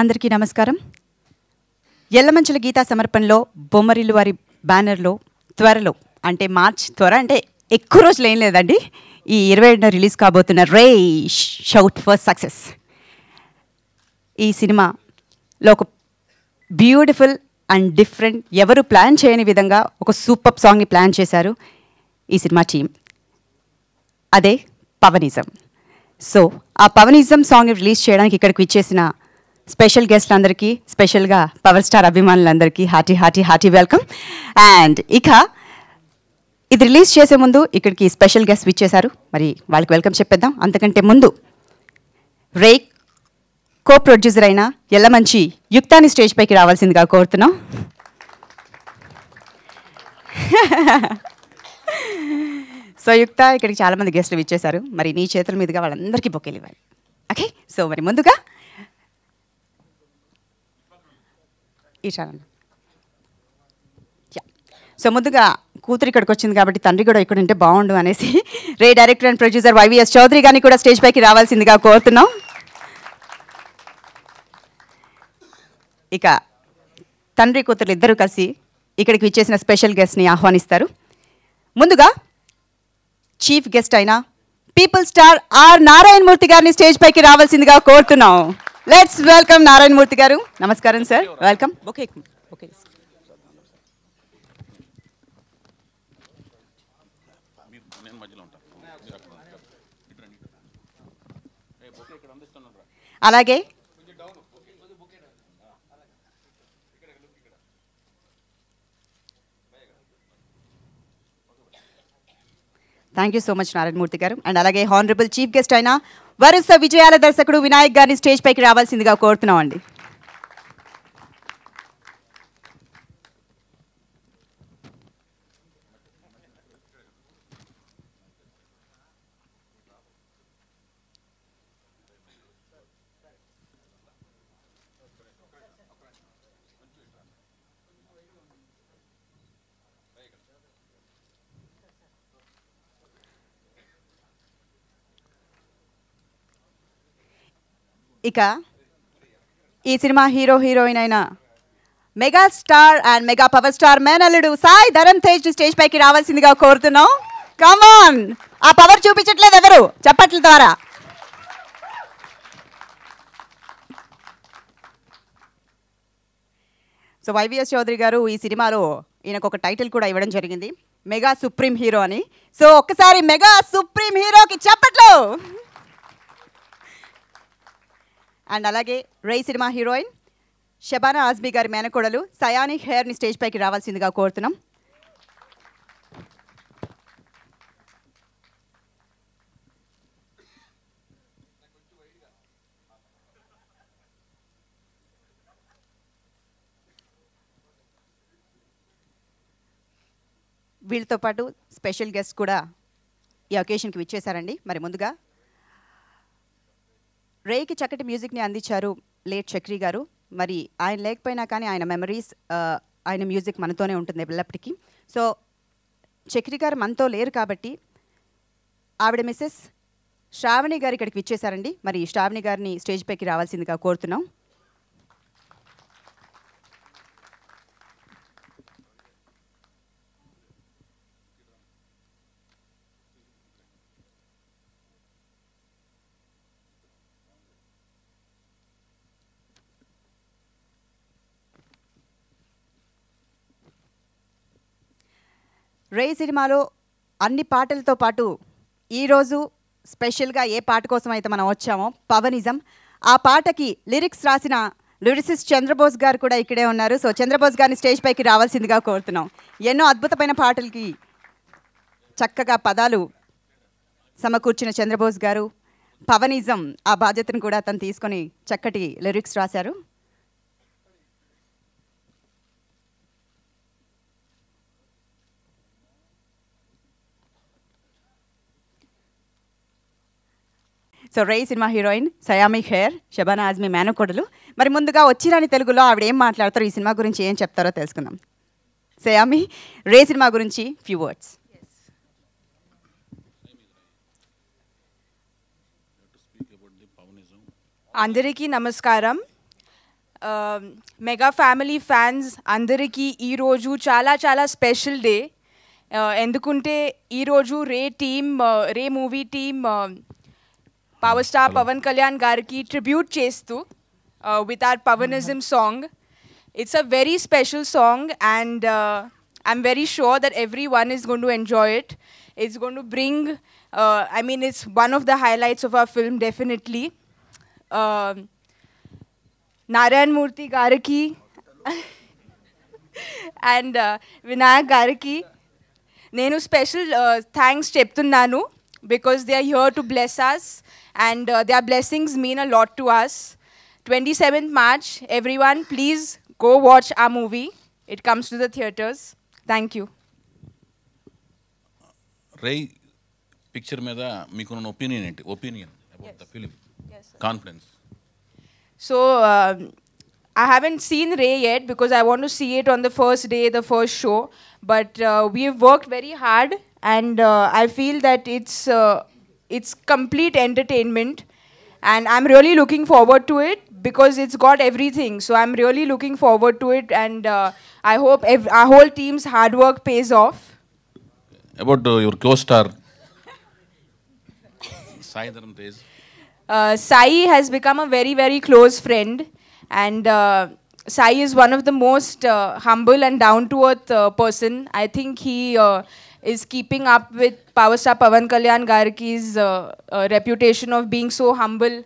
అందరికీ నమస్కారం. ఎల్లమంచుల గీతా సమర్పణలో బొమ్మరిల్లు వారి బ్యానర్లో త్వరలో అంటే మార్చ్ అంటే ఎక్కువ రోజులు ఏం లేదండి, ఈ 27న రిలీజ్ కాబోతున్న రే షౌట్ ఫర్ సక్సెస్ ఈ సినిమాలో ఒక బ్యూటిఫుల్ అండ్ డిఫరెంట్, ఎవరు ప్లాన్ చేయని విధంగా ఒక సూపర్ సాంగ్ని ప్లాన్ చేశారు ఈ సినిమా టీం. అదే పవనిజం. సో ఆ పవనిజం సాంగ్ రిలీజ్ చేయడానికి ఇక్కడికి విచ్చేసిన స్పెషల్ గెస్ట్లందరికీ, స్పెషల్గా పవర్ స్టార్ అభిమానులందరికీ హార్టీ వెల్కమ్. అండ్ ఇక ఇది రిలీజ్ చేసే ముందు ఇక్కడికి స్పెషల్ గెస్ట్ విచ్చేశారు, మరి వాళ్ళకి వెల్కమ్ చెప్పేద్దాం. అంతకంటే ముందు రే కో ప్రొడ్యూసర్ అయిన ఎల్లమంచి యుక్తాని స్టేజ్ పైకి రావాల్సిందిగా కోరుతున్నాం. సో యుక్త, ఇక్కడికి చాలామంది గెస్ట్లు విచ్చేశారు, మరి నీ చేతుల మీదుగా వాళ్ళందరికీ బొకేలు ఇవ్వాలి. ఓకే, సో మరి ముందుగా ఈ ఛానల్ సో ముందుగా కూతురు ఇక్కడికి వచ్చింది కాబట్టి తండ్రి కూడా ఇక్కడ ఉంటే బాగుండు అనేసి Rey director and producer YVS Chowdary గారిని కూడా స్టేజ్ పైకి రావాల్సిందిగా కోరుతున్నాం. ఇక తండ్రి కూతురు ఇద్దరు కలిసి ఇక్కడికి విచ్చేసిన స్పెషల్ గెస్ట్ని ఆహ్వానిస్తారు. ముందుగా చీఫ్ గెస్ట్ అయిన people star are Narayana Murthy గారిని స్టేజ్ పైకి రావాల్సిందిగా కోరుతున్నాం. Let's welcome Narayana Murthy garu. నమస్కారం సార్, వెల్కమ్. ఓకే ఓకే అలాగే thank you so much Narayanamurthy garu. And అలాగే హానరబుల్ చీఫ్ గెస్ట్ అయిన వరుస విజయాల దర్శకుడు వినాయక్ గారిని స్టేజ్ పైకి రావాల్సిందిగా కోరుతున్నాం అండి. ఇక ఈ సినిమా హీరోయిన్ అయిన mega star and mega power star మేనల్లుడు సాయి ధరమ్ తేజ్ స్టేజ్ పైకి రావాల్సిందిగా కోరుతున్నాం. కమాన్, ఆ పవర్ చూపించట్లేదు ఎవరు, చప్పట్ల ద్వారా. సో వైవిఎస్ చౌదరి గారు ఈ సినిమాలో ఈయనకు ఒక టైటిల్ కూడా ఇవ్వడం జరిగింది, మెగా సుప్రీం హీరో అని. సో ఒక్కసారి మెగా సుప్రీం హీరోకి చప్పట్లు. అండ్ అలాగే రే సినిమా హీరోయిన్ షబానా ఆజ్మీ గారి మేనకోడలు సయానీ హెయిర్ని స్టేజ్ పైకి రావాల్సిందిగా కోరుతున్నాం. వీళ్ళతో పాటు స్పెషల్ గెస్ట్ కూడా ఈ ఒకేషన్కి విచ్చేశారండి. మరి ముందుగా రేకి చక్కటి మ్యూజిక్ని అందించారు లేట్ చక్రి గారు. మరి ఆయన లేకపోయినా కానీ ఆయన మెమరీస్, ఆయన మ్యూజిక్ మనతోనే ఉంటుంది ఎల్లప్పటికీ. సో చక్రి గారు మనతో లేరు కాబట్టి ఆవిడ మిస్సెస్ శ్రావణి గారు ఇక్కడికి విచ్చేశారండి. మరి శ్రావణి గారిని స్టేజ్ పైకి రావాల్సిందిగా కోరుతున్నాం. రే సినిమాలో అన్ని పాటలతో పాటు ఈరోజు స్పెషల్గా ఏ పాట కోసం అయితే మనం వచ్చామో పవనిజం, ఆ పాటకి లిరిక్స్ రాసిన లిరిసిస్ట్ చంద్రబోస్ గారు కూడా ఇక్కడే ఉన్నారు. సో చంద్రబోస్ గారిని స్టేజ్ పైకి రావాల్సిందిగా కోరుతున్నాం. ఎన్నో అద్భుతమైన పాటలకి చక్కగా పదాలు సమకూర్చిన చంద్రబోస్ గారు పవనిజం ఆ బాధ్యతను కూడా తను తీసుకొని చక్కటి లిరిక్స్ రాశారు. సో రే సినిమా హీరోయిన్ సయామీ ఖేర్ షబానా ఆజ్మీ మేనకోడలు. మరి ముందుగా వచ్చిరాని తెలుగులో ఆవిడ ఏం మాట్లాడతారో, ఈ సినిమా గురించి ఏం చెప్తారో తెలుసుకుందాం. సయామీ, రే సినిమా గురించి ఫ్యూ వర్డ్స్. అందరికీ నమస్కారం. మెగా ఫ్యామిలీ ఫ్యాన్స్ అందరికీ ఈరోజు చాలా చాలా స్పెషల్ డే. ఎందుకంటే ఈరోజు Rey movie team power star Pawan Kalyan గారికి ట్రిబ్యూట్ చేస్తూ with our Pavanism song. It's a very special song, and I'm very sure that everyone is going to enjoy it. It's going to bring, it's one of the highlights of our film, definitely. Narayan Murthy Gariki and Vinayak Gariki, nenu special thanks cheptunnanu because they are here to bless us, and their blessings mean a lot to us. 27th March, everyone, please go watch our movie. It comes to the theaters. Thank you. Ray, picture మీద మీకున్న opinion about the film? Yes, sir. Confidence. So, I haven't seen Ray yet because I want to see it on the first day, the first show. But we've worked very hard, and I feel that it's complete entertainment. And I'm really looking forward to it because it's got everything. So I'm really looking forward to it, and I hope our whole team's hard work pays off. About your co-star, Sai Dharam Tej. Sai has become a very, very close friend, and Sai is one of the most humble and down-to-earth person. I think he is keeping up with Power Star Pavan Kalyan Garki's reputation of being so humble.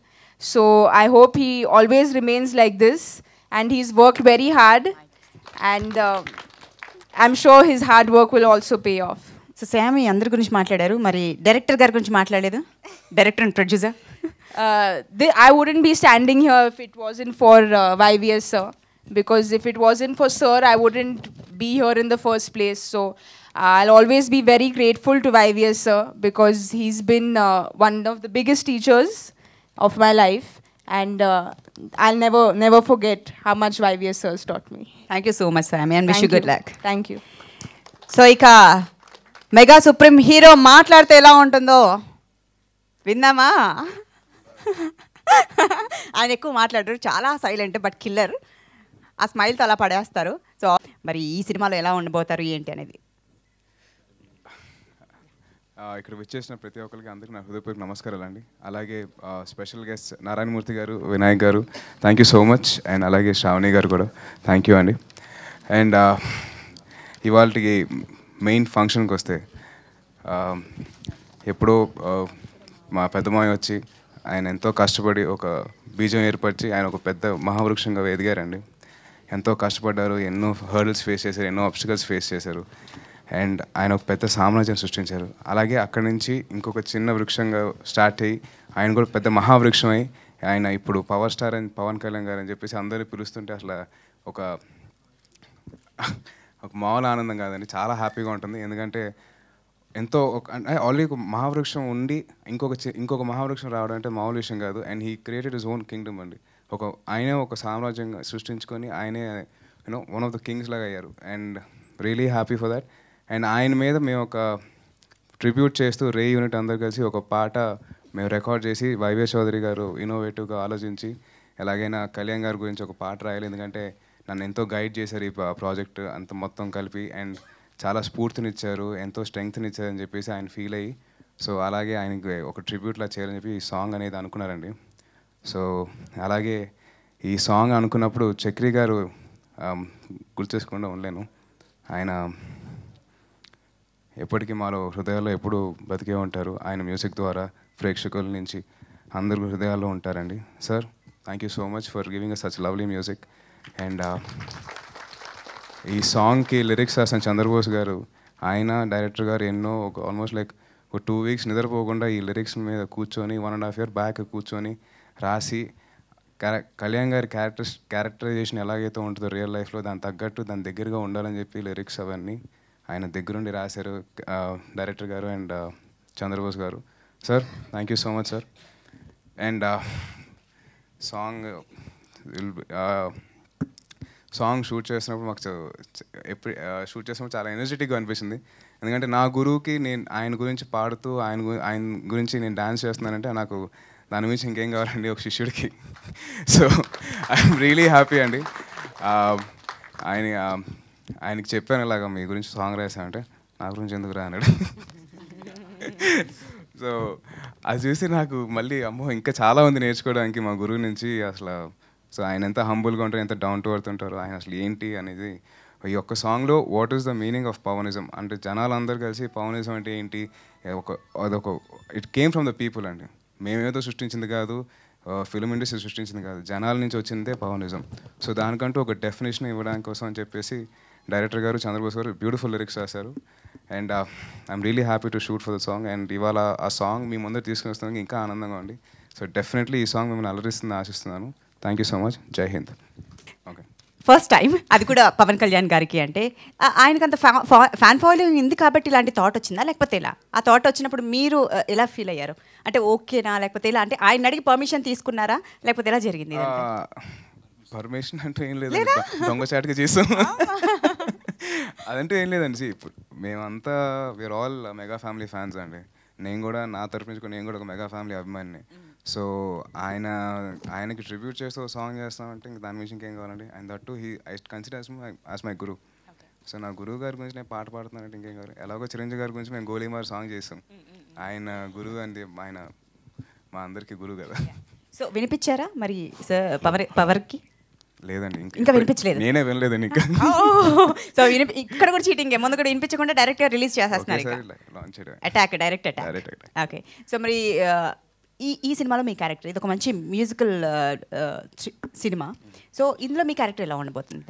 So I hope he always remains like this, and he's worked very hard, and I'm sure his hard work will also pay off. So Saiyami అందరి గురించి మాట్లాడారు, మరి director గారి గురించి మాట్లాడలేదు? Director and producer. I wouldn't be standing here if it wasn't for YVS sir, because if it wasn't for sir, I wouldn't be here in the first place. So I'll always be very grateful to YVS sir because he's been one of the biggest teachers of my life, and I'll never forget how much YVS sir has taught me. Thank you so much Saiyami, and wish you good luck. Thank you. So ఇక mega supreme hero మాట్లాడితే ఎలా ఉంటుందో విందామా? ఆయన ఎక్కువ మాట్లాడరు, చాలా silent but killer. ఆ స్మైల్తో అలా పడేస్తారు. సో మరి ఈ సినిమాలో ఎలా ఉండబోతారు ఏంటి అనేది ఇక్కడ విచ్చేసిన ప్రతి ఒక్కరికి అందరికీ నా హృదయపూర్వక నమస్కారాలు అండి. అలాగే స్పెషల్ గెస్ట్ నారాయణమూర్తి గారు, వినాయక్ గారు, thank you so much. And అలాగే శ్రావణి గారు కూడా థ్యాంక్ యూ అండి. అండ్ ఇవాళకి మెయిన్ ఫంక్షన్కి వస్తే ఎప్పుడో మా పెద్దమాయ వచ్చి ఆయన ఎంతో కష్టపడి ఒక బీజం ఏర్పరిచి ఆయన ఒక పెద్ద మహావృక్షంగా ఎదిగారండి. ఎంతో కష్టపడ్డారు, ఎన్నో హర్డల్స్ ఫేస్ చేశారు, ఎన్నో ఆబ్స్టికల్స్ ఫేస్ చేశారు, అండ్ ఆయన ఒక పెద్ద సామ్రాజ్యం సృష్టించారు. అలాగే అక్కడి నుంచి ఇంకొక చిన్న వృక్షంగా స్టార్ట్ అయ్యి ఆయన కూడా పెద్ద మహావృక్షం అయ్యి ఆయన ఇప్పుడు పవర్ స్టార్ అని పవన్ కళ్యాణ్ గారు అని చెప్పేసి అందరూ పిలుస్తుంటే అసలు ఒక మామూలు ఆనందం కాదండి, చాలా హ్యాపీగా ఉంటుంది. ఎందుకంటే ఎంతో ఆల్రెడీ ఒక మహావృక్షం ఉండి ఇంకొక మహావృక్షం రావడం అంటే మామూలు విషయం కాదు. And he created his own Kingdom అండి. ఆయనే ఒక సామ్రాజ్యంగా సృష్టించుకొని ఆయనే వన్ ఆఫ్ ద కింగ్స్ లాగా అయ్యారు. And really happy for that. And ఆయన మీద మేము ఒక ట్రిబ్యూట్ చేస్తూ రే యూనిట్ అందరు కలిసి ఒక పాట మేము రికార్డ్ చేసి వైవిఎస్ చౌదరి గారు ఇన్నోవేటివ్గా ఆలోచించి ఎలాగైనా కళ్యాణ్ గారి గురించి ఒక పాట రాయాలి, ఎందుకంటే నన్ను ఎంతో గైడ్ చేశారు ఈ ప్రాజెక్ట్ అంత మొత్తం కలిపి, అండ్ చాలా స్ఫూర్తినిచ్చారు, ఎంతో స్ట్రెంగ్త్నిచ్చారు అని చెప్పేసి ఆయన ఫీల్ అయ్యి సో అలాగే ఆయనకి ఒక ట్రిబ్యూట్లా చేయాలని చెప్పి ఈ సాంగ్ అనేది అనుకున్నారండి. సో అలాగే ఈ సాంగ్ అనుకున్నప్పుడు చక్రి గారు గుర్తు చేసుకుండా ఉండలేను. ఆయన ఎప్పటికీ మాలో హృదయాల్లో ఎప్పుడూ బతికే ఉంటారు. ఆయన మ్యూజిక్ ద్వారా ప్రేక్షకుల నుంచి అందరి హృదయాల్లో ఉంటారండి. Sir, thank you so much for giving us such lovely music. And ఈ సాంగ్కి లిరిక్స్ రాసిన చంద్రబోస్ గారు, ఆయన డైరెక్టర్ గారు ఎన్నో ఆల్మోస్ట్ లైక్ ఒక 2 weeks నిద్రపోకుండా ఈ లిరిక్స్ మీద కూర్చొని 1.5 years బ్యాక్ కూర్చొని రాసి కళ్యాణ్ గారి క్యారెక్టరైజేషన్ ఎలాగైతే ఉంటుందో రియల్ లైఫ్లో దాని తగ్గట్టు దాని దగ్గరగా ఉండాలని చెప్పి లిరిక్స్ అవన్నీ ఆయన దగ్గరుండి రాశారు డైరెక్టర్ గారు అండ్ చంద్రబోస్ గారు. Sir, thank you so much sir. And song shoot చేసినప్పుడు మాకు షూట్ చేసినప్పుడు చాలా ఎనర్జెటిక్గా అనిపించింది. ఎందుకంటే నా గురువుకి నేను ఆయన గురించి పాడుతూ ఆయన గురించి నేను డాన్స్ చేస్తున్నానంటే నాకు దాని గురించి ఇంకేం కావాలండి ఒక శిష్యుడికి. సో ఐఎమ్ రియలీ హ్యాపీ అండి. ఆయనకి చెప్పాను ఇలాగ మీ గురించి సాంగ్ రాసానంటే నా గురించి ఎందుకు రా అన్నాడు. సో అది చూసి నాకు మళ్ళీ అమ్మో ఇంకా చాలా ఉంది నేర్చుకోవడానికి మా గురువు నుంచి అసలు. సో ఆయన ఎంత హంబుల్గా ఉంటారు, ఎంత డౌన్ టు ఎర్త్ ఉంటారు, ఆయన అసలు ఏంటి అనేది ఈ ఒక్క సాంగ్లో what is the meaning of Pawanism అంటే జనాలు అందరూ కలిసి పవనిజం అంటే ఏంటి, అదొక it came from the people అండి. మేమేదో సృష్టించింది కాదు, ఫిల్మ్ ఇండస్ట్రీ సృష్టించింది కాదు, జనాల నుంచి వచ్చిందే పవనిజం. సో దానికంటూ ఒక డెఫినేషన్ ఇవ్వడానికి కోసం అని చెప్పేసి డైరెక్టర్ గారు చంద్రబోస్ గారు బ్యూటిఫుల్ లిరిక్స్ రాశారు. And I'm really happy to shoot for the song. And ఇవాళ ఆ సాంగ్ మీ ముందర తీసుకుని వస్తానికి ఇంకా ఆనందంగా ఉంది. సో డెఫినెట్లీ ఈ సాంగ్ మిమ్మల్ని అలరిస్తుందని ఆశిస్తున్నాను. Thank you so much. జై హింద్. ఓకే, ఫస్ట్ టైం అది కూడా పవన్ కళ్యాణ్ గారికి అంటే ఆయనకు అంత ఫ్యాన్ ఫాలోయింగ్ ఉంది కాబట్టి ఇలాంటి థాట్ వచ్చిందా లేకపోతే ఎలా? ఆ థాట్ వచ్చినప్పుడు మీరు ఎలా ఫీల్ అయ్యారు? అంటే ఓకేనా లేకపోతే ఎలా? అంటే ఆయన అడిగి పర్మిషన్ తీసుకున్నారా లేకపోతే ఎలా జరిగింది? పర్మిషన్ అంటే ఏం లేదండి, దొంగచాటుగా చేసాం. అదంటే ఏం లేదండి. ఇప్పుడు మేమంతా we are all mega family fans అండి. నేను కూడా నా తరపు నుంచి నేను కూడా ఒక మెగా ఫ్యామిలీ అభిమానిని. సో ఆయనకి ట్రిబ్యూట్ చేస్తూ ఒక సాంగ్ చేస్తామంటే ఇంక దాని విషయం ఇంకేం కావాలండి. And that too I consider as my guru. సో నా గురువు గారి గురించి నేను పాట పాడుతున్నానంటే ఇంకేం కావాలి. ఎలాగో చిరంజీవి గారి గురించి మేము గోలీమార్ సాంగ్ చేస్తాం. ఆయన గురువు అండి, ఆయన మా అందరికీ గురువు కదా. సో వినిపించారా మరి పవర్కి? లేదండి, ఇంకా వినిపించలేదు. నేనే వినలేదండి ఇంకా. సో ఇక్కడ కూడా చీటింగ్, ముందు కూడా వినిపించకుండా డైరెక్ట్గా రిలీజ్ చేసేస్తున్నారు. Attack, direct attack. Okay, so మరి ఈ సినిమాలో మీ క్యారెక్టర్ ఇది ఒక మంచి మ్యూజికల్ సినిమా. సో ఇందులో మీ క్యారెక్టర్ ఎలా ఉండబోతుంది?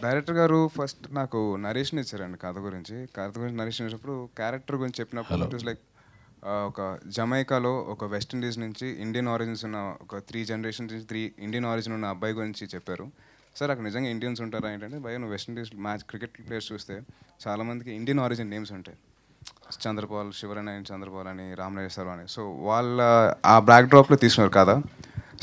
డైరెక్టర్ గారు ఫస్ట్ నాకు నరేషన్ ఇచ్చారండి కథ గురించి నరేషన్ ఇచ్చినప్పుడు క్యారెక్టర్ గురించి చెప్పినప్పుడు ఇట్ వాస్ లైక్ ఒక జమైకాలో ఒక వెస్ట్ ఇండీస్ నుంచి ఇండియన్ ఆరిజిన్స్ ఉన్న ఒక 3 జనరేషన్స్ నుంచి 3 ఇండియన్ ఆరిజిన్ ఉన్న అబ్బాయి గురించి చెప్పారు. సార్ అక్కడ నిజంగా ఇండియన్స్ ఉంటారా ఏంటంటే, భయ నువ్వు west Indies match cricket players చూస్తే చాలామందికి ఇండియన్ ఆరిజిన్ నేమ్స్ ఉంటాయి. చంద్రపాల్, శివరనాయన్ చంద్రపాల్ అని, రామరాజేశ్వరం అని. సో వాళ్ళ ఆ బ్యాక్ డ్రాప్లో తీసుకున్నారు కదా.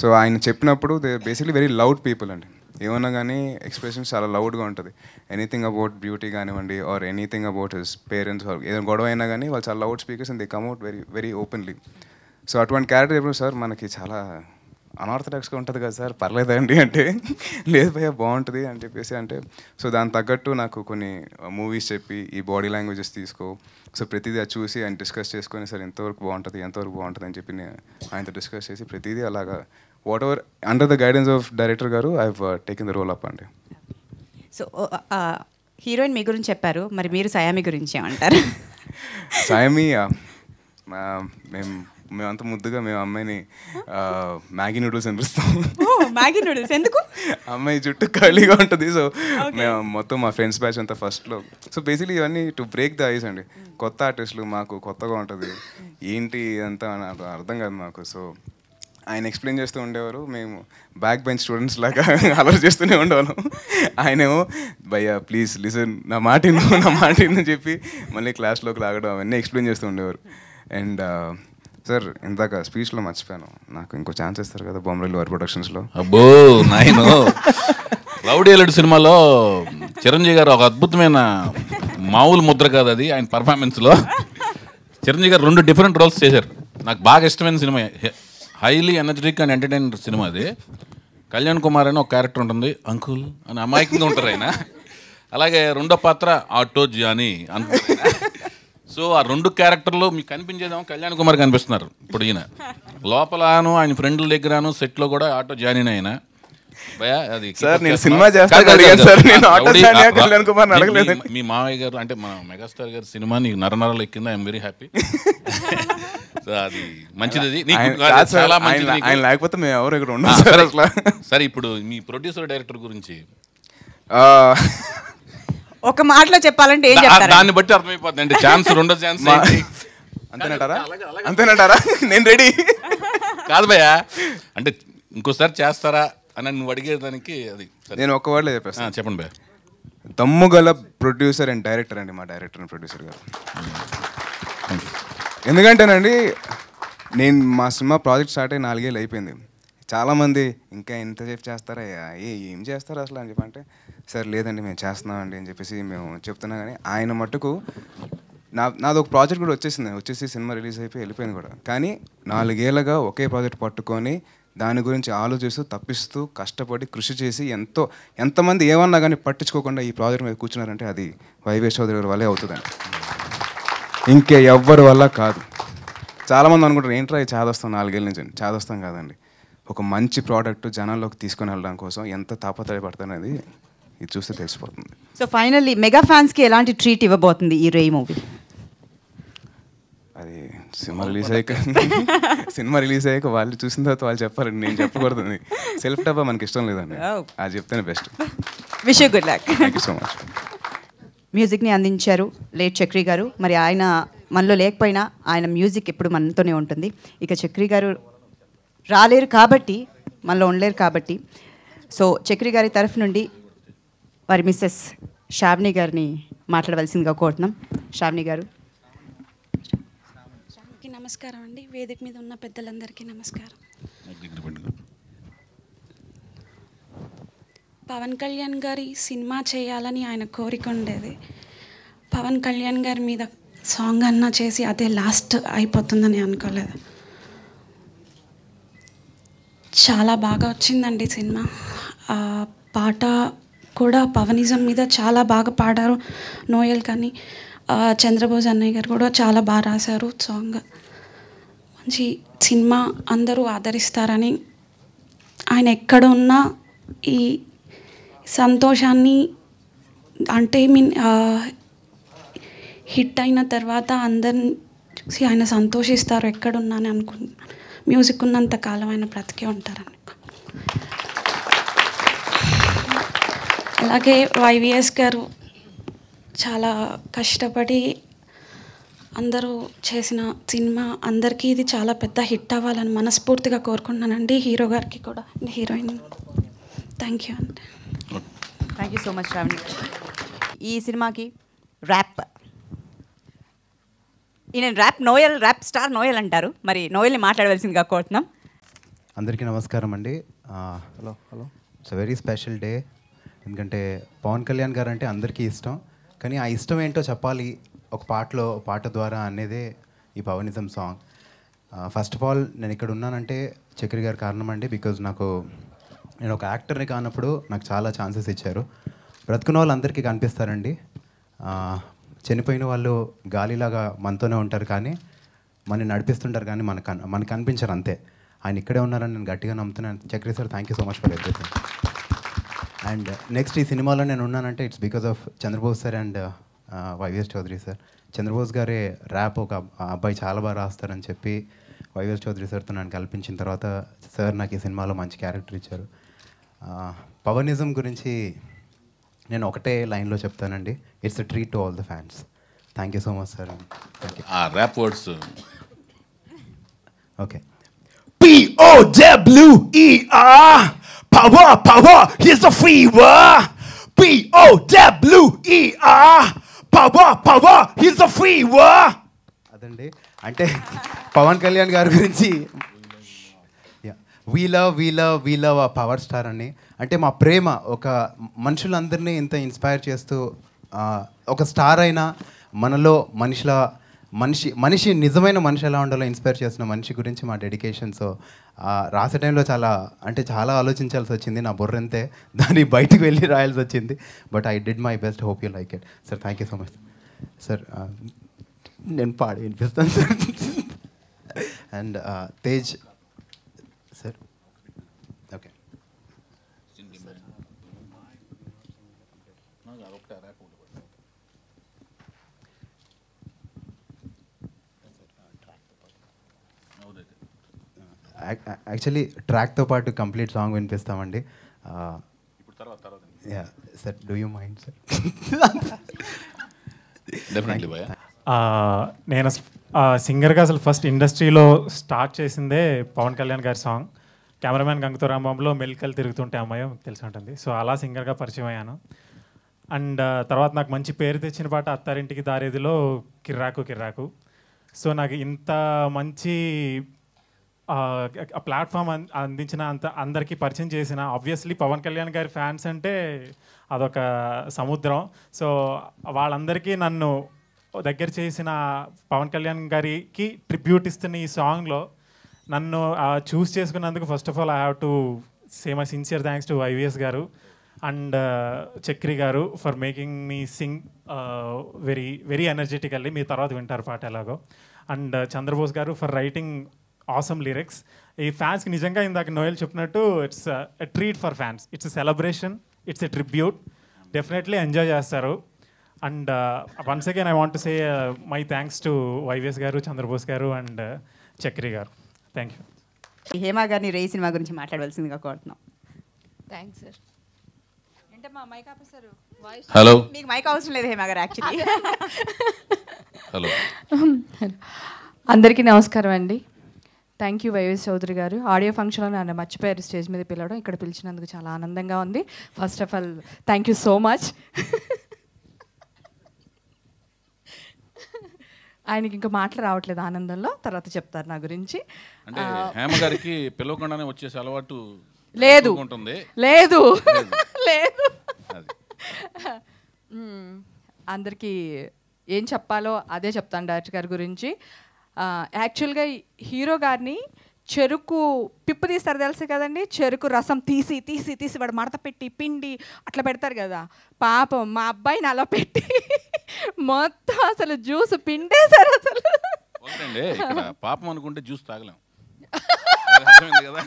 సో ఆయన చెప్పినప్పుడు they basically very loud people అండి. ఏమన్నా కానీ ఎక్స్ప్రెషన్స్ చాలా లౌడ్గా ఉంటుంది. ఎనీథింగ్ అబౌట్ బ్యూటీ కానివ్వండి or anything about his parents ఏదైనా గొడవ అయినా కానీ వాళ్ళు చాలా loud speakers and they కమ్అట్ very very openly. So అటువంటి క్యారెక్టర్ ఎప్పుడు సార్ మనకి చాలా అనార్థడాక్స్గా ఉంటుంది కదా సార్, పర్లేదండి అంటే లేదు భయ్య బాగుంటుంది అని చెప్పేసి అంటే. సో దాని తగ్గట్టు నాకు కొన్ని మూవీస్ చెప్పి ఈ బాడీ లాంగ్వేజెస్ తీసుకో, సో ప్రతిదీ అది చూసి ఆయన డిస్కస్ చేసుకొని సార్ ఎంతవరకు బాగుంటుంది అని చెప్పి ఆయనతో డిస్కస్ చేసి ప్రతిదీ అలాగా whatever under the guidance of director గారు I have taken the role up అండి. సో హీరోయిన్ మీ గురించి చెప్పారు, మరి మీరు సయామి గురించి ఏమంటారు? సయామి మేమంతా ముద్దుగా మేము అమ్మాయిని మ్యాగీ నూడిల్స్ అనిపిస్తాం. మ్యాగీ నూడిల్స్ ఎందుకు? అమ్మాయి జుట్టు ఖాళీగా ఉంటుంది. సో మేము మొత్తం మా ఫ్రెండ్స్ బ్యాచ్ అంతా ఫస్ట్లో. సో బేసిక్లీ ఇవన్నీ టు బ్రేక్ ద ఐస్ అండి. కొత్త ఆర్టిస్టులు మాకు కొత్తగా ఉంటుంది, ఏంటి అంతా అర్థం కాదు మాకు. సో ఆయన ఎక్స్ప్లెయిన్ చేస్తూ ఉండేవారు, మేము బ్యాక్ బెంచ్ స్టూడెంట్స్ లాగా అలర్ చేస్తూనే ఉండేవాళ్ళం. ఆయనేమో భయ్యా ప్లీజ్ లిసన్, నా మాటిని చెప్పి మళ్ళీ క్లాస్లోకి లాగడం అవన్నీ ఎక్స్ప్లెయిన్ చేస్తూ ఉండేవారు. అండ్ సార్ ఇందాక స్పీచ్లో మర్చిపోయాను, నాకు ఇంకో ఛాన్స్ ఇస్తారు కదా బొమ్మరిల్లు వారి ప్రొడక్షన్స్లో. అబ్బో నాయను, రౌడీ ఎల్లుడు సినిమాలో చిరంజీవి గారు ఒక అద్భుతమైన మామూలు ముద్ర కాదు అది ఆయన పర్ఫార్మెన్స్లో. చిరంజీవి గారు 2 డిఫరెంట్ రోల్స్ చేశారు. నాకు బాగా ఇష్టమైన cinema, highly energetic and entertainer cinema అది. కళ్యాణ్ కుమార్ అని ఒక క్యారెక్టర్ ఉంటుంది, అంకుల్ అని అమాయకంగా ఉంటారు ఆయన. అలాగే రెండో పాత్ర ఆటో జానీ అనుకుంటారు. సో ఆ 2 క్యారెక్టర్లు మీకు కనిపించేదేమో కళ్యాణ్ కుమార్ కనిపిస్తున్నారు. ఇప్పుడు ఈయన లోపలను ఆయన ఫ్రెండ్ల దగ్గరను సెట్లో కూడా ఆటో జానీ ఆయన. అది సార్ నేను సినిమా చేస్తాను, మీ మావయ్య గారు అంటే మన మెగాస్టార్ గారి సినిమా నీకు నరనరాలు ఎక్కింది. I'm very happy. అది మంచిది, చాలా మంచిది. లేకపోతే మేము ఎవరు ఇక్కడ ఉండదు. సరే ఇప్పుడు మీ ప్రొడ్యూసర్ డైరెక్టర్ గురించి ఒక మాటలో చెప్పాలంటే ఏం చెప్తారు? దాన్ని బట్టి అర్థమైపోతుంది అంటే ఛాన్స్ 2 ఛాన్స్ అంతేనంటారా? నేను రెడీ కాదు భయ్యా, అంటే ఇంకోసారి చేస్తారా అని నువ్వు అడిగేదానికి అది నేను ఒక్క వర్డ్లో చెప్పేస్తాను. చెప్పండి భయ్యా. దమ్ముగల ప్రొడ్యూసర్ అండ్ డైరెక్టర్ అండి మా డైరెక్టర్ అండ్ ప్రొడ్యూసర్ గారు. ఎందుకంటేనండి నేను మా సినిమా ప్రాజెక్ట్ స్టార్ట్ అయ్యి 4 ఏళ్ళు అయిపోయింది. చాలామంది ఇంకా ఎంతసేపు చేస్తారా, ఏం చేస్తారు అసలు అని చెప్పంటే, సార్ లేదండి మేము చేస్తున్నామండి అని చెప్పేసి మేము చెప్తున్నా. కానీ ఆయన మట్టుకు నాది ఒక ప్రాజెక్ట్ కూడా వచ్చేసి సినిమా రిలీజ్ అయిపోయి వెళ్ళిపోయింది కూడా. కానీ 4 ఏళ్ళగా ఒకే ప్రాజెక్ట్ పట్టుకొని దాని గురించి ఆలోచిస్తూ తప్పిస్తూ కష్టపడి కృషి చేసి ఎంతమంది ఏమన్నా కానీ పట్టించుకోకుండా ఈ ప్రాజెక్ట్ మీద కూర్చున్నారంటే అది వైవేష్ చౌదరి గారి వల్లే అవుతుందండి, ఇంకే ఎవ్వరి వల్ల కాదు. చాలామంది అనుకుంటారు ఏంట్రా ఈ చాదస్తాం 4 ఏళ్ళ నుంచి. చాదస్తాం కాదండి, ఒక మంచి ప్రోడక్ట్ జనాల్లోకి తీసుకొని వెళ్ళడం కోసం ఎంత తాపత్రయపడుతున్నది ఇది చూస్తే తెలిసిపోతుంది. సో ఫైనల్లీ మెగా ఫ్యాన్స్కి ఎలాంటి ట్రీట్ ఇవ్వబోతుంది ఈ రే మూవీ? అది సినిమా రిలీజ్ అయ్యాక వాళ్ళు చూసిన తర్వాత వాళ్ళు చెప్పారండి, నేను చెప్పకూడదు. సెల్ఫ్ డబ్బా మనకి ఇష్టం లేదండి, అది చెప్తేనే best. Wish you good luck. Thank you so much. మ్యూజిక్ని అందించారు లేట్ చక్రి గారు. మరి ఆయన మనలో లేకపోయినా ఆయన మ్యూజిక్ ఎప్పుడు మనతోనే ఉంటుంది. ఇక చక్రి గారు రాలేరు కాబట్టి, మనలో ఉండలేరు కాబట్టి, సో చక్రి గారి తరఫు నుండి వారి మిస్సెస్ శ్రావణి గారిని మాట్లాడవలసిందిగా కోరుతున్నాం. శ్రావణి గారు. నమస్కారం అండి, వేదిక మీద ఉన్న పెద్దలందరికీ నమస్కారం. పవన్ కళ్యాణ్ గారి సినిమా చేయాలని ఆయన కోరిక ఉండేది. పవన్ కళ్యాణ్ గారి మీద సాంగ్ అన్నా చేసి అదే లాస్ట్ అయిపోతుందని అనుకోలేదు. చాలా బాగా వచ్చిందండి సినిమా. పాట కూడా పవనిజం మీద చాలా బాగా పాడారు నోయల్ కానీ, చంద్రబోస్ అన్నయ్య గారు కూడా చాలా బాగా రాశారు సాంగ్. మంచి సినిమా, అందరూ ఆదరిస్తారని, ఆయన ఎక్కడ ఉన్నా ఈ సంతోషాన్ని అంటే హిట్ అయిన తర్వాత అందరిని చూసి ఆయన సంతోషిస్తారు ఎక్కడున్నా అని అనుకుంటున్నాను. మ్యూజిక్ ఉన్నంత కాలం ఆయన బ్రతికే ఉంటారని. అలాగే వైవిఎస్ గారు చాలా కష్టపడి అందరూ చేసిన సినిమా, అందరికీ ఇది చాలా పెద్ద హిట్ అవ్వాలని మనస్ఫూర్తిగా కోరుకుంటున్నానండి. హీరో గారికి కూడా, హీరోయిన్. థ్యాంక్ యూ అండి. Thank you so much Shravani. ఈ సినిమాకి ర్యాప్, ఈయన rap Noel, rap star Noel అంటారు. మరి నోయల్ని మాట్లాడవలసిందిగా కోరుతున్నాం. అందరికీ నమస్కారం అండి. Hello it's a very special day. ఎందుకంటే పవన్ కళ్యాణ్ గారు అంటే అందరికీ ఇష్టం, కానీ ఆ ఇష్టం ఏంటో చెప్పాలి ఒక పాట ద్వారా అనేదే ఈ Pawanism song. First of all నేను ఇక్కడ ఉన్నానంటే చక్రి గారు కారణం అండి. బికాజ్ నేను ఒక యాక్టర్ని కానప్పుడు నాకు చాలా ఛాన్సెస్ ఇచ్చారు. బ్రతుకున్న వాళ్ళు అందరికీ కనిపిస్తారండి, చనిపోయిన వాళ్ళు గాలిలాగా మనతోనే ఉంటారు, కానీ మనని నడిపిస్తుంటారు, కానీ మనకు కనిపించారు అంతే. ఆయన ఇక్కడే ఉన్నారని నేను గట్టిగా నమ్ముతున్నాను. Chakri sir, thank you so much for everything. And next ఈ సినిమాలో నేను ఉన్నానంటే it's because of Chandrabose sir and YVS Chowdary sir. Chandrabose గారే ర్యాప్ ఒక అబ్బాయి చాలా బాగా రాస్తారని చెప్పి వైవిఎస్ చౌదరి సార్తో నన్ను కల్పించిన తర్వాత సార్ నాకు ఈ సినిమాలో మంచి క్యారెక్టర్ ఇచ్చారు. పవనిజం గురించి నేను ఒకటే లైన్లో చెప్తానండి, it's a treat to all the fans. Thank you so much sir. Rap words okay. POWER power is the free word. POWER power is the free word. అదండి, అంటే పవన్ కళ్యాణ్ గారి గురించి వీ లవ్ ఆ పవర్ స్టార్ అని. అంటే మా ప్రేమ ఒక మనుషులందరినీ ఇంత ఇన్స్పైర్ చేస్తూ ఒక స్టార్ అయినా మనలో మనిషి నిజమైన మనిషి ఎలా ఉండాలో ఇన్స్పైర్ చేసిన మనిషి గురించి మా డెడికేషన్. సో రాసే టైంలో చాలా ఆలోచించాల్సి వచ్చింది. నా బుర్రంతే దాన్ని బయటికి వెళ్ళి రాయాల్సి వచ్చింది. But I did my best. Hope you like it sir. Thank you so much sir. నేను పాడి వినిపిస్తాను sir. And Tej sir. Okay. Actually ట్రాక్తో పాటు కంప్లీట్ సాంగ్ వినిపిస్తామండి. Yeah sir, do you mind sir? నేను సింగర్గా అసలు ఫస్ట్ ఇండస్ట్రీలో స్టార్ట్ చేసిందే పవన్ కళ్యాణ్ గారి సాంగ్. కెమెరామ్యాన్ గంగతో రాంబాబులో మెల్కలు తిరుగుతుంటే అమ్మాయి తెలిసి ఉంటుంది. సో అలా సింగర్గా పరిచయం అయ్యాను. అండ్ తర్వాత నాకు మంచి పేరు తెచ్చిన పాట అత్తారింటికి దారేదిలో కిర్రాకు. సో నాకు ఇంత మంచి ప్లాట్ఫామ్ అందించిన అందరికీ పరిచయం చేసిన, ఆబ్వియస్లీ పవన్ కళ్యాణ్ గారి ఫ్యాన్స్ అంటే అదొక సముద్రం. సో వాళ్ళందరికీ నన్ను దగ్గర చేసిన పవన్ కళ్యాణ్ గారికి ట్రిబ్యూట్ ఇస్తున్న ఈ సాంగ్లో నన్ను చూస్ చేసుకున్నందుకు first of all I have to say my sincere thanks to YVS గారు అండ్ చక్రి గారు for making me sing very very energetically. మీ తర్వాత వింటారు పాట ఎలాగో. అండ్ చంద్రబోస్ గారు ఫర్ రైటింగ్ ఆసమ్ లిరిక్స్. ఈ ఫ్యాన్స్కి నిజంగా ఇందాక నోయల్ చెప్పినట్టు it's a treat for fans, it's a celebration, it's a tribute. Definitely enjoy చేస్తారు. And once again I want to say my thanks to YVS గారు, చంద్రబోస్ గారు అండ్ చక్రి గారు. Thank you. హేమ గారిని రే సినిమా గురించి మాట్లాడవలసిందిగా కోరుతున్నాం. Thanks sir. ఏంటమ్మా మైక్ ఆపేశారు? హలో, మీకు మైక్ అవసరం లేదు హేమ గారు యాక్చువల్లీ. హలో, అందరికీ నమస్కారం అండి. థ్యాంక్ యూ వైవిఎస్ చౌదరి గారు. ఆడియో ఫంక్షన్లో నన్ను మర్చిపోయారు స్టేజ్ మీద పిలవడం. ఇక్కడ పిలిచినందుకు చాలా ఆనందంగా ఉంది. First of all thank you so much. ఆయనకి ఇంకా మాటలు రావట్లేదు ఆనందంలో, తర్వాత చెప్తారు నా గురించి. అంటే హేమ గారికి పిలవకుండానే వచ్చేసి అలవాటు లేదు ఉంటుంది. లేదు లేదు. అందరికీ ఏం చెప్పాలో అదే చెప్తాను డైరెక్టర్ గారి గురించి. యాక్చువల్గా హీరో గారిని చెరుకు పిప్పు తీస్తారు తెలుసు కదండి. చెరుకు రసం తీసి తీసి తీసి వాడు మడత పెట్టి పిండి అట్లా పెడతారు కదా. పాపం మా అబ్బాయిని అలా పెట్టి మొత్తం అసలు జ్యూస్ పిండేశారు అసలు. పాపం అనుకుంటే జ్యూస్ తాగలేం కదా.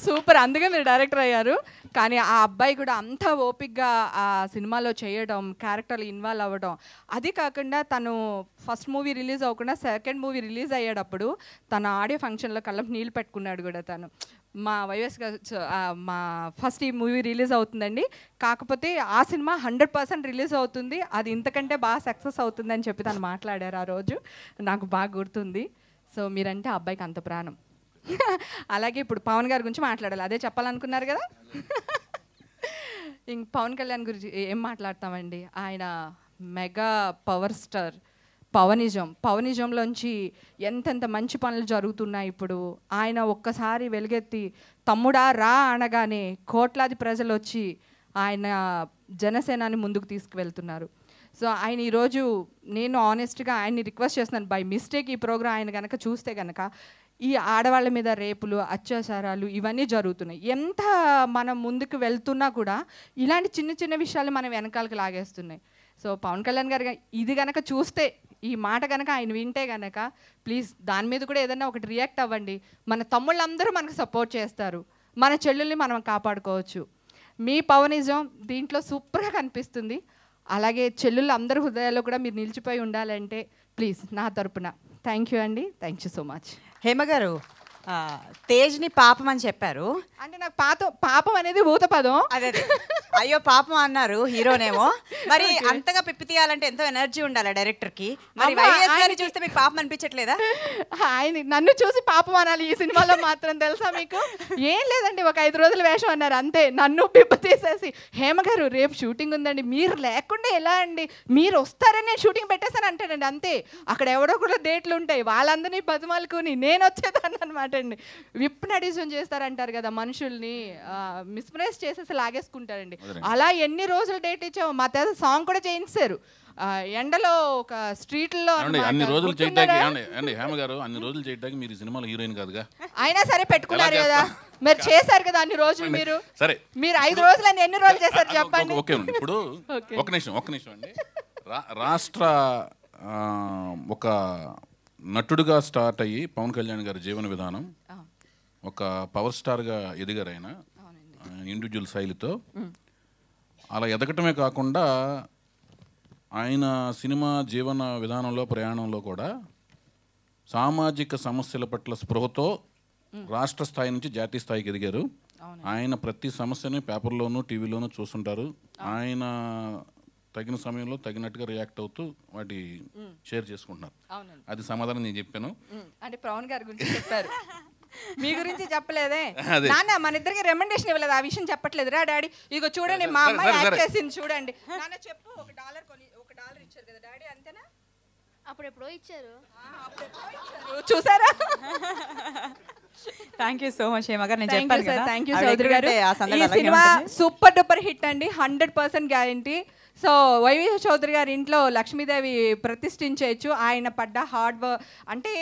సూపర్, అందుకే మీరు డైరెక్టర్ అయ్యారు. కానీ ఆ అబ్బాయి కూడా అంత ఓపిక్గా ఆ సినిమాలో చేయడం, క్యారెక్టర్లు ఇన్వాల్వ్ అవ్వడం, అది కాకుండా తను ఫస్ట్ మూవీ రిలీజ్ అవ్వకుండా సెకండ్ మూవీ రిలీజ్ అయ్యేటప్పుడు తన ఆడియో ఫంక్షన్లో కళ్ళకు నీళ్ళు పెట్టుకున్నాడు కూడా తను. మా వైఎస్ మా ఫస్ట్ ఈ మూవీ రిలీజ్ అవుతుందండి, కాకపోతే ఆ సినిమా 100% రిలీజ్ అవుతుంది, అది ఇంతకంటే బాగా సక్సెస్ అవుతుందని చెప్పి తను మాట్లాడారు ఆ రోజు. నాకు బాగా గుర్తుంది. సో మీరంటే ఆ అబ్బాయికి అంత ప్రాణం. అలాగే ఇప్పుడు పవన్ గారి గురించి మాట్లాడాలి, అదే చెప్పాలనుకున్నారు కదా. ఇంక పవన్ కళ్యాణ్ గురించి ఏం మాట్లాడతామండి. ఆయన మెగా పవర్ స్టార్. పవనిజంలోంచి ఎంతెంత మంచి పనులు జరుగుతున్నాయి ఇప్పుడు. ఆయన ఒక్కసారి వెలుగెత్తి తమ్ముడా రా అనగానే కోట్లాది ప్రజలు వచ్చి ఆయన జనసేనాని ముందుకు తీసుకువెళ్తున్నారు. సో ఆయన ఈరోజు నేను ఆనెస్ట్గా ఆయన్ని రిక్వెస్ట్ చేస్తున్నాను, బై మిస్టేక్ ఈ ప్రోగ్రాం ఆయన కనుక చూస్తే కనుక ఈ ఆడవాళ్ళ మీద రేపులు, అత్యాచారాలు ఇవన్నీ జరుగుతున్నాయి. ఎంత మనం ముందుకు వెళ్తున్నా కూడా ఇలాంటి చిన్న చిన్న విషయాలు మనం వెనకాలకి లాగేస్తున్నాయి. సో పవన్ కళ్యాణ్ గారు ఇది కనుక చూస్తే, ఈ మాట కనుక ఆయన వింటే కనుక ప్లీజ్ దాని మీద కూడా ఏదైనా ఒకటి రియాక్ట్ అవ్వండి. మన తమ్ముళ్ళందరూ మనకు సపోర్ట్ చేస్తారు, మన చెల్లెల్ని మనం కాపాడుకోవచ్చు. మీ పవనిజం దీంట్లో సూపర్గా కనిపిస్తుంది. అలాగే చెల్లెళ్ళు అందరి హృదయాల్లో కూడా మీరు నిలిచిపోయి ఉండాలంటే ప్లీజ్ నా తరపున థ్యాంక్ యూ అండి. Thank you so much. Hema గారు, తేజ్ని పాపం అని చెప్పారు. అంటే నాకు పాపం అనేది ఊత పదం. అదే అయ్యో పాపం అన్నారు హీరోనేమో. మరి అంతగా పిప్పి తీయాలంటే ఎంతో ఎనర్జీ ఉండాలి డైరెక్టర్ కి. మరి వైఎస్ గారిని చూస్తే మీకు పాపం అనిపించట్లేదా? ఆయన నన్ను చూసి పాపం అనాలి ఈ సినిమాలో మాత్రం, తెలుసా మీకు? ఏం లేదండి, ఒక 5 రోజుల వేషం అన్నారు అంతే, నన్ను పిప్పి తీసేసి హేమ గారు రేపు షూటింగ్ ఉందండి, మీరు లేకుండా ఎలా అండి, మీరు వస్తారని నేను షూటింగ్ పెట్టేసాను అంటాడండి అంతే. అక్కడ ఎవడో కూడా డేట్లు ఉంటాయి, వాళ్ళందరినీ బతిమాలుకుని నేను వచ్చేదాన్ని అనమాట అండి. విప్నడిజం చేస్తారంటారు కదా మనుషుల్ని, మిస్ప్రైజ్ చేసేసి లాగేసుకుంటారండి. అలా ఎన్ని రోజులు డేట్ ఇచ్చాము. మా తెగ సాంగ్ కూడా చేయించారు ఎండలో ఒక స్ట్రీట్లో. అన్ని రోజులు చేయడానికి హేమ గారు అన్ని రోజులు చేయడానికి మీరు సినిమాలో హీరోయిన్ కాదుగా, అయినా సరే పెట్టుకున్నారు కదా, మీరు చేశారు కదా అన్ని రోజులు. మీరు సరే మీరు 5 రోజులు ఎన్ని రోజులు చేశారు చెప్పండి. ఓకే ఇప్పుడు ఒక నిమిషం అండి. రాష్ట్ర ఒక నటుడుగా స్టార్ట్ అయ్యి పవన్ కళ్యాణ్ గారి జీవన విధానం ఒక పవర్ స్టార్గా ఎదిగారు ఆయన ఇండివిజువల్ శైలితో. అలా ఎదగటమే కాకుండా ఆయన సినిమా జీవన విధానంలో ప్రయాణంలో కూడా సామాజిక సమస్యల పట్ల స్పృహతో రాష్ట్ర స్థాయి నుంచి జాతీయ స్థాయికి ఎదిగారు. ఆయన ప్రతి సమస్యని పేపర్లోనూ టీవీలోనూ చూస్తుంటారు. ఆయన తగిన సమయంలో తగినట్టుగా రియాక్ట్ అవుతూ వాటి షేర్ చేసుకుంటున్నారు. అది సమాధానం నేను చెప్పాను. అంటే పవన్ గారి గురించి చెప్పారు, మీ గురించి చెప్పలేదే నాన్న. మన ఇద్దరికి రెమండేషన్ ఇవ్వలేదు, ఆ విషయం చెప్పట్లేదు రా డాడీ. ఇగో చూడండి మా అమ్మాయి యాక్ట్ చేసింది చూడండి. నాన్న చెప్పు, $1 ఇచ్చారు కదా డాడీ, అంతేనా? అప్పుడు ఎప్పుడో ఇచ్చారు, చూసారా? Thank you so much Hema గారు. నేను థ్యాంక్ యూ చెప్పాను సార్, కదా, థ్యాంక్ యూ ఆవిడ చౌదరి గారు. ఎక్కడుంటే ఆ సందడి ఈ అలాగే సినిమా ఉంటుంది. సూపర్ డూపర్ హిట్ అండి, 100% గ్యారంటీ. సో వైవి చౌదరి గారి ఇంట్లో లక్ష్మీదేవి ప్రతిష్ఠించవచ్చు. ఆయన పడ్డ హార్డ్ వర్క్ అంటే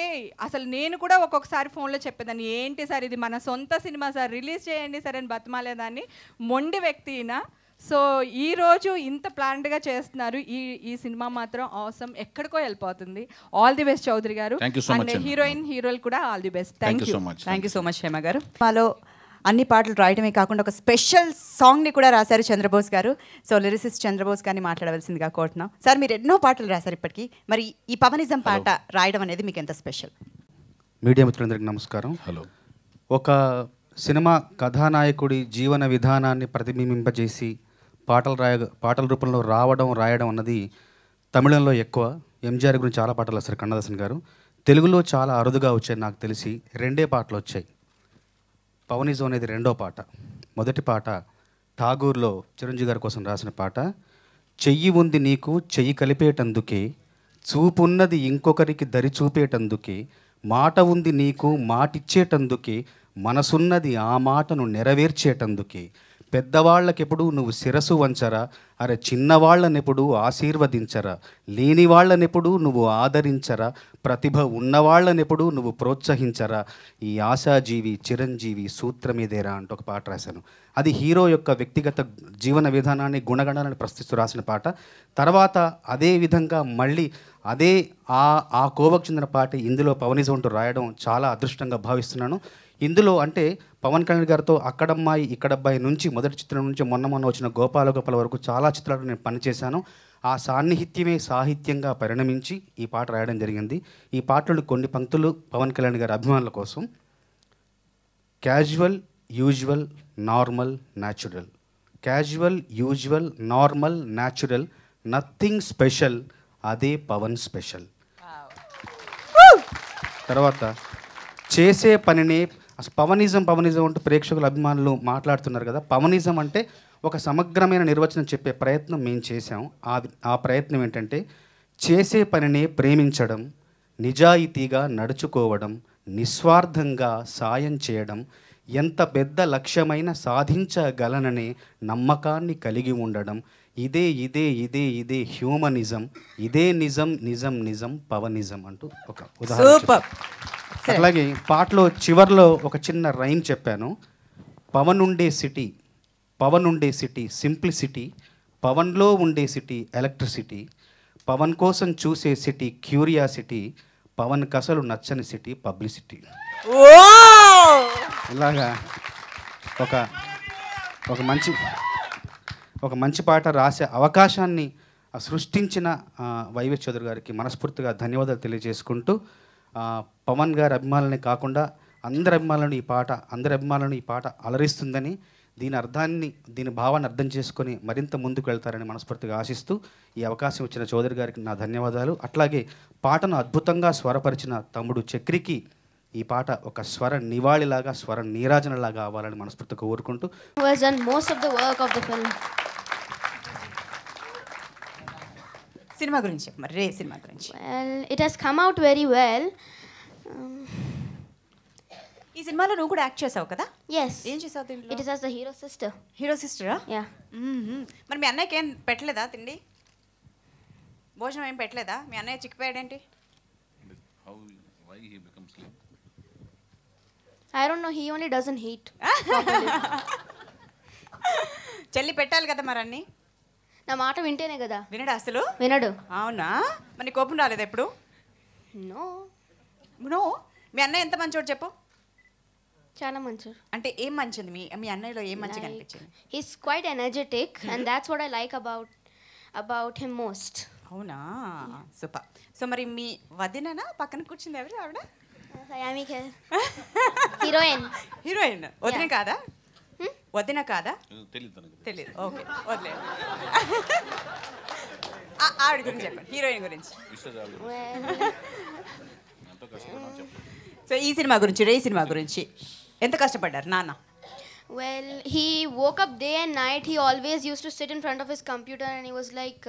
అసలు నేను కూడా ఒక్కొక్కసారి ఫోన్లో చెప్పేదాన్ని, ఏంటి సార్ ఇది మన సొంత సినిమా సార్, రిలీజ్ చేయండి సార్ అని బతిమాలేదాన్ని. మొండి వ్యక్తి ఈయన. సో ఈరోజు ఇంత ప్లాన్డ్గా చేస్తున్నారు. ఈ సినిమా మాత్రం అవసరం, ఎక్కడికో వెళ్ళిపోతుంది. ఆల్ ది బెస్ట్ చౌదరి గారు. Thank you so much, and heroine హీరోలు కూడా all the best. Thank thank you you. So much. Thank you so much Hema గారు. మాలో అన్ని పాటలు రాయడమే కాకుండా ఒక స్పెషల్ సాంగ్ని కూడా రాశారు చంద్రబోస్ గారు. సో లిరిసిస్ట్ చంద్రబోస్ గారిని మాట్లాడవలసిందిగా కోరుతున్నాం. సార్ మీరు ఎన్నో పాటలు రాశారు ఇప్పటికీ, మరి ఈ పవనిజం పాట రాయడం అనేది మీకు ఎంత స్పెషల్? మీడియా మిత్రులందరికీ నమస్కారం. హలో. ఒక సినిమా కథానాయకుడి జీవన విధానాన్ని ప్రతిబింబింపజేసి పాటల రూపంలో రాయడం అన్నది తమిళంలో ఎక్కువ. ఎంజీఆర్ గురించి చాలా పాటలు రాశారు కన్నదాసన్ గారు. తెలుగులో చాలా అరుదుగా వచ్చాయి. నాకు తెలిసి 2 పాటలు వచ్చాయి. పవనిజం అనేది 2వ పాట. మొదటి పాట ఠాగూర్లో చిరంజీవి గారి కోసం రాసిన పాట. చెయ్యి ఉంది నీకు చెయ్యి కలిపేటందుకే, చూపున్నది ఇంకొకరికి దరి చూపేటందుకే, మాట ఉంది నీకు మాటిచ్చేటందుకే, మనసున్నది ఆ మాటను నెరవేర్చేటందుకే, పెద్దవాళ్ళకెప్పుడు నువ్వు శిరసు వంచరా, అరే చిన్నవాళ్ళనెప్పుడు ఆశీర్వదించరా, లేని వాళ్ళనెప్పుడు నువ్వు ఆదరించరా, ప్రతిభ ఉన్నవాళ్ళనెప్పుడు నువ్వు ప్రోత్సహించరా, ఈ ఆశాజీవి చిరంజీవి సూత్రమేదేరా అంటూ ఒక పాట రాశాను. అది హీరో యొక్క వ్యక్తిగత జీవన విధానాన్ని గుణగణాలను ప్రశ్నిస్తూ రాసిన పాట. తర్వాత అదే విధంగా మళ్ళీ అదే ఆ కోవకు చెందిన పాట ఇందులో పవనిజం అంటూ రాయడం చాలా అదృష్టంగా భావిస్తున్నాను. ఇందులో అంటే పవన్ కళ్యాణ్ గారితో అక్కడమ్మాయి ఇక్కడబ్బాయి నుంచి మొదటి చిత్రం నుంచి మొన్న వచ్చిన గోపాల వరకు చాలా చిత్రాలు నేను పనిచేశాను. ఆ సాన్నిహిత్యమే సాహిత్యంగా పరిణమించి ఈ పాట రాయడం జరిగింది. ఈ పాటలు కొన్ని పంక్తులు పవన్ కళ్యాణ్ గారి అభిమానుల కోసం. Casual, usual, normal, natural. Casual, usual, normal, natural, nothing special, అదే పవన్ స్పెషల్. తర్వాత చేసే పనినే అసలు పవనిజం అంటూ ప్రేక్షకుల అభిమానులు మాట్లాడుతున్నారు కదా. పవనిజం అంటే ఒక సమగ్రమైన నిర్వచనం చెప్పే ప్రయత్నం మేము చేశాం. ఆ ప్రయత్నం ఏంటంటే చేసే పనినే ప్రేమించడం, నిజాయితీగా నడుచుకోవడం, నిస్వార్థంగా సాయం చేయడం, ఎంత పెద్ద లక్ష్యమైన సాధించగలననే నమ్మకాన్ని కలిగి ఉండడం, ఇదే ఇదే ఇదే ఇదే హ్యూమనిజం, ఇదే నిజం నిజం నిజం పవనిజం అంటూ ఒక ఉదాహరణ. అలాగే పాటలో చివర్లో ఒక చిన్న రైమ్ చెప్పాను. పవన్ ఉండే సిటీ సింప్లిసిటీ, పవన్లో ఉండే సిటీ ఎలక్ట్రిసిటీ, పవన్ కోసం చూసే సిటీ క్యూరియాసిటీ, పవన్ కసలు నచ్చని సిటీ పబ్లిసిటీ. ఇలాగా ఒక మంచి పాట రాసే అవకాశాన్ని సృష్టించిన వైవి చౌదరి గారికి మనస్ఫూర్తిగా ధన్యవాదాలు తెలియజేసుకుంటూ, పవన్ గారి అభిమానులనే కాకుండా అందరి అభిమానులను ఈ పాట అలరిస్తుందని, దీని భావాన్ని అర్థం చేసుకొని మరింత ముందుకు వెళ్తారని మనస్ఫూర్తిగా ఆశిస్తూ ఈ అవకాశం ఇచ్చిన చౌదరి గారికి నా ధన్యవాదాలు. అట్లాగే పాటను అద్భుతంగా స్వరపరిచిన తమ్ముడు చక్రికి ఈ పాట ఒక స్వర నివాళిలాగా, స్వర నీరాజనలాగా అవ్వాలని మనస్ఫూర్తిగా కోరుకుంటూ సినిమా గురించి మరి రే సినిమా గురించి. It has come out very well. ఈ సినిమాలో నువ్వు కూడా యాక్ట్ చేసావు కదా? Yes. ఏం చేసావు దీంట్లో? It is as the hero sister. Hero సిస్టరా? Yeah. మరి మీ అన్నయ్యకి ఏం పెట్టలేదా తిండి? భోజనం ఏం పెట్టలేదా? మీ అన్నయ్య చిక్కిపోయాడేంటి? I don't know, he only doesn't eat. చెల్లి పెట్టాలి కదా మరి అన్ని. నా మాట వింటేనే కదా. వినడా అసలు? వినడు. అవునా? మరి కోపం రాలేదు ఎప్పుడు? నో. మీ అన్నయ్య ఎంత మంచోడు చెప్పు. చాలా మంచోడు. అంటే ఏం మంచిది మీ అన్నయ్యలో ఏం మంచిగా అనిపించింది? He's quite energetic and that's what I like about him most. అవునా? సూపర్. సో మరి మీ వదిననా పక్కన కూర్చుంది ఎవరు ఆవిడ? హీరోయిన్ వదిన కాదా? వదిన కాదా? తెలియదు. ఓకే వదిలే. ఆవిడ గురించి చెప్పండి, హీరోయిన్ గురించి. సో ఈ సినిమా గురించి, రే సినిమా గురించి ఎంత కష్టపడ్డారు నాన్న? Well, he woke up day and night. He always used to sit in front of his computer and he was like,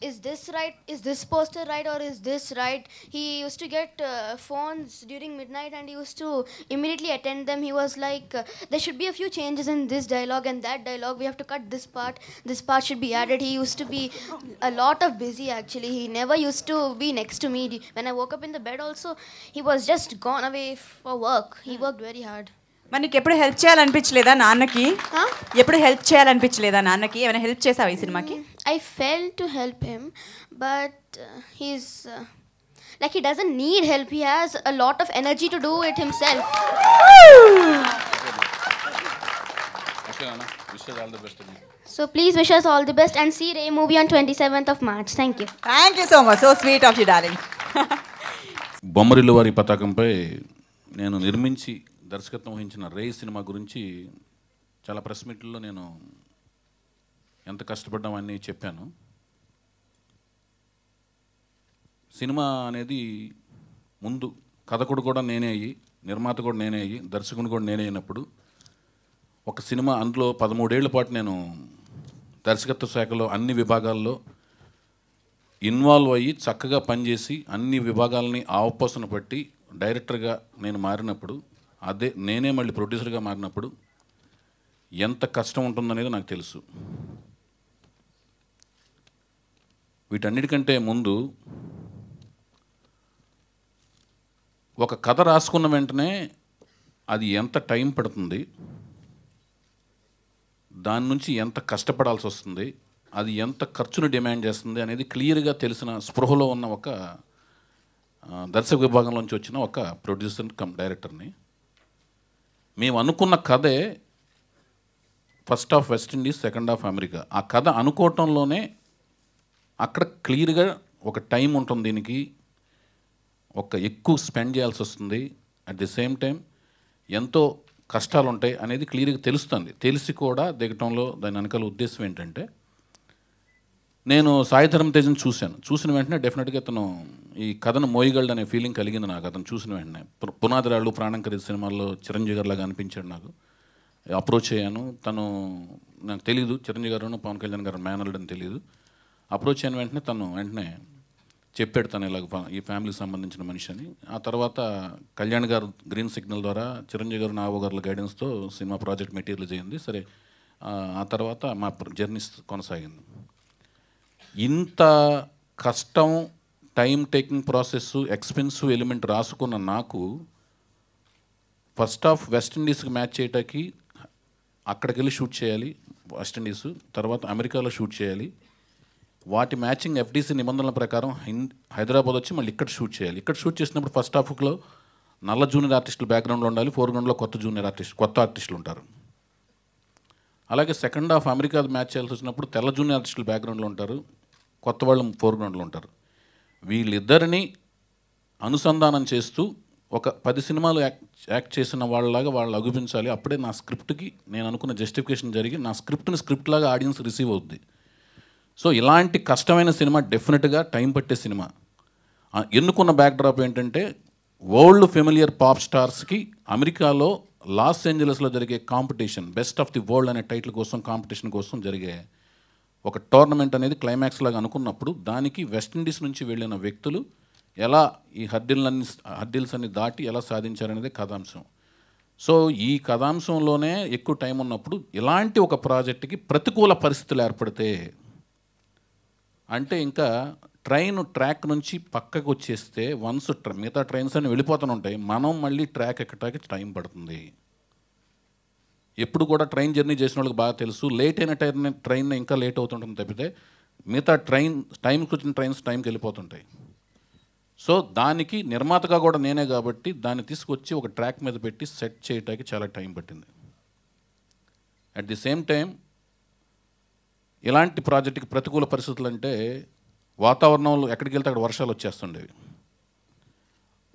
is this right? Is this poster right? Or is this right? He used to get phones during midnight and he used to immediately attend them. He was like, there should be a few changes in this dialogue and that dialogue. We have to cut this part. This part should be added. He used to be a lot of busy actually. He never used to be next to me. When I woke up in the bed also, he was just gone away for work. He worked very hard. మరి నీకు ఎప్పుడు help చేయాలనిపించలేదా నాన్నకి? ఎప్పుడు help చేయాలనిపించలేదా నాన్నకి? ఏమైనా help చేసావా ఈ సినిమాకి? I felt to help him, but he's like he doesn't need help. He has a lot of energy to do it himself. So please wish us all the best and see Ray movie on 27th of March. Thank you. Thank you so much. So sweet of you, darling. Bommarillu వారి పతాకంపై నేను నిర్మించి దర్శకత్వం వహించిన రే cinema గురించి చాలా press మీట్లో నేను ఎంత కష్టపడ్డామని చెప్పాను. సినిమా అనేది ముందు కథకుడు కూడా నేనే అయ్యి, నిర్మాత కూడా నేనే అయ్యి, దర్శకుడు కూడా నేనే అయినప్పుడు ఒక సినిమా అందులో 13 ఏళ్ల పాటు నేను దర్శకత్వ శాఖలో అన్ని విభాగాల్లో ఇన్వాల్వ్ అయ్యి చక్కగా పనిచేసి అన్ని విభాగాలని ఆవపోసన పట్టి డైరెక్టర్గా నేను మారినప్పుడు, అదే నేనే మళ్ళీ ప్రొడ్యూసర్గా మారినప్పుడు ఎంత కష్టం ఉంటుందనేది నాకు తెలుసు. వీటన్నిటికంటే ముందు ఒక కథ రాసుకున్న వెంటనే అది ఎంత టైం పడుతుంది, దాని నుంచి ఎంత కష్టపడాల్సి వస్తుంది, అది ఎంత ఖర్చును డిమాండ్ చేస్తుంది అనేది క్లియర్గా తెలిసిన స్పృహలో ఉన్న ఒక దర్శక విభాగంలోంచి వచ్చిన ఒక ప్రొడ్యూసర్ కమ్ డైరెక్టర్ని. మేము అనుకున్న కథే first half west Indies, second half America. ఆ కథ అనుకోవటంలోనే అక్కడ క్లియర్గా ఒక టైం ఉంటుంది, దీనికి ఒక ఎక్కువ స్పెండ్ చేయాల్సి వస్తుంది, అట్ ది సేమ్ టైం ఎంతో కష్టాలు ఉంటాయి అనేది క్లియర్గా తెలుస్తుంది. తెలిసి కూడా దిగటంలో దాని వెనకాల ఉద్దేశం ఏంటంటే, నేను సాయి ధరమ్ తేజ్ని చూసిన వెంటనే డెఫినెట్గా అతను ఈ కథను మోయగలడు అనే ఫీలింగ్ కలిగింది నాకు. అతను చూసిన వెంటనే పునాదిరాళ్ళు, ప్రాణం ఖరీదు సినిమాల్లో చిరంజీవి గారు లాగా అనిపించాడు నాకు. అప్రోచ్ అయ్యాను, తను నాకు తెలీదు చిరంజీవి గారు పవన్ కళ్యాణ్ గారు మేనల్డ్ అని తెలియదు. అప్రోచ్ అయిన వెంటనే తను వెంటనే చెప్పాడు తను ఇలాగ ఈ ఫ్యామిలీకి సంబంధించిన మనిషి అని. ఆ తర్వాత కళ్యాణ్ గారు గ్రీన్ సిగ్నల్ ద్వారా చిరంజీవి గారు, నాగో గారుల గైడెన్స్తో సినిమా ప్రాజెక్ట్ మెటీరియల్ అయింది. సరే, ఆ తర్వాత మా జర్నీ కొనసాగింది. ఇంత కష్టం, time taking process, expensive element రాసుకున్న నాకు ఫస్ట్ హాఫ్ వెస్ట్ ఇండీస్కి మ్యాచ్ చేయటానికి అక్కడికి వెళ్ళి షూట్ చేయాలి వెస్ట్ ఇండీస్, తర్వాత అమెరికాలో షూట్ చేయాలి. వాటి మ్యాచింగ్ ఎఫ్డీసీ నిబంధనల ప్రకారం హైదరాబాద్ వచ్చి మళ్ళీ ఇక్కడ షూట్ చేయాలి. ఇక్కడ షూట్ చేసినప్పుడు ఫస్ట్ హాఫ్లో నల్ల జూనియర్ ఆర్టిస్టులు బ్యాక్గ్రౌండ్లో ఉండాలి, ఫోర్గ్రౌండ్లో కొత్త ఆర్టిస్టులు ఉంటారు. అలాగే సెకండ్ హాఫ్ అమెరికా మ్యాచ్ చేయాల్సి వచ్చినప్పుడు తెల్ల జూనియర్ ఆర్టిస్టులు బ్యాక్గ్రౌండ్లో ఉంటారు, కొత్త వాళ్ళు ఫోర్గ్రౌండ్లో ఉంటారు. వీళ్ళిద్దరిని అనుసంధానం చేస్తూ ఒక 10 సినిమాలు యాక్ట్ చేసిన వాళ్ళలాగా వాళ్ళు అగుపించాలి. అప్పుడే నా స్క్రిప్ట్కి నేను అనుకున్న జస్టిఫికేషన్ జరిగి నా స్క్రిప్ట్ లాగా ఆడియన్స్ రిసీవ్ అవుద్ది. సో ఇలాంటి కష్టమైన సినిమా డెఫినెట్గా టైం పట్టే సినిమా. ఎన్నుకున్న బ్యాక్డ్రాప్ ఏంటంటే, వరల్డ్ ఫెమిలియర్ పాప్ స్టార్స్కి అమెరికాలో లాస్ ఏంజలస్లో జరిగే competition, best of the world అనే టైటిల్ కోసం కాంపిటీషన్ కోసం జరిగే ఒక టోర్నమెంట్ అనేది క్లైమాక్స్ లాగా అనుకున్నప్పుడు, దానికి వెస్ట్ ఇండీస్ నుంచి వెళ్ళిన వ్యక్తులు ఎలా ఈ హర్డిల్స్ అన్ని దాటి ఎలా సాధించారనేది కథాంశం. సో ఈ కథాంశంలోనే ఎక్కువ టైం ఉన్నప్పుడు ఇలాంటి ఒక ప్రాజెక్ట్కి ప్రతికూల పరిస్థితులు ఏర్పడితే, అంటే ఇంకా ట్రాక్ నుంచి పక్కకు వచ్చేస్తే వన్స్ మిగతా ట్రైన్స్ అన్ని వెళ్ళిపోతూనే ఉంటాయి, మనం మళ్ళీ ట్రాక్ ఎక్కడానికి టైం పడుతుంది. ఎప్పుడు కూడా ట్రైన్ జర్నీ చేసిన వాళ్ళకి బాగా తెలుసు, లేట్ అయిన ట్రైన్ ఇంకా లేట్ అవుతుంటుంది తప్పితే మిగతా టైంకి వచ్చిన ట్రైన్స్ టైంకి వెళ్ళిపోతుంటాయి. సో దానికి నిర్మాతగా కూడా నేనే కాబట్టి దాన్ని తీసుకొచ్చి ఒక ట్రాక్ మీద పెట్టి సెట్ చేయడానికి చాలా టైం పట్టింది. అట్ ది సేమ్ టైం ఇలాంటి ప్రాజెక్టుకి ప్రతికూల పరిస్థితులు అంటే, వాతావరణంలో ఎక్కడికి వెళ్తే అక్కడ వర్షాలు వచ్చేస్తుండేవి.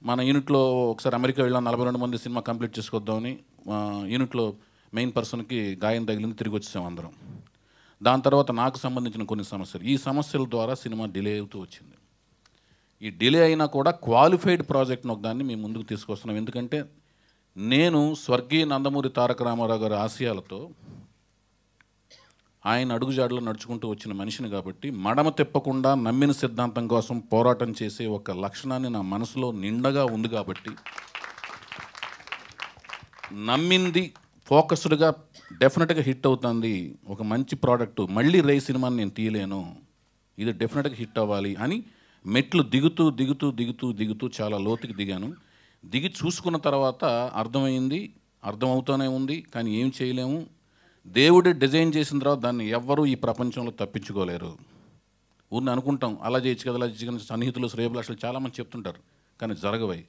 మన యూనిట్లో ఒకసారి అమెరికా వెళ్ళాం, 42 మంది సినిమా కంప్లీట్ చేసుకొద్దామని. యూనిట్లో మెయిన్ పర్సన్కి గాయం తగిలింది, తిరిగి వచ్చేసాం అందరం. దాని తర్వాత నాకు సంబంధించిన కొన్ని సమస్యలు, ఈ సమస్యల ద్వారా సినిమా డిలే అవుతూ వచ్చింది. ఈ డిలే అయినా కూడా క్వాలిఫైడ్ ప్రాజెక్ట్ని ఒకదాన్ని మేము ముందుకు తీసుకొస్తున్నాం. ఎందుకంటే నేను స్వర్గీయ నందమూరి తారక రామారావు గారి ఆశయాలతో ఆయన అడుగుజాడలో నడుచుకుంటూ వచ్చిన మనిషిని కాబట్టి మడమ తిప్పకుండా నమ్మిన సిద్ధాంతం కోసం పోరాటం చేసే ఒక లక్షణాన్ని నా మనసులో నిండగా ఉంది కాబట్టి నమ్మింది ఫోకస్డ్గా డెఫినెట్గా హిట్ అవుతుంది, ఒక మంచి ప్రోడక్ట్, మళ్ళీ రే సినిమాని నేను తీయలేను, ఇది డెఫినెట్గా హిట్ అవ్వాలి అని మెట్లు దిగుతూ దిగుతూ దిగుతూ దిగుతూ చాలా లోతుకి దిగాను. దిగి చూసుకున్న తర్వాత అర్థమైంది, అర్థమవుతూనే ఉంది, కానీ ఏం చేయలేము. దేవుడే డిజైన్ చేసిన తర్వాత దాన్ని ఎవ్వరూ ఈ ప్రపంచంలో తప్పించుకోలేరు. ఊరిని అనుకుంటాం అలా చేయొచ్చు కదా, అలా చేయొచ్చు, సన్నిహితులు శ్రేయభిలాషులు చాలామంది చెప్తుంటారు, కానీ జరగవై.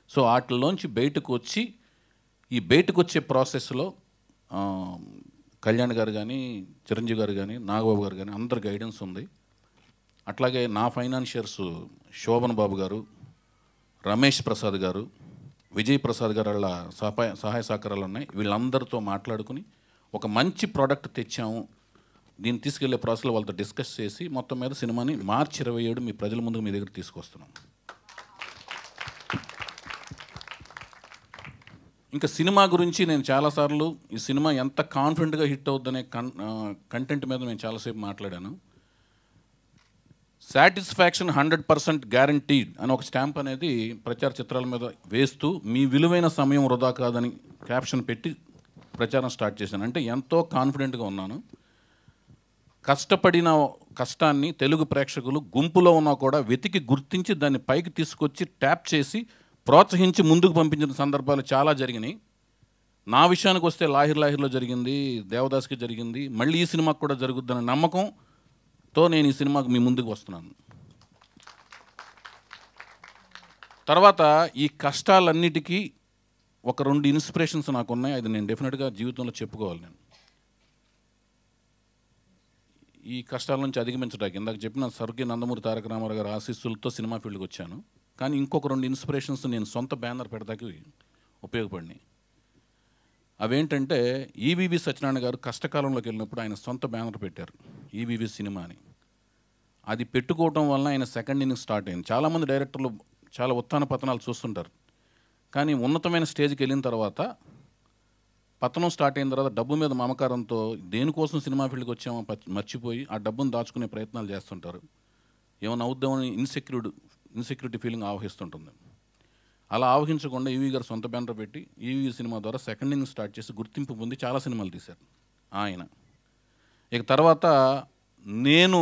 సో వాటిలోంచి బయటకు వచ్చి ఈ బయటకు వచ్చే ప్రాసెస్లో కళ్యాణ్ గారు కానీ, చిరంజీవి గారు కానీ, నాగబాబు గారు కానీ అందరి గైడెన్స్ ఉంది. అట్లాగే నా ఫైనాన్షియర్స్ శోభన్ బాబు గారు, రమేష్ ప్రసాద్ గారు, విజయ్ ప్రసాద్ గారు వాళ్ళ సహాయ సహకారాలు ఉన్నాయి. వీళ్ళందరితో మాట్లాడుకుని ఒక మంచి ప్రోడక్ట్ తెచ్చాము. దీన్ని తీసుకెళ్లే ప్రాసెస్లో వాళ్ళతో డిస్కస్ చేసి మొత్తం మీద సినిమాని మార్చి 27 మీ ప్రజల ముందుకు మీ దగ్గర తీసుకొస్తున్నాం. ఇంకా సినిమా గురించి నేను చాలాసార్లు ఈ సినిమా ఎంత కాన్ఫిడెంట్గా హిట్ అవుద్దనే కంటెంట్ మీద నేను చాలాసేపు మాట్లాడాను. సాటిస్ఫాక్షన్ 100% గ్యారంటీడ్ అని ఒక స్టాంప్ అనేది ప్రచార చిత్రాల మీద వేస్తూ మీ విలువైన సమయం వృధా కాదని క్యాప్షన్ పెట్టి ప్రచారం స్టార్ట్ చేశాను. అంటే ఎంతో కాన్ఫిడెంట్గా ఉన్నాను. కష్టపడిన కష్టాన్ని తెలుగు ప్రేక్షకులు గుంపులో ఉన్నా కూడా వెతికి గుర్తించి దాన్ని పైకి తీసుకొచ్చి ట్యాప్ చేసి ప్రోత్సహించి ముందుకు పంపించిన సందర్భాలు చాలా జరిగినాయి. నా విషయానికి వస్తే లాహిర్లో జరిగింది, దేవదాస్కి జరిగింది, మళ్ళీ ఈ సినిమాకు కూడా జరుగుద్దనే నమ్మకంతో నేను ఈ సినిమాకు మీ ముందుకు వస్తున్నాను. తర్వాత ఈ కష్టాలన్నిటికీ ఒక 2 ఇన్స్పిరేషన్స్ నాకు ఉన్నాయి. అది నేను డెఫినెట్గా జీవితంలో చెప్పుకోవాలి. నేను ఈ కష్టాల నుంచి అధిగమించడానికి ఇందాక చెప్పిన స్వర్గీయ నందమూరి తారక రామారావు గారి ఆశీస్సులతో సినిమా ఫీల్డ్కి వచ్చాను. కానీ ఇంకొక 2 ఇన్స్పిరేషన్స్ నేను సొంత బ్యానర్ పెడతాకి ఉపయోగపడినాయి. అవేంటంటే ఈవీవి సత్యనారాయణ గారు కష్టకాలంలోకి వెళ్ళినప్పుడు ఆయన సొంత బ్యానర్ పెట్టారు, ఈవీవి సినిమా అని. అది పెట్టుకోవడం వలన ఆయన సెకండ్ ఇన్నింగ్ స్టార్ట్ అయింది. చాలామంది డైరెక్టర్లు చాలా ఉత్థాన పతనాలు చూస్తుంటారు, కానీ ఉన్నతమైన స్టేజ్కి వెళ్ళిన తర్వాత పతనం స్టార్ట్ అయిన తర్వాత డబ్బు మీద మమకారంతో దేనికోసం సినిమా ఫీల్డ్కి వచ్చామో మర్చిపోయి ఆ డబ్బును దాచుకునే ప్రయత్నాలు చేస్తుంటారు. ఏమైనా అవుద్దామని ఇన్సెక్యూరిటీ ఫీలింగ్ ఆవహిస్తుంటుంది. అలా ఆవహించకుండా ఈవీ గారు సొంత బ్యానర్ పెట్టి ఈవీ సినిమా ద్వారా సెకండ్ ఇన్నింగ్ స్టార్ట్ చేసి గుర్తింపు పొంది చాలా సినిమాలు తీశారు ఆయన. ఇక తర్వాత నేను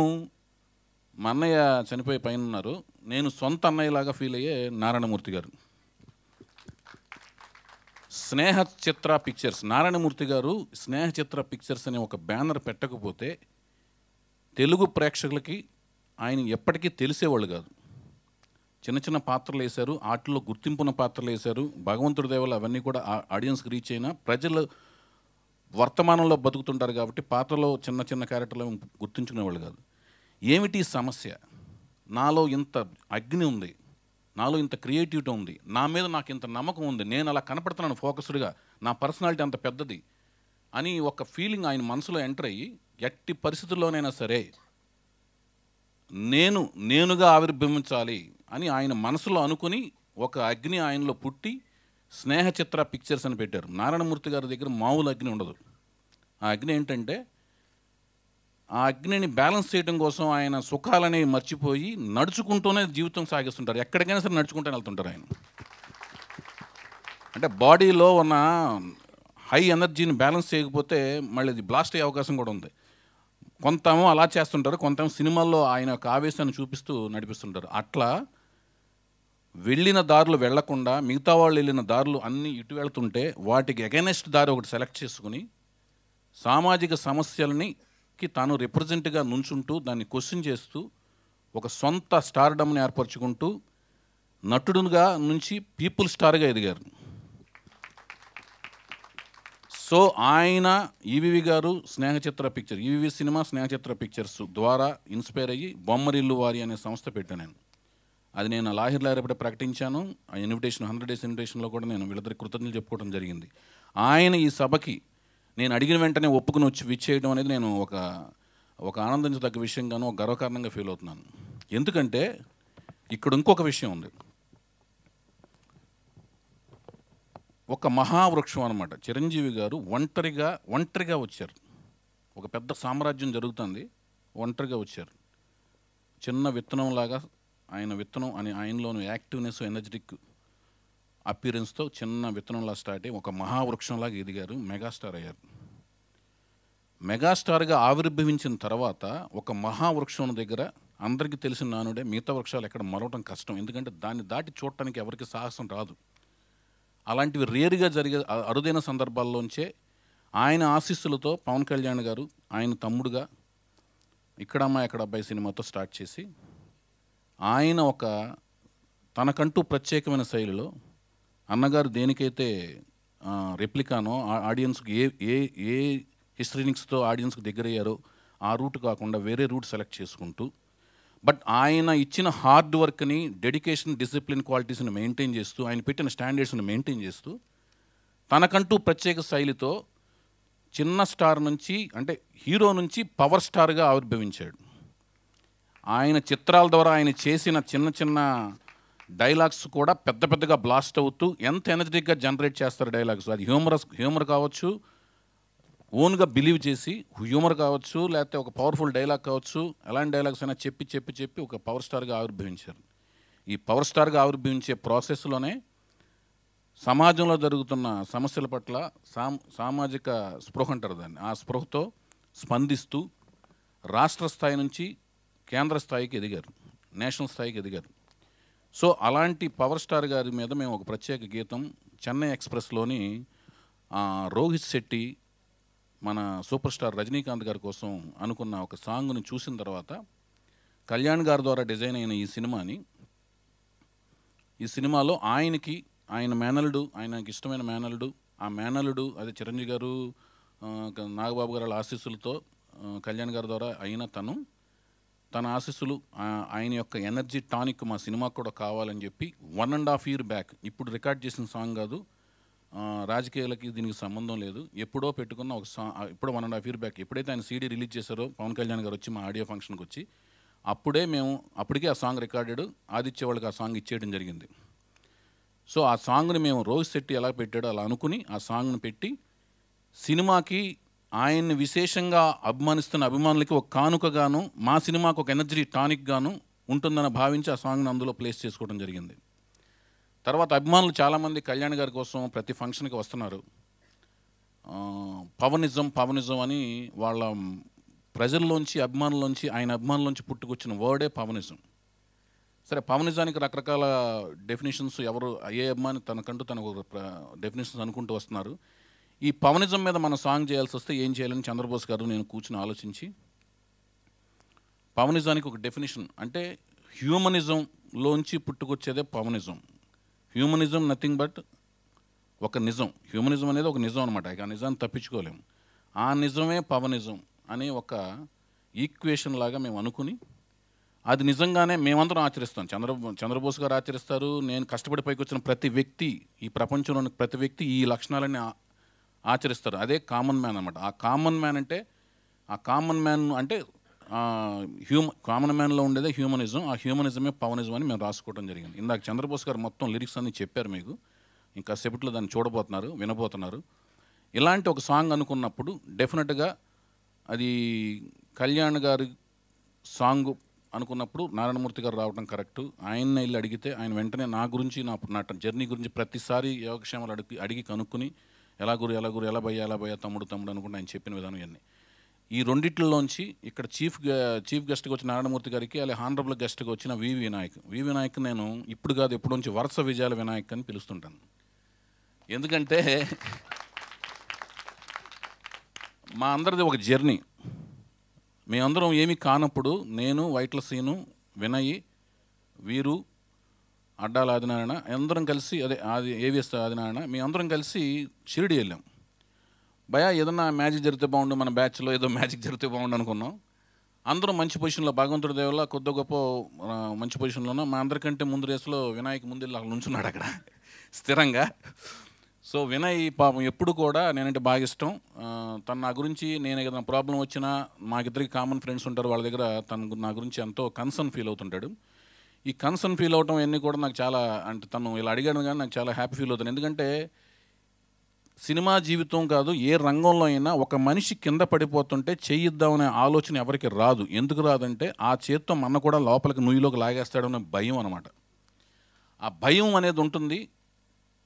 మా అన్నయ్య చనిపోయి పైన ఉన్నారు, నేను సొంత అన్నయ్యలాగా ఫీల్ అయ్యే నారాయణమూర్తి గారు. స్నేహ చిత్ర పిక్చర్స్, నారాయణమూర్తి గారు స్నేహ చిత్ర పిక్చర్స్ అనే ఒక బ్యానర్ పెట్టకపోతే తెలుగు ప్రేక్షకులకి ఆయన ఎప్పటికీ తెలిసేవాళ్ళు కాదు. చిన్న చిన్న పాత్రలు వేశారు, వాటిలో గుర్తింపున్న పాత్రలు వేశారు. భగవంతుడి దేవల్ల అవన్నీ కూడా ఆడియన్స్కి రీచ్ అయినా ప్రజలు వర్తమానంలో బతుకుతుంటారు కాబట్టి పాత్రలో చిన్న చిన్న క్యారెక్టర్లు గుర్తించుకునేవాళ్ళు కాదు. ఏమిటి సమస్య? నాలో ఇంత అగ్ని ఉంది, నాలో ఇంత క్రియేటివిటీ ఉంది, నా మీద నాకు ఇంత నమ్మకం ఉంది, నేను అలా కనపడుతున్నాను ఫోకస్డ్గా, నా పర్సనాలిటీ అంత పెద్దది అని ఒక ఫీలింగ్ ఆయన మనసులో ఎంటర్ అయ్యి ఎట్టి పరిస్థితుల్లోనైనా సరే నేనుగా ఆవిర్భవించాలి అని ఆయన మనసులో అనుకుని ఒక అగ్ని ఆయనలో పుట్టి స్నేహ చిత్ర పిక్చర్స్ అని పెట్టారు. నారాయణమూర్తి గారి దగ్గర మామూలు అగ్ని ఉండదు. ఆ అగ్ని ఏంటంటే ఆ అగ్నిని బ్యాలెన్స్ చేయడం కోసం ఆయన సుఖాలనేవి మర్చిపోయి నడుచుకుంటూనే జీవితం సాగిస్తుంటారు. ఎక్కడికైనా సరే నడుచుకుంటూనే వెళ్తుంటారు ఆయన. అంటే బాడీలో ఉన్న హై ఎనర్జీని బ్యాలెన్స్ చేయకపోతే మళ్ళీ అది బ్లాస్ట్ అయ్యే అవకాశం కూడా ఉంది. కొంతేమో అలా చేస్తుంటారు, కొంతేమో సినిమాల్లో ఆయన యొక్క ఆవేశాన్ని చూపిస్తూ నడిపిస్తుంటారు. అట్లా వెళ్ళిన దారులు వెళ్లకుండా మిగతా వాళ్ళు వెళ్ళిన దారులు అన్నీ ఇటు వెళ్తుంటే వాటికి అగైనెస్ట్ దారి ఒకటి సెలెక్ట్ చేసుకుని సామాజిక సమస్యలని తాను రిప్రజెంట్గా నుంచుంటూ దాన్ని క్వశ్చన్ చేస్తూ ఒక సొంత స్టార్డమ్ని ఏర్పరచుకుంటూ నటుడుగా నుంచి పీపుల్ స్టార్గా ఎదిగారు. సో ఆయన ఈవీవి గారు స్నేహ చిత్ర పిక్చర్, ఈవీవి సినిమా స్నేహ చిత్ర పిక్చర్స్ ద్వారా ఇన్స్పైర్ అయ్యి బొమ్మరిల్లు వారి అనే సంస్థ పెట్టాను నేను. అది నేను లాహిర్లో ప్రకటించాను. ఆ ఇన్విటేషన్ 100 days ఇన్విటేషన్లో కూడా నేను వీళ్ళిద్దరికి కృతజ్ఞతలు చెప్పుకోవడం జరిగింది. ఆయన ఈ సభకి నేను అడిగిన వెంటనే ఒప్పుకుని వచ్చి విచ్చేయడం అనేది నేను ఒక ఆనందించదగ్గ విషయంగాను ఒక గర్వకారణంగా ఫీల్ అవుతున్నాను. ఎందుకంటే ఇక్కడ ఇంకొక విషయం ఉంది. ఒక మహావృక్షం అనమాట. చిరంజీవి గారు ఒంటరిగా వచ్చారు. ఒక పెద్ద సామ్రాజ్యం జరుగుతుంది, ఒంటరిగా వచ్చారు. చిన్న విత్తనంలాగా ఆయన విత్తనం అని ఆయనలోని యాక్టివ్నెస్, ఎనర్జెటిక్ అపీరెన్స్తో చిన్న విత్తనంలా స్టార్ట్ అయ్యి ఒక మహావృక్షంలాగా ఎదిగారు, మెగాస్టార్ అయ్యారు. మెగాస్టార్గా ఆవిర్భవించిన తర్వాత ఒక మహావృక్షం దగ్గర అందరికీ తెలిసిన నానుడే మిగతా వృక్షాలు ఎక్కడ మరవటం కష్టం, ఎందుకంటే దాన్ని దాటి చూడటానికి ఎవరికి సాహసం రాదు. అలాంటివి రేరుగా జరిగే అరుదైన సందర్భాల్లోంచే ఆయన ఆశీస్సులతో పవన్ కళ్యాణ్ గారు ఆయన తమ్ముడుగా ఇక్కడమ్మ ఎక్కడ అబ్బాయి సినిమాతో స్టార్ట్ చేసి ఆయన ఒక తనకంటూ ప్రత్యేకమైన శైలిలో అన్నగారు దేనికైతే రెప్లికానో ఆడియన్స్కి ఏ హిస్టరీనిక్స్తో ఆడియన్స్కి దగ్గరయ్యారో ఆ రూట్ కాకుండా వేరే రూట్ సెలెక్ట్ చేసుకుంటూ, బట్ ఆయన ఇచ్చిన హార్డ్ వర్క్ని, డెడికేషన్, డిసిప్లిన్, క్వాలిటీస్ని మెయింటైన్ చేస్తూ, ఆయన పెట్టిన స్టాండర్డ్స్ని మెయింటైన్ చేస్తూ తనకంటూ ప్రత్యేక శైలితో చిన్న స్టార్ నుంచి, అంటే హీరో నుంచి పవర్ స్టార్గా ఆవిర్భవించాడు. ఆయన చిత్రాల ద్వారా ఆయన చేసిన చిన్న చిన్న డైలాగ్స్ కూడా పెద్దగా బ్లాస్ట్ అవుతూ ఎంత ఎనర్జెటిక్గా జనరేట్ చేస్తారు డైలాగ్స్. అది హ్యూమర్ కావచ్చు, ఓన్గా బిలీవ్ చేసి హ్యూమర్ కావచ్చు, లేకపోతే ఒక పవర్ఫుల్ డైలాగ్ కావచ్చు, ఎలాంటి డైలాగ్స్ అయినా చెప్పి ఒక పవర్ స్టార్గా ఆవిర్భవించారు. ఈ పవర్ స్టార్గా ఆవిర్భవించే ప్రాసెస్లోనే సమాజంలో జరుగుతున్న సమస్యల పట్ల సామాజిక స్పృహ అంటారు దాన్ని, ఆ స్పృహతో స్పందిస్తూ రాష్ట్ర స్థాయి నుంచి కేంద్ర స్థాయికి ఎదిగారు, నేషనల్ స్థాయికి ఎదిగారు. సో అలాంటి పవర్ స్టార్ గారి మీద మేము ఒక ప్రత్యేక గీతం చెన్నై ఎక్స్ప్రెస్లోని రోహిత్ శెట్టి మన సూపర్ స్టార్ రజనీకాంత్ గారి కోసం అనుకున్న ఒక సాంగ్ని చూసిన తర్వాత కళ్యాణ్ గారి ద్వారా డిజైన్ అయిన ఈ సినిమాలో ఆయన మేనల్లుడు, ఆయనకి ఇష్టమైన మేనల్లుడు, ఆ మేనల్లుడు అదే చిరంజీవి గారు, నాగబాబు గారి ఆశీస్సులతో కళ్యాణ్ గారి ద్వారా అయిన తన ఆశీస్సులు, ఆయన యొక్క ఎనర్జీ టానిక్ మా సినిమాకు కూడా కావాలని చెప్పి 1.5 year బ్యాక్, ఇప్పుడు రికార్డ్ చేసిన సాంగ్ కాదు, రాజకీయాలకి దీనికి సంబంధం లేదు, ఎప్పుడో పెట్టుకున్న ఒక సాంగ్. ఇప్పుడు 1.5 year బ్యాక్ ఎప్పుడైతే ఆయన సీడీ రిలీజ్ చేశారో పవన్ కళ్యాణ్ గారు వచ్చి మా ఆడియో ఫంక్షన్కి వచ్చి అప్పటికే ఆ సాంగ్ రికార్డెడ్, ఆదిత్య వాళ్ళకి ఆ సాంగ్ ఇచ్చేయడం జరిగింది. సో ఆ సాంగ్ని మేము రోహిత్ శెట్టి ఎలా పెట్టాడో అలా అనుకుని ఆ సాంగ్ని పెట్టి సినిమాకి ఆయన్ని విశేషంగా అభిమానిస్తున్న అభిమానులకి ఒక కానుకగాను, మా సినిమాకు ఒక ఎనర్జీ టానిక్ గాను ఉంటుందని భావించి ఆ సాంగ్ని అందులో ప్లేస్ చేసుకోవడం జరిగింది. తర్వాత అభిమానులు చాలామంది కళ్యాణ్ గారి కోసం ప్రతి ఫంక్షన్కి వస్తున్నారు. పవనిజం అని వాళ్ళ ప్రజల్లోంచి, అభిమానుల్లోంచి, ఆయన అభిమానుల్లోంచి పుట్టుకొచ్చిన వర్డే పవనిజం. సరే, పవనిజానికి రకరకాల డెఫినేషన్స్, ఎవరు ఏ అభిమాని తనకంటూ తనకు డెఫినేషన్స్ అనుకుంటూ వస్తున్నారు. ఈ పవనిజం మీద మనం సాంగ్ చేయాల్సి వస్తే ఏం చేయాలని చంద్రబోస్ గారు నేను కూర్చుని ఆలోచించి పవనిజానికి ఒక డెఫినేషన్, అంటే హ్యూమనిజంలోంచి పుట్టుకొచ్చేదే పవనిజం. హ్యూమనిజం నథింగ్ బట్ ఒక నిజం. హ్యూమనిజం అనేది ఒక నిజం అనమాట, ఇక ఆ నిజాన్ని తప్పించుకోలేము. ఆ నిజమే పవనిజం అనే ఒక ఈక్వేషన్ లాగా మేము అనుకుని అది నిజంగానే మేమందరం ఆచరిస్తాం. చంద్రబోస్ గారు ఆచరిస్తారు, నేను కష్టపడి పైకి వచ్చిన ప్రతి వ్యక్తి, ఈ ప్రపంచంలోని ప్రతి వ్యక్తి ఈ లక్షణాలన్నీ ఆచరిస్తారు. అదే కామన్ మ్యాన్ అనమాట. ఆ కామన్ మ్యాన్ అంటే కామన్ మ్యాన్లో ఉండేదే హ్యూమనిజం. ఆ హ్యూమనిజమే పవనిజం అని మేము రాసుకోవడం జరిగింది. ఇందాక చంద్రబోస్ గారు మొత్తం లిరిక్స్ అన్నీ చెప్పారు మీకు, ఇంకా సేపట్లో దాన్ని వినబోతున్నారు. ఇలాంటి ఒక సాంగ్ అనుకున్నప్పుడు డెఫినెట్గా అది కళ్యాణ్ గారి సాంగ్ అనుకున్నప్పుడు నారాయణమూర్తి గారు రావడం కరెక్టు. ఆయన వెళ్ళి అడిగితే ఆయన వెంటనే నా గురించి, నా జర్నీ గురించి ప్రతిసారి యోగక్షేమాలు అడిగి కనుక్కుని ఎలా భయ్యా తమ్ముడు అనుకుంటే ఆయన చెప్పిన విధానం ఇవన్నీ. ఈ రెండిట్లలోంచి ఇక్కడ చీఫ్ గెస్ట్గా వచ్చిన నారాయణమూర్తి గారికి, అలాగే హానరబుల్ గెస్ట్గా వచ్చిన వివి నాయక్ నేను ఇప్పుడు కాదు ఎప్పుడు నుంచి వరుస విజయాల వినాయక్ అని పిలుస్తుంటాను. ఎందుకంటే మా అందరిది ఒక జర్నీ. మేమందరం ఏమీ కానప్పుడు నేను, వైట్ల సీను, వినయ్, వీరు, అడ్డాల ఆదినారాయణ అందరం కలిసి, ఏవిఎస్ ఆదినారాయణ, మేమందరం కలిసి షిరిడి వెళ్ళాం. భయ ఏదన్నా మ్యాజిక్ జరిగితే బాగుండు, మన బ్యాచ్లో ఏదో మ్యాజిక్ జరిగితే బాగుండు అనుకున్నాం. అందరం మంచి పొజిషన్లో, భగవంతుడి దేవుళ్ళ కొద్ది గొప్ప మంచి పొజిషన్లోనూ. మా అందరికంటే ముందు రేసులో వినాయక్ ముందు అక్కడ నుంచున్నాడు అక్కడ స్థిరంగా. సో వినయ్ పాపం ఎప్పుడు కూడా నేనంటే బాగా ఇష్టం. తను నా గురించి, నేను ఏదైనా ప్రాబ్లం వచ్చినా, మాకిద్దరికి కామన్ ఫ్రెండ్స్ ఉంటారు, వాళ్ళ దగ్గర తను నా గురించి ఎంతో కన్సర్న్ ఫీల్ అవుతుంటాడు. ఈ కన్సర్న్ ఫీల్ అవటం అన్నీ కూడా నాకు చాలా, అంటే తను ఇలా అడిగాడు కానీ నాకు చాలా హ్యాపీ ఫీల్ అవుతాను. ఎందుకంటే సినిమా జీవితం కాదు, ఏ రంగంలో అయినా ఒక మనిషి కింద పడిపోతుంటే చేయిద్దామనే ఆలోచన ఎవరికి రాదు. ఎందుకు రాదంటే ఆ చేత్తో మన కూడా లోపలికి నుయ్యిలోకి లాగేస్తాడనే భయం అనమాట. ఆ భయం అనేది ఉంటుంది,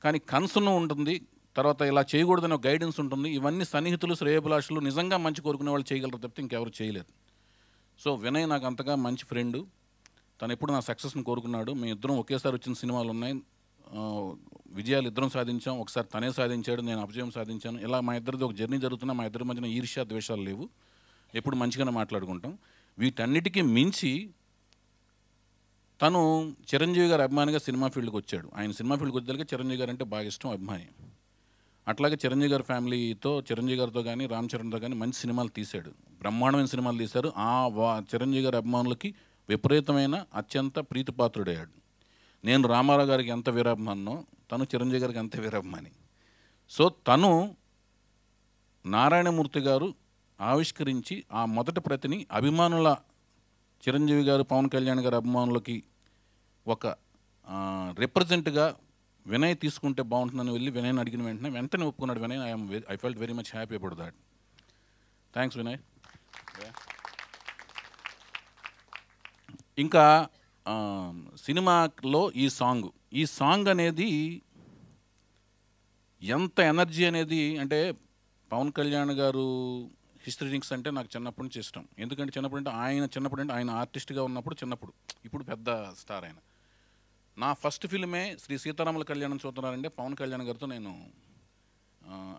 కానీ కన్సర్న్ ఉంటుంది, తర్వాత ఇలా చేయకూడదనే గైడెన్స్ ఉంటుంది. ఇవన్నీ సన్నిహితులు, శ్రేయోభిలాషులు, నిజంగా మంచి కోరుకునే వాళ్ళు చేయగలరు తప్పితే ఇంకెవరు చేయలేరు. సో వినయ్ నాకు అంతగా మంచి ఫ్రెండు, తను ఎప్పుడు నా సక్సెస్ని కోరుకున్నాడు. మేము ఇద్దరం ఒకేసారి వచ్చిన సినిమాలు ఉన్నాయి, విజయాలు ఇద్దరం సాధించాం. ఒకసారి తనే సాధించాడు, నేను అపజయం సాధించాను. ఇలా మా ఇద్దరిది ఒక జర్నీ జరుగుతున్నా మా ఇద్దరి మధ్యన ఈర్ష్య ద్వేషాలు లేవు, ఎప్పుడు మంచిగానే మాట్లాడుకుంటాం. వీటన్నిటికీ మించి తను చిరంజీవి గారి అభిమానిగా సినిమా ఫీల్డ్కి వచ్చాడు. ఆయన సినిమా ఫీల్డ్కి వచ్చేదానికి చిరంజీవి గారు అంటే బాగా ఇష్టం, అభిమాని. అట్లాగే చిరంజీవి గారి ఫ్యామిలీతో, చిరంజీవి గారితో కానీ రామ్ చరణ్తో కానీ మంచి సినిమాలు తీశాడు, బ్రహ్మాండమైన సినిమాలు తీశారు. చిరంజీవి గారి అభిమానులకి విపరీతమైన అత్యంత ప్రీతిపాత్రుడయ్యాడు. నేను రామారావు గారికి ఎంత వీరాభిమానో తను చిరంజీవి గారికి అంతే వీరాభిమాని. సో తను నారాయణమూర్తి గారు ఆవిష్కరించి ఆ మొదటి ప్రతిని అభిమానుల, చిరంజీవి గారు పవన్ కళ్యాణ్ గారి అభిమానులకి ఒక రిప్రజెంట్గా వినయ్ తీసుకుంటే బాగుంటుందని వెళ్ళి వినయ్ని అడిగిన వెంటనే ఒప్పుకున్నాడు Vinay. I felt very much happy about that. Thanks Vinay. ఇంకా సినిమాలో ఈ సాంగ్ అనేది ఎంత ఎనర్జీ అనేది, అంటే పవన్ కళ్యాణ్ గారు హిస్టరీనిక్స్ అంటే నాకు చిన్నప్పటి నుంచి ఇష్టం. ఎందుకంటే చిన్నప్పుడు అంటే ఆయన ఆర్టిస్ట్గా ఉన్నప్పుడు, ఇప్పుడు పెద్ద స్టార్ ఆయన. నా ఫస్ట్ ఫిల్మే శ్రీ సీతారాముల కళ్యాణం చూస్తున్నారంటే పవన్ కళ్యాణ్ గారితో నేను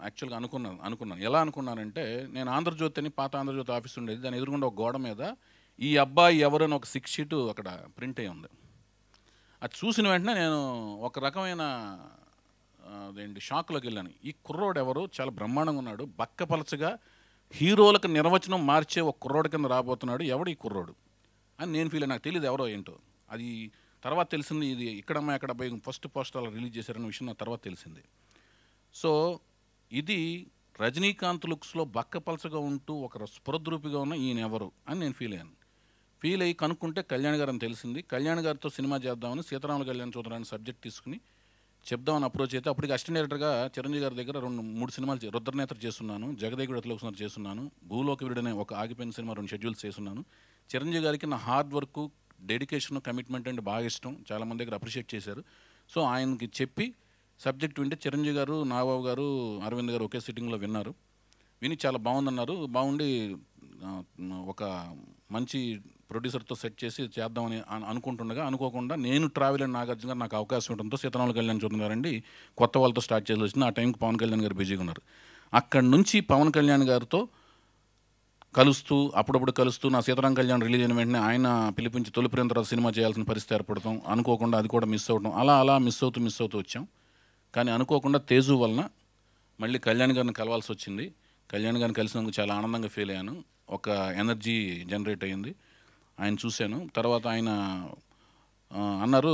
యాక్చువల్గా అనుకున్నాను. ఎలా అనుకున్నానంటే, నేను ఆంధ్రజ్యోతి అని పాత ఆంధ్రజ్యోతి ఆఫీస్ ఉండేది, దాని ఎదురుగుండా ఒక గోడ మీద ఈ అబ్బాయి ఎవరైనా ఒక 6 షీటు అక్కడ ప్రింట్ అయ్యి ఉంది. అది చూసిన వెంటనే నేను ఒక రకమైన షాక్లోకి వెళ్ళాను. ఈ కుర్రోడు ఎవరు, చాలా బ్రహ్మాండంగా ఉన్నాడు, బక్కపలచగా హీరోలకు నిర్వచనం మార్చే ఒక కుర్రోడు కింద రాబోతున్నాడు, ఎవడు ఈ కుర్రోడు అని నేను ఫీల్. నాకు తెలియదు ఎవరో ఏంటో, అది తర్వాత తెలిసింది. ఇది ఇక్కడమ్మా ఎక్కడ పోయి ఫస్ట్ పోస్టర్ అలా రిలీజ్ చేశారన్న విషయం నాకు తర్వాత తెలిసింది. సో ఇది రజనీకాంత్ లుక్స్లో బక్కపలచగా ఉంటూ ఒక స్ఫురద్రూపిగా ఉన్న ఈయన ఎవరు అని నేను ఫీల్ అయ్యి కనుక్కుంటే కళ్యాణ్ గారు అని తెలిసింది. కళ్యాణ్ గారితో సినిమా చేద్దామని సీతారాముల కళ్యాణ్ చూద్దామని సబ్జెక్ట్ తీసుకుని చెప్దామని అప్రోచ్ అయితే, అప్పటికి అసిస్టెంట్ డైరెక్టర్గా చిరంజీవి గారి దగ్గర 2-3 సినిమాలు రుద్రనేత్ర చేస్తున్నాను, జగదేగుడు అతిలోకనాథ్ చేస్తున్నాను, భూలోక వీడనే ఒక ఆగిపోయిన సినిమా 2 షెడ్యూల్స్ చేస్తున్నాను. చిరంజీవి గారికి నా హార్డ్ వర్క్, డెడికేషన్, కమిట్మెంట్ అంటే బాగా ఇష్టం, చాలామంది దగ్గర అప్రిషియేట్ చేశారు. సో ఆయనకి చెప్పి సబ్జెక్ట్ వింటే చిరంజీవి గారు, నాగబాబు గారు, అరవింద్ గారు ఒకే సిట్టింగ్లో విని చాలా బాగుందన్నారు. బాగుండి ఒక మంచి ప్రొడ్యూసర్తో సెట్ చేసి చేద్దామని అనుకోకుండా నేను ట్రావెల్ అండ్ నాగార్జున గారు నాకు అవకాశం ఉండడంతో సీతారాముల కళ్యాణ్ చూస్తున్నారండి కొత్త వాళ్ళతో స్టార్ట్ చేసి వచ్చింది. ఆ టైంకి పవన్ కళ్యాణ్ గారు బిజీగా ఉన్నారు. అక్కడి నుంచి పవన్ కళ్యాణ్ గారితో అప్పుడప్పుడు కలుస్తూ నా సీతారాం కళ్యాణ్ రిలీజ్ అయిన వెంటనే ఆయన పిలిపించి తొలిప్రేమ తర్వాత సినిమా చేయాల్సిన పరిస్థితి ఏర్పడతాం, అనుకోకుండా అది కూడా మిస్ అవ్వడం, అలా మిస్ అవుతూ వచ్చాం. కానీ అనుకోకుండా తేజు వలన మళ్ళీ కళ్యాణ్ గారిని కలవాల్సి వచ్చింది. కళ్యాణ్ గారిని కలిసినందుకు చాలా ఆనందంగా ఫీల్ అయ్యాను. ఒక ఎనర్జీ జనరేట్ అయ్యింది. ఆయన చూశాను. తర్వాత ఆయన అన్నారు,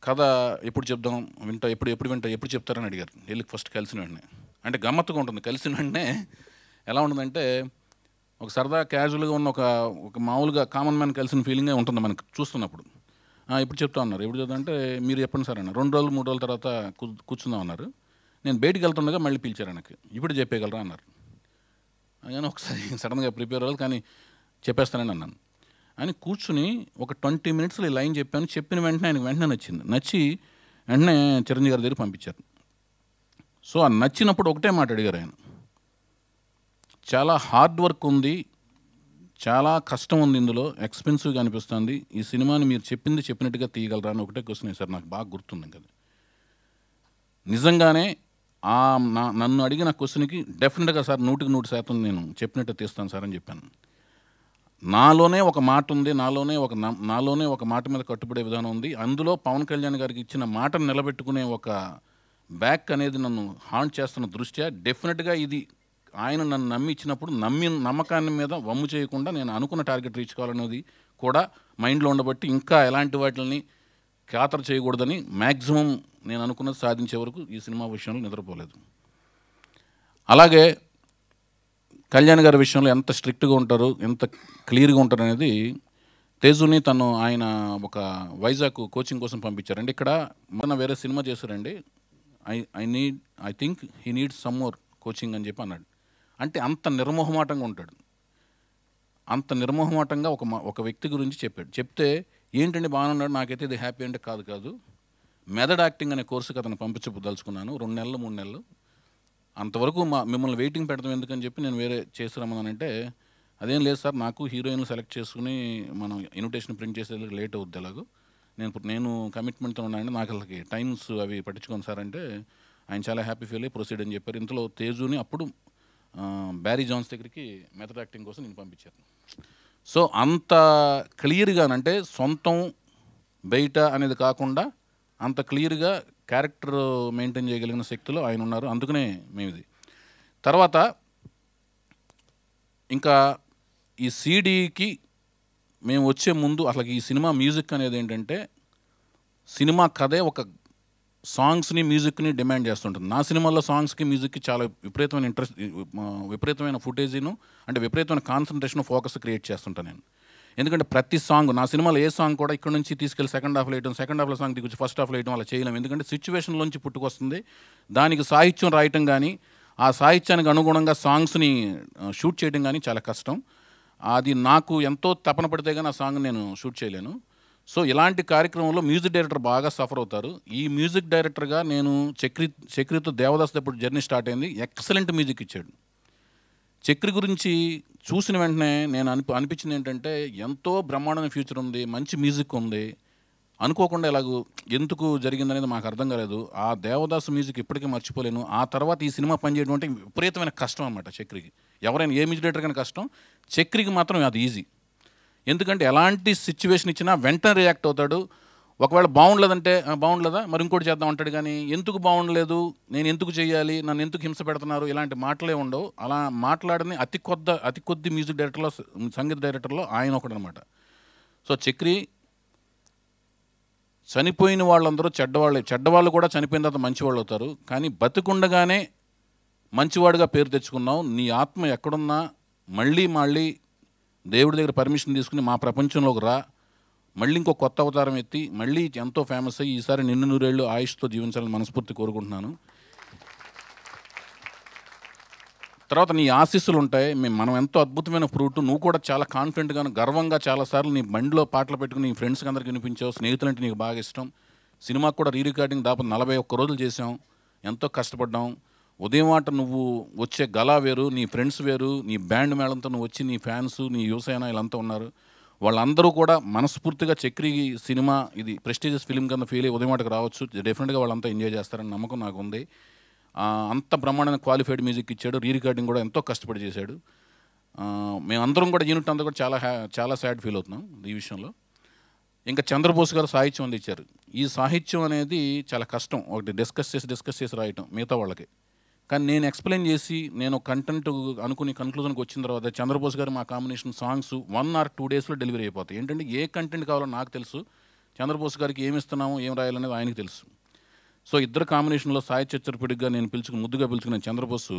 కథ ఎప్పుడు చెప్దాం, ఎప్పుడు చెప్తారని అడిగారు. వెళ్ళి ఫస్ట్ కలిసిన వెంటనే, అంటే గమ్మత్తుగా ఉంటుంది. కలిసిన వెంటనే ఎలా ఉంటుందంటే, ఒక సరదా క్యాజువల్గా ఉన్న ఒక మామూలుగా కామన్ మ్యాన్ కలిసిన ఫీలింగే ఉంటుంది మనకు చూస్తున్నప్పుడు. ఇప్పుడు చెప్తా ఉన్నారు. ఎప్పుడు చెప్తా అంటే, మీరు చెప్పండి సార్ అన్నారు. 2 రోజులు 3 రోజుల తర్వాత కూర్చుందాం అన్నారు. నేను బయటికి వెళ్తుండగా మళ్ళీ పిలిచారు. ఆయనకి ఇప్పుడు చెప్పేయగలరా అన్నారు. నేను ఒకసారి సడన్గా ప్రిపేర్ అవ్వాలి, కానీ చెప్పేస్తానని అన్నాను. ఆయన కూర్చుని ఒక 20 మినిట్స్లో ఈ లైన్ చెప్పాను. చెప్పిన వెంటనే ఆయనకు నచ్చి వెంటనే చిరంజీవి గారి దగ్గర పంపించారు. సో ఆ నచ్చినప్పుడు ఒకటే మాట అడిగారు ఆయన, చాలా హార్డ్ వర్క్ ఉంది, చాలా కష్టం ఉంది, ఇందులో ఎక్స్పెన్సివ్గా అనిపిస్తుంది, ఈ సినిమాని మీరు చెప్పినట్టుగా తీయగలరా అని ఒకటే క్వశ్చన్ వేశారు. నాకు బాగా గుర్తుంది కదా. నిజంగానే నన్ను అడిగిన క్వశ్చన్కి డెఫినెట్గా సార్ 100% నేను చెప్పినట్టు తీస్తాను సార్ అని చెప్పాను. నాలోనే ఒక మాట ఉంది, నాలోనే ఒక మాట మీద కట్టుబడే విధానం ఉంది. అందులో పవన్ కళ్యాణ్ గారికి ఇచ్చిన మాటను నిలబెట్టుకునే ఒక బ్యాక్ అనేది నన్ను హాంట్ చేస్తున్న దృష్ట్యా డెఫినెట్గా ఇది ఆయన నన్ను నమ్మి ఇచ్చినప్పుడు నమ్మకాన్ని మీద వమ్ము చేయకుండా నేను అనుకున్న టార్గెట్ రీచ్ కావాలనేది కూడా మైండ్లో ఉండబట్టి ఇంకా ఎలాంటి వాటిని ఖాతరు చేయకూడదని మ్యాక్సిమం నేను అనుకున్నది సాధించే వరకు ఈ సినిమా విషయంలో నిద్రపోలేదు. అలాగే కళ్యాణ్ గారి విషయంలో ఎంత స్ట్రిక్ట్గా ఉంటారు, ఎంత క్లియర్గా ఉంటారు అనేది తేజుని ఆయన ఒక వైజాగ్ కోచింగ్ కోసం పంపించారండి. ఇక్కడ మొన్న వేరే సినిమా చేశారండి, I think he needs some more coaching అని చెప్పి అన్నాడు. అంటే అంత నిర్మోహమాటంగా ఉంటాడు. అంత నిర్మోహమాటంగా ఒక వ్యక్తి గురించి చెప్పాడు. చెప్తే ఏంటంటే బాగానే ఉన్నాడు, నాకైతే ఇది హ్యాపీ అంటే కాదు మెథడ్ యాక్టింగ్ అనే కోర్సుకి అతను పంపించదలుచుకున్నాను 2 నెలలు 3 నెలలు. అంతవరకు మిమ్మల్ని వెయిటింగ్ పెడతాం ఎందుకని చెప్పి నేను వేరే చేసి రమ్మన్నానంటే, అదేం లేదు సార్, నాకు హీరోయిన్లు సెలెక్ట్ చేసుకుని మనం ఇన్విటేషన్ ప్రింట్ చేసేందుకు లేట్ అవుద్ది ఎలాగో, నేను కమిట్మెంట్తో ఉన్నానంటే నాకు వాళ్ళకి టైమ్స్ అవి పట్టించుకోను సార్ అంటే ఆయన చాలా హ్యాపీ ఫీల్ అయ్యి ప్రొసీడ్ అని చెప్పారు. ఇంతలో తేజుని అప్పుడు బ్యారీ జాన్స్ దగ్గరికి మెథడ్ యాక్టింగ్ కోసం నేను పంపించాను. సో అంత క్లియర్గానంటే సొంతం బయట అనేది కాకుండా అంత క్లియర్గా క్యారెక్టర్ మెయింటైన్ చేయగలిగిన శక్తిలో ఆయన ఉన్నారు. అందుకనే మేము ఇది తర్వాత ఇంకా ఈ సీడీకి మేము వచ్చే ముందు అసలు ఈ సినిమా మ్యూజిక్ అనేది ఏంటంటే సినిమా కథే ఒక సాంగ్స్ని మ్యూజిక్ని డిమాండ్ చేస్తుంటుంది. నా సినిమాల్లో సాంగ్స్కి మ్యూజిక్కి చాలా విపరీతమైన ఇంట్రెస్ట్, విపరీతమైన ఫుటేజీను అంటే విపరీతమైన కాన్సన్ట్రేషన్ ఫోకస్ క్రియేట్ చేస్తుంటాను నేను. ఎందుకంటే ప్రతి సాంగ్ నా సినిమాలో ఏ సాంగ్ కూడా ఇక్కడ నుంచి తీసుకెళ్ళి సెకండ్ హాఫ్లో వేయడం, సెకండ్ హాఫ్లో సాంగ్ తీసుకొచ్చి ఫస్ట్ హాఫ్లో వేయడం అలా చేయలేము. ఎందుకంటే సిచ్యువేషన్లోంచి పుట్టుకొస్తుంది. దానికి సాహిత్యం రాయటం కానీ ఆ సాహిత్యానికి అనుగుణంగా సాంగ్స్ని షూట్ చేయడం కానీ చాలా కష్టం. అది నాకు ఎంతో తపన పడితే కానీ ఆ సాంగ్ నేను షూట్ చేయలేను. సో ఇలాంటి కార్యక్రమంలో మ్యూజిక్ డైరెక్టర్ బాగా సఫర్ అవుతారు. ఈ మ్యూజిక్ డైరెక్టర్గా నేను చక్రితో దేవదాస్ అప్పుడు జర్నీ స్టార్ట్ అయింది. ఎక్సలెంట్ మ్యూజిక్ ఇచ్చాడు. చక్రి గురించి చూసిన వెంటనే నేను అనిపించింది ఏంటంటే ఎంతో బ్రహ్మాండమైన ఫ్యూచర్ ఉంది, మంచి మ్యూజిక్ ఉంది. అనుకోకుండా ఇలాగూ ఎందుకు జరిగిందనేది మాకు అర్థం కాలేదు. ఆ దేవదాస్ మ్యూజిక్ ఇప్పటికీ మర్చిపోలేను. ఆ తర్వాత ఈ సినిమా పనిచేయడం అంటే విపరీతమైన కష్టం అన్నమాట చక్రికి. ఎవరైనా ఏ మ్యూజిక్ డైరెక్టర్ కానీ కష్టం, చక్రికి మాత్రం అది ఈజీ. ఎందుకంటే ఎలాంటి సిచ్యువేషన్ ఇచ్చినా వెంటనే రియాక్ట్ అవుతాడు. ఒకవేళ బాగుండలేదంటే బాగుండలేదా మరి ఇంకోటి చేద్దాం అంటాడు. కానీ ఎందుకు బాగుండలేదు, నేను ఎందుకు చేయాలి, నన్ను ఎందుకు హింస పెడుతున్నారు, ఇలాంటి మాటలే ఉండవు. అలా మాట్లాడని అతి కొద్ది మ్యూజిక్ డైరెక్టర్లో, సంగీత డైరెక్టర్లో ఆయన ఒకడు అనమాట. సో చక్రి చనిపోయిన వాళ్ళందరూ చెడ్డవాళ్ళు కూడా చనిపోయిన తర్వాత మంచివాళ్ళు అవుతారు. కానీ బతికుండగానే మంచివాడుగా పేరు తెచ్చుకున్నావు. నీ ఆత్మ ఎక్కడున్నా మళ్ళీ దేవుడి దగ్గర పర్మిషన్ తీసుకుని మా ప్రపంచంలోకి రా, మళ్ళీ ఇంకో కొత్త అవతారం ఎత్తి మళ్ళీ ఎంతో ఫేమస్ అయ్యి ఈసారి 100 ఏళ్ళు ఆయుష్తో జీవించాలని మనస్ఫూర్తి కోరుకుంటున్నాను. తర్వాత నీ ఆశీస్సులు ఉంటాయి. మనం ఎంతో అద్భుతమైన ఫ్రూట్. నువ్వు కూడా చాలా కాన్ఫిడెంట్గాను గర్వంగా చాలాసార్లు నీ బండిలో పాటలు పెట్టుకుని నీ ఫ్రెండ్స్కి అందరికి వినిపించావు. స్నేహితులంటే నీకు బాగా ఇష్టం. సినిమాకు కూడా రికార్డింగ్ దాదాపు 41 రోజులు చేసాం. ఎంతో కష్టపడ్డాం. ఉదయం ఆట నువ్వు వచ్చే గలా వేరు, నీ ఫ్రెండ్స్ వేరు, నీ బ్యాండ్ మేళంతో నువ్వు వచ్చి నీ ఫ్యాన్స్, నీ యువసేన వీళ్ళంతా ఉన్నారు. వాళ్ళందరూ కూడా మనస్ఫూర్తిగా చక్రి సినిమా ఇది ప్రెస్టీజియస్ ఫిలిం కింద ఫీల్ అయ్యి ఉదయం ఆటకు రావచ్చు. డెఫినెట్గా వాళ్ళంతా ఎంజాయ్ చేస్తారని నమ్మకం నాకు ఉంది. అంత బ్రహ్మాండమైన క్వాలిఫైడ్ మ్యూజిక్ ఇచ్చాడు. రికార్డింగ్ కూడా ఎంతో కష్టపడి చేశాడు. మేమందరం కూడా యూనిట్ అంతా కూడా చాలా సాడ్ ఫీల్ అవుతున్నాం ఈ విషయంలో. ఇంకా చంద్రబోస్ గారు సాహిత్యం అందించారు. ఈ సాహిత్యం అనేది చాలా కష్టం. ఒకటి డిస్కస్ చేసి రాయటం మిగతా వాళ్ళకి. కానీ నేను ఎక్స్ప్లెయిన్ చేసి నేను కంటెంట్ అనుకుని కన్క్లూజన్కి వచ్చిన తర్వాత చంద్రబోస్ గారు మా కాంబినేషన్ సాంగ్స్ 1 or 2 డేస్లో డెలివరీ అయిపోతాయి. ఏంటంటే ఏ కంటెంట్ కావాలో నాకు తెలుసు, చంద్రబోస్ గారికి ఏమి ఇస్తున్నాము ఏం రాయాలనేది ఆయనకి తెలుసు. సో ఇద్దరు కాంబినేషన్లో సాయి చచ్చరపిడిగా నేను ముద్దుగా పిలుచుకున్న చంద్రబోసు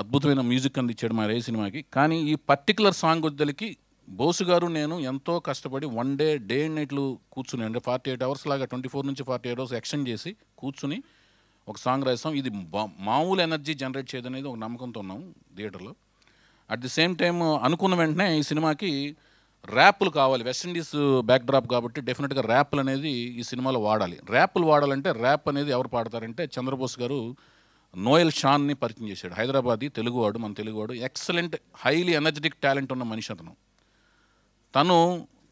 అద్భుతమైన మ్యూజిక్ అందించాడు మా రే సినిమాకి. కానీ ఈ పర్టికులర్ సాంగ్ వద్దలికి బోసు గారు నేను ఎంతో కష్టపడి 1 డే అండ్ నైట్లు కూర్చుని, అంటే 48 అవర్స్ లాగా 24 నుంచి 48 అవర్స్ ఎక్స్టెండ్ చేసి కూర్చుని ఒక సాంగ్ రాసాం. ఇది మామూలు ఎనర్జీ జనరేట్ చేయదనేది ఒక నమ్మకంతో ఉన్నాం థియేటర్లో. అట్ ది సేమ్ టైం అనుకున్న వెంటనే ఈ సినిమాకి ర్యాపులు కావాలి. వెస్టిండీస్ బ్యాక్డ్రాప్ కాబట్టి డెఫినెట్గా ర్యాపులు అనేది ఈ సినిమాలో వాడాలి. ర్యాపులు వాడాలంటే ర్యాప్ అనేది ఎవరు పాడతారంటే చంద్రబోస్ గారు నోయల్ షాన్ని పరిచయం చేశాడు. హైదరాబాదీ, తెలుగువాడు, మన తెలుగువాడు, ఎక్సలెంట్ హైలీ ఎనర్జెటిక్ టాలెంట్ ఉన్న మనిషి అతను.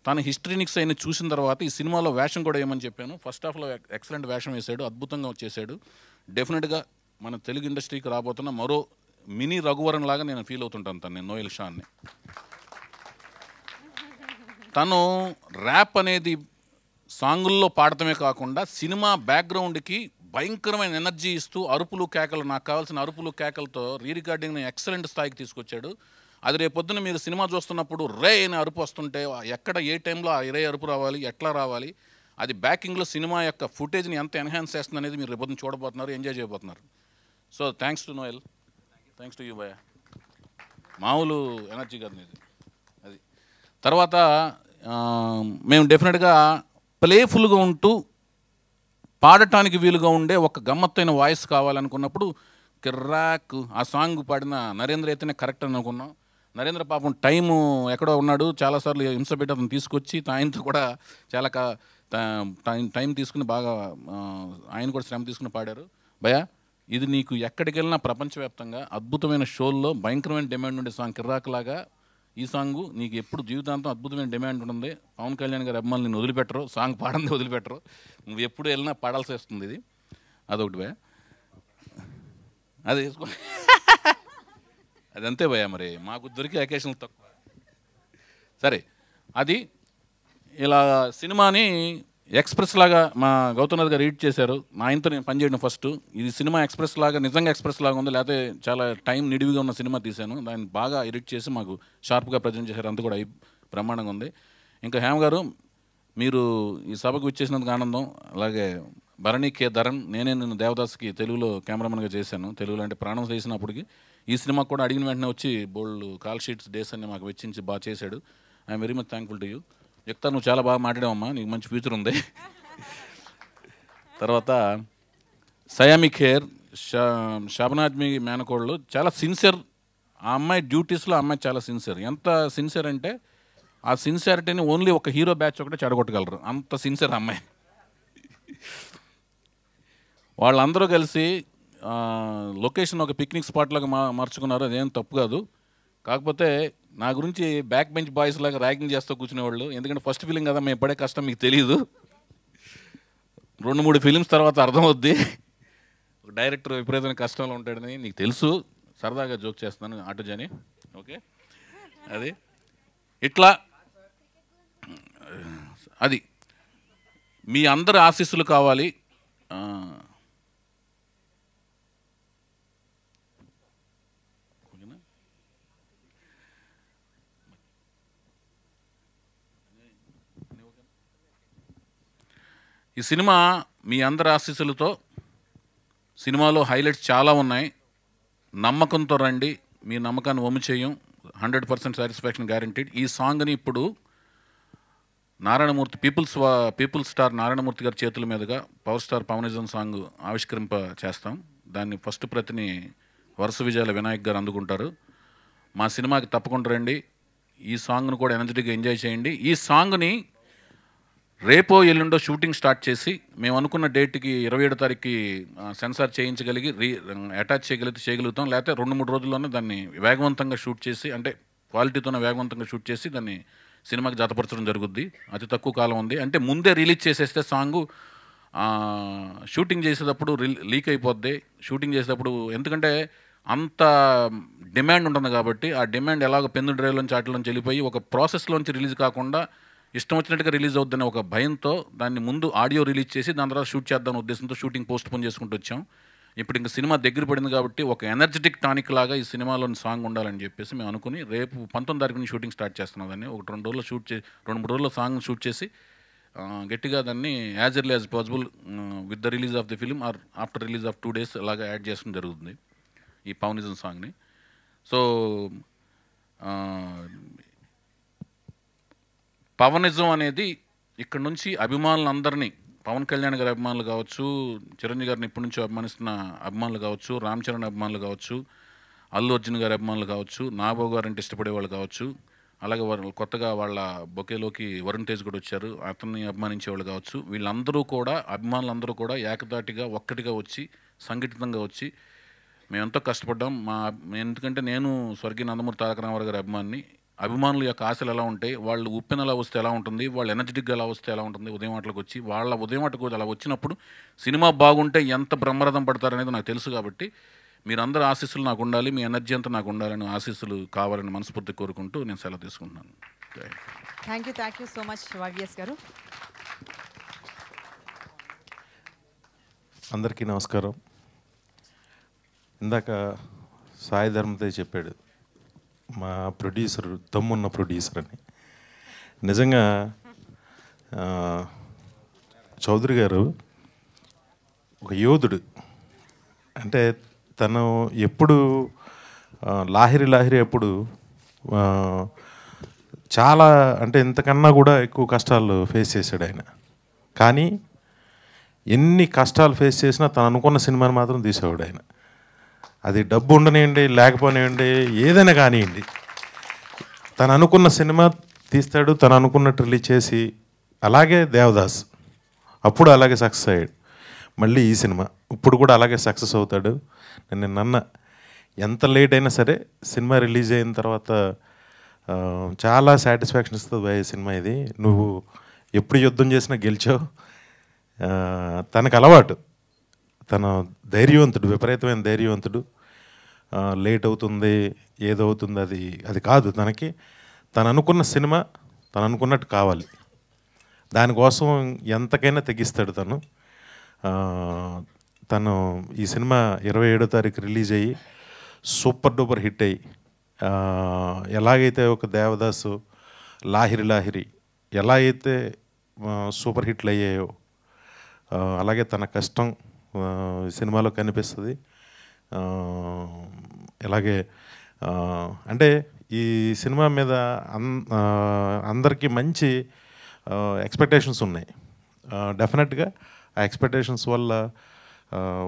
తన హిస్టరీనిక్స్ అయిన చూసిన తర్వాత ఈ సినిమాలో వేషం కూడా ఏమని చెప్పాను. ఫస్ట్ హాఫ్లో ఎక్సలెంట్ వేషం వేశాడు, అద్భుతంగా చేశాడు. డెఫినెట్గా మన తెలుగు ఇండస్ట్రీకి రాబోతున్న మరో మినీ రఘువరన్ లాగా నేను ఫీల్ అవుతుంటాను నేను నోయల్ షాన్ని. తను ర్యాప్ అనేది సాంగుల్లో పాడటమే కాకుండా సినిమా బ్యాక్గ్రౌండ్కి భయంకరమైన ఎనర్జీ ఇస్తూ అరుపులు కేకలు, నాకు కావాల్సిన అరుపులు కేకలతో రికార్డింగ్ని ఎక్సలెంట్ స్థాయికి తీసుకొచ్చాడు. అది రేపొద్దున మీరు సినిమా చూస్తున్నప్పుడు రే అని అరుపు వస్తుంటే ఎక్కడ ఏ టైంలో ఆ రే అరుపు రావాలి, ఎట్లా రావాలి, అది బ్యాకింగ్లో సినిమా యొక్క ఫుటేజ్ని ఎంత ఎన్హాన్స్ చేస్తుంది అనేది మీరు రేపొద్దున చూడబోతున్నారు, ఎంజాయ్ చేయబోతున్నారు. So thanks to Noel, thanks to you భయ్య. మామూలు ఎనర్జీ కాదు ఇది. అది తర్వాత మేము డెఫినెట్గా ప్లేఫుల్గా ఉంటూ పాడటానికి వీలుగా ఉండే ఒక గమ్మత్తైన వాయిస్ కావాలనుకున్నప్పుడు కిర్రాక్ ఆ సాంగ్ పాడిన నరేంద్ర అయితేనే కరెక్ట్ అని అనుకున్నాం. నరేంద్ర పాపం టైము ఎక్కడో ఉన్నాడు, చాలాసార్లు హింస పెట్టి అతను తీసుకొచ్చి ఆయనతో కూడా చాలా టైం తీసుకుని బాగా ఆయన కూడా శ్రమ తీసుకుని పాడారు. భయ, ఇది నీకు ఎక్కడికి వెళ్ళినా ప్రపంచవ్యాప్తంగా అద్భుతమైన షోల్లో భయంకరమైన డిమాండ్ ఉండే సాంగ్. కిర్రాక్ లాగా ఈ సాంగ్ నీకు ఎప్పుడు జీవితాంతం అద్భుతమైన డిమాండ్ ఉంటుంది. పవన్ కళ్యాణ్ గారి అభిమానులు నేను వదిలిపెట్టరు, సాంగ్ పాడంది వదిలిపెట్టరు, నువ్వు ఎప్పుడు వెళ్ళినా పాడాల్సి వస్తుంది. ఇది అదొకటి భయ, అది వేసుకో. అది అంతే భయ, మరి మాకు దొరికే అకేషన్లు తక్కువ. సరే, అది ఇలా సినిమాని ఎక్స్ప్రెస్ లాగా మా గౌతమ్ గారు ఎడిట్ చేశారు. మా ఆయనతో నేను పనిచేయడం ఫస్ట్. ఇది సినిమా ఎక్స్ప్రెస్ లాగా, నిజంగా ఎక్స్ప్రెస్ లాగా ఉంది, లేకపోతే చాలా టైం నిడివిగా ఉన్న సినిమా తీశాను. దాన్ని బాగా ఎడిట్ చేసి మాకు షార్ప్గా ప్రజెంట్ చేశారు. అంతా కూడా బ్రహ్మాండంగా ఉంది. ఇంకా హేమ గారు, మీరు ఈ సభకు ఇచ్చేసినందుకు ఆనందం. అలాగే భరణి కే ధరన్, నేనే నిన్ను దేవదాస్కి తెలుగులో కెమెరామెన్గా చేశాను. తెలుగులో అంటే ప్రాణం చేసినప్పటికీ ఈ సినిమాకు కూడా అడిగిన వెంటనే వచ్చి బోల్డ్ కాల్ షీట్స్ డేస్ అన్ని మాకు వెచ్చించి బాగా చేశాడు. I'm very much thankful to you. చెప్తా, నువ్వు చాలా బాగా మాట్లాడావమ్మా, నీకు మంచి ఫ్యూచర్ ఉంది. తర్వాత సయామి ఖేర్, షబనాజ్మి మేనకోళ్ళు, చాలా సిన్సియర్. ఆ అమ్మాయి డ్యూటీస్లో అమ్మాయి చాలా సిన్సియర్. ఎంత సిన్సియర్ అంటే ఆ సిన్సియారిటీని ఓన్లీ ఒక హీరో బ్యాచ్ ఒకటే చెడగొట్టగలరు, అంత సిన్సియర్ అమ్మాయి. వాళ్ళందరూ కలిసి లొకేషన్ ఒక పిక్నిక్ స్పాట్ లాగా మార్చుకున్నారు. అదేం తప్పు కాదు. కాకపోతే నా గురించి బ్యాక్ బెంచ్ బాయ్స్ లాగా ర్యాగింగ్ చేస్తూ కూర్చునేవాళ్ళు. ఎందుకంటే ఫస్ట్ ఫిలిం కదా, మేము పడే కష్టం మీకు తెలియదు. 2-3 ఫిలిమ్స్ తర్వాత అర్థమవుద్ది ఒక డైరెక్టర్ విపరీతమైన కష్టంలో ఉంటాడని. నీకు తెలుసు, సరదాగా జోక్ చేస్తున్నాను ఆటోజని. ఓకే, అది ఇట్లా. అది మీ అందరి ఆశీస్సులు కావాలి. ఈ సినిమా మీ అందరి ఆశీస్సులతో, సినిమాలో హైలైట్స్ చాలా ఉన్నాయి. నమ్మకంతో రండి, మీ నమ్మకాన్ని వమ్ము చేయం. 100% సాటిస్ఫాక్షన్ గ్యారంటీడ్. ఈ సాంగ్ని ఇప్పుడు నారాయణమూర్తి పీపుల్స్ స్టార్ నారాయణమూర్తి గారి చేతుల మీదుగా పవర్ స్టార్ పవనిజం సాంగ్ ఆవిష్కరింప చేస్తాం. దాన్ని ఫస్ట్ ప్రతిని వరుస విజయాల వినాయక్ గారు అందుకుంటారు. మా సినిమాకి తప్పకుండా రండి, ఈ సాంగ్ను కూడా ఎనర్జెటిక్గా ఎంజాయ్ చేయండి. ఈ సాంగ్ని రేపో ఎల్లుండో షూటింగ్ స్టార్ట్ చేసి మేము అనుకున్న డేట్కి 27వ తారీఖుకి సెన్సార్ చేయించగలిగి అటాచ్ చేయగలుగుతాం. లేకపోతే 2-3 రోజుల్లోనే దాన్ని వేగవంతంగా షూట్ చేసి, అంటే క్వాలిటీతోనే వేగవంతంగా షూట్ చేసి దాన్ని సినిమాకి జతపరచడం జరుగుద్ది. అతి తక్కువ కాలం ఉంది. అంటే ముందే రిలీజ్ చేసేస్తే సాంగు షూటింగ్ చేసేటప్పుడు లీక్ అయిపోద్ది. షూటింగ్ చేసేటప్పుడు ఎందుకంటే అంత డిమాండ్ ఉంటుంది కాబట్టి, ఆ డిమాండ్ ఎలాగో పెన్ను డ్రైవ్లోంచి వాటిలోంచి వెళ్ళిపోయి ఒక ప్రాసెస్లోంచి రిలీజ్ కాకుండా ఇష్టం వచ్చినట్టుగా రిలీజ్ అవుద్దనే ఒక భయంతో దాన్ని ముందు ఆడియో రిలీజ్ చేసి దాని తర్వాత షూట్ చేద్దాం ఉద్దేశంతో షూటింగ్ పోస్ట్ పోన్ చేసుకుంటూ వచ్చాం. ఇప్పుడు ఇంకా సినిమా దగ్గర పడింది కాబట్టి ఒక ఎనర్జెటిక్ టానిక్ లాగా ఈ సినిమాలోని సాంగ్ ఉండాలని చెప్పేసి మేము అనుకుని రేపు 19వ తారీఖుని షూటింగ్ స్టార్ట్ చేస్తున్నాం. దాన్ని 2-3 రోజుల్లో 2-3 రోజుల్లో సాంగ్ షూట్ చేసి గట్టిగా దాన్ని as early as possible with the release of the film or after release of 2 days అలాగా యాడ్ చేయడం జరుగుతుంది ఈ పవనిజం సాంగ్ని. సో పవనిజం అనేది ఇక్కడ నుంచి అభిమానులందరినీ, పవన్ కళ్యాణ్ గారి అభిమానులు కావచ్చు, చిరంజీవి గారిని ఇప్పటి నుంచి అభిమానిస్తున్న అభిమానులు కావచ్చు, రామ్ చరణ్ అభిమానులు కావచ్చు, అల్లు అర్జున్ గారి అభిమానులు కావచ్చు, నాగబాబు గారు అంటే ఇష్టపడే వాళ్ళు కావచ్చు, అలాగే కొత్తగా వాళ్ళ బొకేలోకి వరుణ్ తేజ్ కూడా వచ్చారు, అతన్ని అభిమానించే వాళ్ళు కావచ్చు, వీళ్ళందరూ కూడా అభిమానులందరూ కూడా ఏకదాటిగా ఒక్కటిగా వచ్చి సంఘటితంగా వచ్చి మేము ఎంతో కష్టపడ్డాం. ఎందుకంటే నేను స్వర్గీయ నందమూరి తారక రామారావు గారి అభిమానుల యొక్క ఆశలు ఎలా ఉంటాయి, వాళ్ళు ఉప్పెన ఎలా వస్తే ఎలా ఉంటుంది, వాళ్ళు ఎనర్జెటిక్గా ఎలా వస్తే ఎలా ఉంటుంది, ఉదయం ఆటలకు వచ్చి వాళ్ళ ఉదయం ఆటకు అలా వచ్చినప్పుడు సినిమా బాగుంటే ఎంత బ్రహ్మరథం పడతారనేది నాకు తెలుసు. కాబట్టి మీరందరూ ఆశీస్సులు నాకు ఉండాలి, మీ ఎనర్జీ అంతా నాకు ఉండాలని, ఆశీస్సులు కావాలని మనస్ఫూర్తి కోరుకుంటూ నేను సెలవు తీసుకుంటున్నాను. థ్యాంక్ యూ సో మచ్ వాగ్యాస్ గారు. అందరికీ నమస్కారం. ఇందాక సాయి ధర్మతేజ్ చెప్పాడు మా ప్రొడ్యూసర్ దమ్మున్న ప్రొడ్యూసర్ అని. నిజంగా చౌదరి గారు ఒక యోధుడు. అంటే తను ఎప్పుడు లాహిరి ఎప్పుడు చాలా, అంటే ఇంతకన్నా కూడా ఎక్కువ కష్టాలు ఫేస్ చేశాడు ఆయన. కానీ ఎన్ని కష్టాలు ఫేస్ చేసినా తను అనుకున్న సినిమాని మాత్రం తీసేవాడు ఆయన. అది డబ్బు ఉండనివ్వండి, లేకపోనివ్వండి, ఏదైనా కానివ్వండి, తను అనుకున్న సినిమా తీస్తాడు, తను అనుకున్నట్టు రిలీజ్ చేసి. అలాగే దేవదాస్ అప్పుడు అలాగే సక్సెస్ అయ్యాడు. మళ్ళీ ఈ సినిమా ఇప్పుడు కూడా అలాగే సక్సెస్ అవుతాడు. నేను నన్న ఎంత లేట్ అయినా సరే సినిమా రిలీజ్ అయిన తర్వాత చాలా సాటిస్ఫాక్షన్ ఇస్తుంది ఈ సినిమా. ఇది నువ్వు ఎప్పుడు యుద్ధం చేసినా గెలిచావు. తనకు అలవాటు, తను ధైర్యవంతుడు, విపరీతమైన ధైర్యవంతుడు. లేట్ అవుతుంది, ఏదవుతుంది అది కాదు తనకి. తను అనుకున్న సినిమా తను అనుకున్నట్టు కావాలి, దానికోసం ఎంతకైనా తెగిస్తాడు తను. తను ఈ సినిమా 27వ తారీఖు రిలీజ్ అయ్యి సూపర్ డూపర్ హిట్ అయ్యి, ఎలాగైతే ఒక దేవదాసు, లాహిరి ఎలా అయితే సూపర్ హిట్లు అయ్యాయో అలాగే తన కష్టం సినిమాలో కనిపిస్తుంది. అలాగే అంటే ఈ సినిమా మీద అందరికీ మంచి ఎక్స్పెక్టేషన్స్ ఉన్నాయి. డెఫినెట్గా ఆ ఎక్స్పెక్టేషన్స్ వల్ల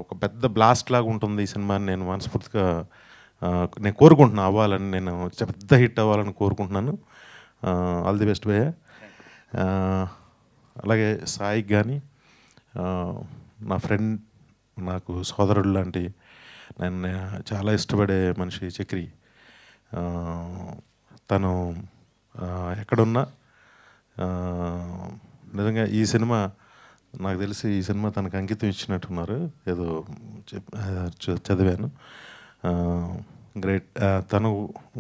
ఒక పెద్ద బ్లాస్ట్ లాగా ఉంటుంది ఈ సినిమాని నేను మనస్ఫూర్తిగా నేను కోరుకుంటున్నాను అవ్వాలని. నేను పెద్ద హిట్ అవ్వాలని కోరుకుంటున్నాను. ఆల్ ది బెస్ట్ భయ్య. అలాగే సాయికి కానీ, నా ఫ్రెండ్, నాకు సోదరుడు లాంటి, నేను చాలా ఇష్టపడే మనిషి చక్రి. తను ఎక్కడున్నా నిజంగా ఈ సినిమా నాకు తెలిసి ఈ సినిమా తనకు అంకితం ఇచ్చినట్టున్నారు, ఏదో చదివాను. గ్రేట్. తను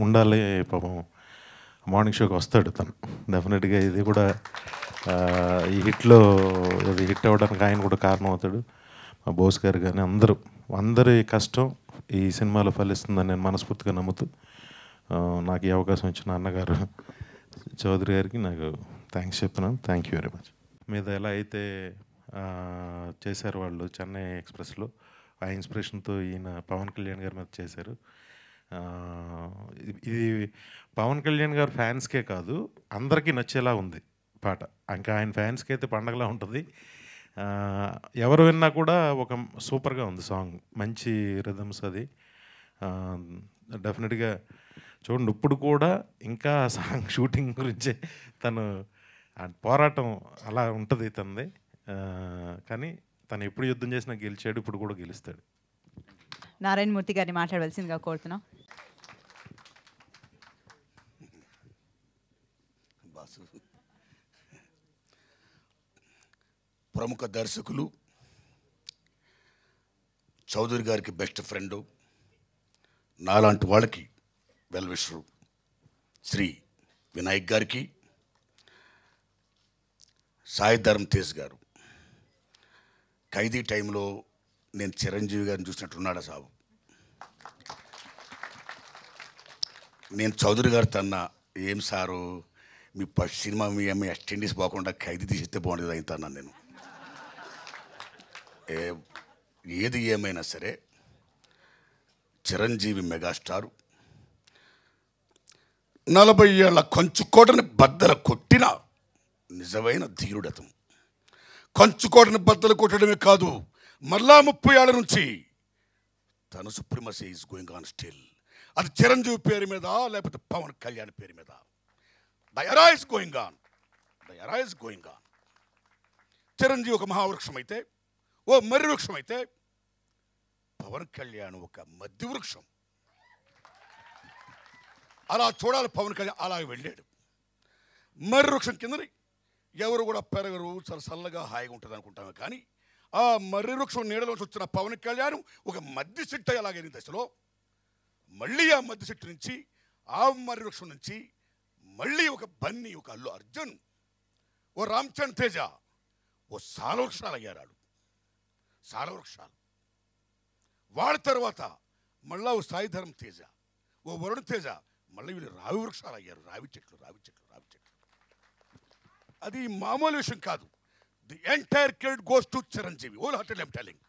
ఉండాలి పాపం, మార్నింగ్ షోకి వస్తాడు తను డెఫినెట్గా. ఇది కూడా ఈ హిట్లో ఇది హిట్ అవ్వడానికి ఆయన కూడా కారణం అవుతాడు. మా బోస్ గారు కానీ అందరి కష్టం ఈ సినిమాలో ఫలిస్తుందని నేను మనస్ఫూర్తిగా నమ్ముతూ నాకు ఈ అవకాశం ఇచ్చిన అన్నగారు చౌదరి గారికి నాకు థ్యాంక్స్ చెప్తున్నాను. Thank you very much. మీద ఎలా అయితే చేశారు వాళ్ళు చెన్నై ఎక్స్ప్రెస్లో, ఆ ఇన్స్పిరేషన్తో ఈయన పవన్ కళ్యాణ్ గారి మీద చేశారు. ఇది పవన్ కళ్యాణ్ గారు ఫ్యాన్స్కే కాదు అందరికీ నచ్చేలా ఉంది పాట. ఇంకా ఆయన ఫ్యాన్స్కి అయితే పండగలా ఉంటుంది. ఎవరు విన్నా కూడా ఒక సూపర్గా ఉంది సాంగ్, మంచి రిథమ్స్. అది డెఫినెట్గా చూడండి. ఇప్పుడు కూడా ఇంకా సాంగ్ షూటింగ్ గురించే తను పోరాటం అలా ఉంటుంది తనది. కానీ తను ఎప్పుడు యుద్ధం చేసినా గెలిచాడు, ఇప్పుడు కూడా గెలుస్తాడు. నారాయణమూర్తి గారిని మాట్లాడవలసిందిగా కోరుతున్నాం. ప్రముఖ దర్శకులు చౌదరి గారికి బెస్ట్ ఫ్రెండు, నాలాంటి వాళ్ళకి వెల్ విషరు శ్రీ వినాయక్ గారికి, సాయి ధరమ్ తేజ్ గారు. ఖైదీ టైంలో నేను చిరంజీవి గారిని చూసినట్టున్నాడా సాబు. నేను చౌదరి గారు తన్నా, ఏం సారు మీ సినిమా మీ అమ్మాయి వెస్టిండీస్ పోకుండా ఖైదీ తీసిస్తే బాగుండేది అవుతాను నేను. ఏది ఏమైనా సరే చిరంజీవి మెగాస్టారు 40 ఏళ్ల కంచుకోటని బద్దల కొట్టిన నిజమైన ధీరుడతం. కంచుకోటని బద్దలు కొట్టడమే కాదు, మళ్ళా 30 ఏళ్ల నుంచి తన supremacy is going on still. అది చిరంజీవి పేరు మీద లేకపోతే పవన్ కళ్యాణ్ పేరు మీద. The era is going on, the era is going on. Chiranjeevi ఒక మహావృక్షం అయితే, ఓ మర్రి వృక్షం అయితే, పవన్ కళ్యాణ్ ఒక మధ్య వృక్షం. అలా చూడాలి పవన్ కళ్యాణ్, అలాగే వెళ్ళాడు. మర్రి వృక్షం కిందని ఎవరు కూడా పెరగరు, చాలా చల్లగా హాయిగా ఉంటుంది అనుకుంటాము. కానీ ఆ మర్రి వృక్షం నీడలోకి వచ్చిన పవన్ కళ్యాణ్ ఒక మధ్య చెట్టు అలాగైన దశలో మళ్ళీ ఆ మధ్య చెట్టు నుంచి, ఆ మర్రి వృక్షం నుంచి మళ్ళీ ఒక బన్నీ, ఒక అల్లు అర్జున్, ఓ రామ్చంద్ తేజ, ఓ సాలవృక్షాలు అయ్యారు. సాలవృక్షాలు వాళ్ళ తర్వాత మళ్ళా ఓ సాయి ధరమ్ తేజ, ఓ వరుణ్ తేజ, మళ్ళీ వీళ్ళు రావి వృక్షాలు అయ్యారు. రావి చెట్లు, రావి చెట్లు, రావి చెట్లు. అది మామూలు విషయం కాదు. The entire credit goes to Chiranjeevi. Whole heartedly I'm telling.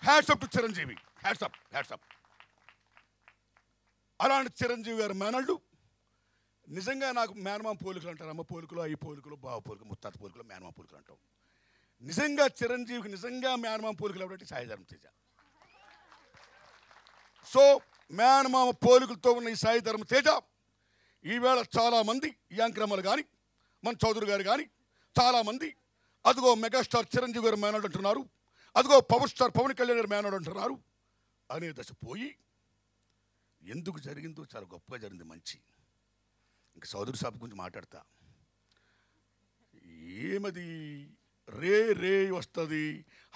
Hats up to Chiranjeevi. Hats up, hats up. అలాంటి చిరంజీవి గారి మేనళ్ళు నిజంగా నాకు మేనమామ పోలికలు అంటారు. అమ్మ పోలికలు, అయ్యి పోలికలు, బావ పోలికలు, ముత్తాత పోలికలు, మేనమామ పోలికలు అంటాం. నిజంగా చిరంజీవికి నిజంగా మేనమామ పోలికలు ఎవరంటే సాయి ధరమ్ తేజ. సో మేనమామ పోలికలతో ఉన్న ఈ సాయి ధరమ్ తేజ ఈవేళ చాలామంది యాంక్రమలు కానీ మన చౌదరి గారు కానీ చాలామంది అదిగో మెగాస్టార్ చిరంజీవి గారు మేనోడు అంటున్నారు, అదిగో పవర్ స్టార్ పవన్ కళ్యాణ్ గారు మేనోడు అంటున్నారు అనే దశ పోయి ఎందుకు జరిగిందో చాలా గొప్పగా జరిగింది. మంచి ఇంక చౌదరి సాబ్ గురించి మాట్లాడతా. ఏమది రే వస్తుంది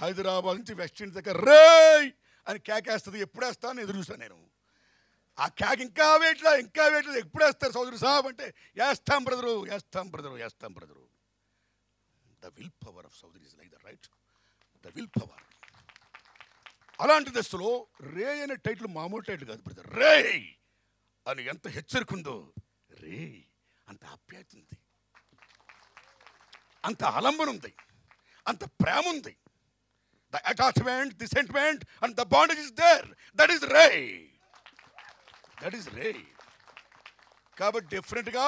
హైదరాబాద్ నుంచి వెస్ట్ ఇండీస్ దగ్గర రే అని కేకేస్తుంది. ఎప్పుడేస్తాను ఎదురు చూస్తాను నేను. ఆ క్యాక్ ఇంకా వేయట్లేదు ఎప్పుడు వేస్తారు చౌదరి సాబ్ అంటే వేస్తాం brother. The will power of Chowdary is like the right, the will power. అలాంటి దశలో రే అనే టైటిల్ మామూలు టైటిల్ కాదు బ్రదర్. రే అని ఎంత హెచ్చరికుందో, రే అంత ఆప్యాయత ఉంది, అంత ఆలంబన ఉంది, అంత ప్రేమ ఉంది. The attachment, the sentiment and the bondage is there. That is Rey. కాబట్టి డెఫినెట్గా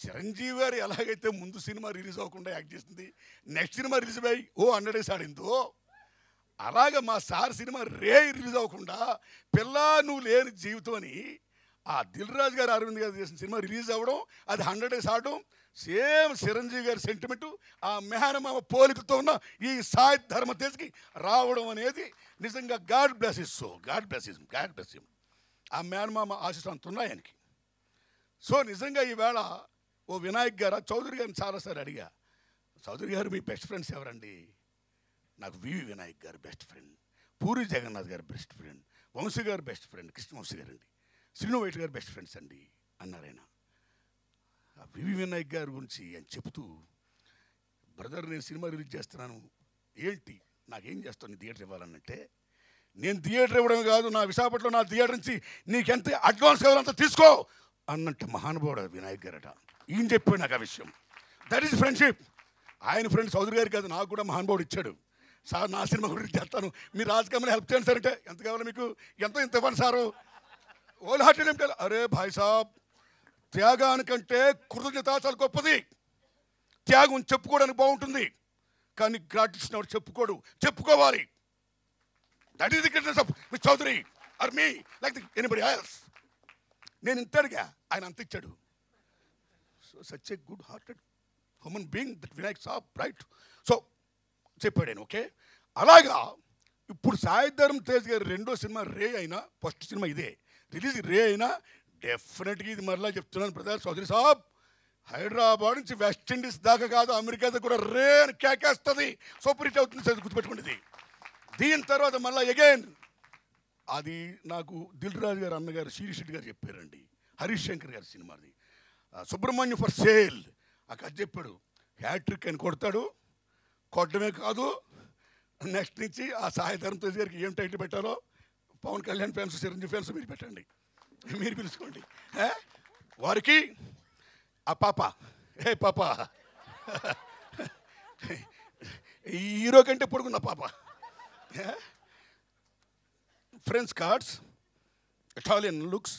చిరంజీవి గారు ఎలాగైతే ముందు సినిమా రిలీజ్ అవ్వకుండా యాక్ట్ చేసింది, నెక్స్ట్ సినిమా రిలీజ్ అయ్యి 100 డేస్ ఆడిందో, అలాగే మా సార్ సినిమా రే రిలీజ్ అవ్వకుండా పిల్లా నువ్వు లేని జీవితం అని ఆ దిల్ రాజు గారు అరవింద్ గారు చేసిన సినిమా రిలీజ్ అవ్వడం, అది 100 డేస్ ఆడడం, సేమ్ చిరంజీవి గారి సెంటిమెంటు ఆ మేనమామ పోలికతో ఉన్న ఈ సాయి ధర్మ తేజ్కి రావడం అనేది నిజంగా గాడ్ బ్లెస్ హిమ్. ఆ మేనమామ ఆశీస్సు అంత ఉన్నాయి ఆయనకి. సో నిజంగా ఈవేళ ఓ వినాయక్ గారు చౌదరి గారిని చాలాసార్లు అడిగా, చౌదరి గారు మీ బెస్ట్ ఫ్రెండ్స్ ఎవరండి? నాకు వివి వినాయక్ గారు బెస్ట్ ఫ్రెండ్, పూరి జగన్నాథ్ గారు బెస్ట్ ఫ్రెండ్, వంశీ గారు బెస్ట్ ఫ్రెండ్, కృష్ణవంశీ గారు అండి, శ్రీను వైట్ గారు బెస్ట్ ఫ్రెండ్స్ అండి అన్నారు ఆయన. ఆ వివి వినాయక్ గారి గురించి ఆయన చెబుతూ, బ్రదర్ నేను సినిమా రిలీజ్ చేస్తున్నాను, ఏంటి నాకేం చేస్తాను థియేటర్ ఇవ్వాలనంటే, నేను థియేటర్ ఇవ్వడమే కాదు, నా విశాఖపట్నంలో నా థియేటర్ నుంచి నీకెంత అడ్వాన్స్ కావాలంత తీసుకో అన్నట్టు మహానుభావుడు వినాయక్ గారట. ఈయన చెప్పాడు నాకు ఆ విషయం. That is friendship. ఆయన ఫ్రెండ్ చౌదరి గారు కాదు, నాకు కూడా మహానుభావుడు ఇచ్చాడు. సార్ నా సినిమా గురించి చేస్తాను, మీరు రాజకీయంలో హెల్ప్ చేయండి సార్ అంటే, ఎంత కావాలి మీకు, ఇంత ఇవ్వండి సారు, ఓల్ హార్టెడ్ ఏం కాదు. అరే భాయ్ సాబ్, త్యాగానికంటే కృతజ్ఞత చాలా గొప్పది. త్యాగం చెప్పుకోవడానికి బాగుంటుంది, కానీ గ్రాటిట్యూడ్ చెప్పుకోవాలి. That is the greatness of miss Chowdary or me, like anybody else. నేను ఇంత అడిగా, ఆయన అంత ఇచ్చాడు. So such a good hearted human being that Vinayak saab, right? So చెప్పాడు ఆయన. ఓకే, అలాగా ఇప్పుడు సాయి ధరమ్ తేజ్ గారి రెండో సినిమా రే అయినా, ఫస్ట్ సినిమా ఇదే రిలీజ్ రే అయినా, డెఫినెట్గా ఇది మరలా చెప్తున్నాను బ్రదర్ చౌదరి సాబ్, హైదరాబాద్ నుంచి వెస్ట్ ఇండీస్ దాకా కాదు అమెరికా దాకా కూడా రే అని కేకేస్తుంది, సూపర్ హిట్ అవుతుంది, గుర్తుపెట్టుకుంటుంది. దీని తర్వాత మళ్ళీ అగైన్ అది నాకు దిల్ రాజు గారు అన్నగారు శిరీష్ రెడ్డి గారు చెప్పారండి, హరీష్ శంకర్ గారి సినిమాది సుబ్రహ్మణ్యం ఫర్ సేల్. ఆ కథ చెప్పాడు, హ్యాట్రిక్ అని కొడతాడు, కొట్టడమే కాదు నెక్స్ట్ నుంచి ఆ సాయి ధరమ్ తేజ్ గారికి ఏం టైటిల్ పెట్టాలో పవన్ కళ్యాణ్ ఫ్యాన్స్ చిరంజీవి ఫ్యాన్స్ మీరు పెట్టండి, మీరు పిలుచుకోండి. వారికి ఆ పాప హీరో కంటే పొడుగున్న పాప, French cards, Italian looks,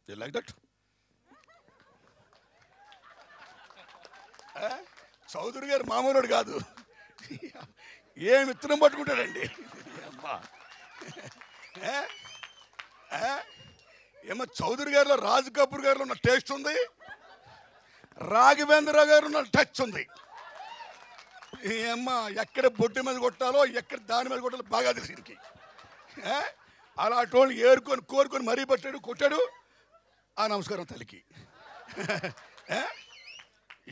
you like that? Chowdary గారు మామూలుడు కాదు, ఏం విత్తనం పట్టుకుంటాడండి. ఏమో చౌదరి గారిలో రాజ్ కపూర్ గారిలో ఉన్న టేస్ట్ ఉంది, రాఘవేంద్ర గారు ఉన్న టచ్ ఉంది. ఏమ్మా ఎక్కడ బొడ్డు మీద కొట్టాలో ఎక్కడ దాని మీద కొట్టాలో బాగా తెలుసు దీనికి. అలాంటి వాళ్ళు కోరుకొని మరీ పట్టాడు, కొట్టాడు. ఆ నమస్కారం తల్లికి.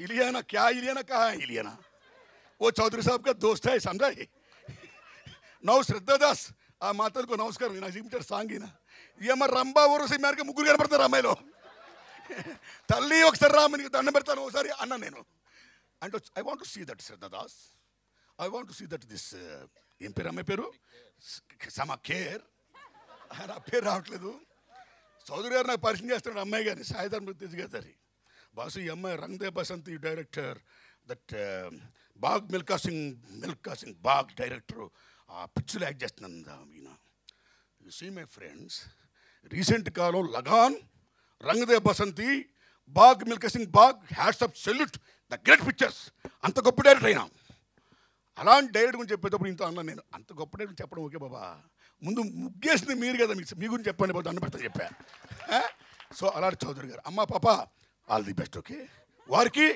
इलियाना क्या इलियाना कहाँ है इलियाना? वो चौधरी साहब का दोस्त है, समझा? नौ श्रद्धा दास आ मातल को नमस्कार विना मीटर सांगिना ये मैं रंबा और उसे मेरे के मुग्गुर कर पड़ता रामेलो तल्ली ఒకసారి రామని దండం పెడతాను ఒకసారి అన్న నేను. And I want to see that Shraddha Das, I want to see that this ఏం పేరు అమ్మాయి పేరు సమా కేర్, నా పేరు రావట్లేదు. చౌదరి గారు నాకు పరిచయం చేస్తున్నాడు అమ్మాయి గారిని, సాయి ధరమ్ తేజ్ గారి బాసు. ఈ అమ్మాయి Rang De Basanti director, that Bhaag Milkha Singh Bhaag director, ఆ పిక్చర్లో యాక్ట్ చేస్తున్నాను ఈయన. You see my friends, recent కాలం Lagaan, Rang De Basanti, Bhaag Milkha Singh Bhaag, hats off salute, the great pictures. అంత గొప్ప డైరెక్టర్ అయినా అలాంటి డైరెక్ట్ గురించి చెప్పేటప్పుడు ఇంత అన్నా నేను అంత గొప్ప డైరెక్ట్ చెప్పడం ఓకే బాబా, ముందు ముగ్గేసింది మీరు కదా, మీ గురించి చెప్పండి బాబు అన్న పెడతా చెప్పా. సో అలాంటి చౌదరి గారు, అమ్మ పాప ఆల్ ది బెస్ట్. ఓకే, వారికి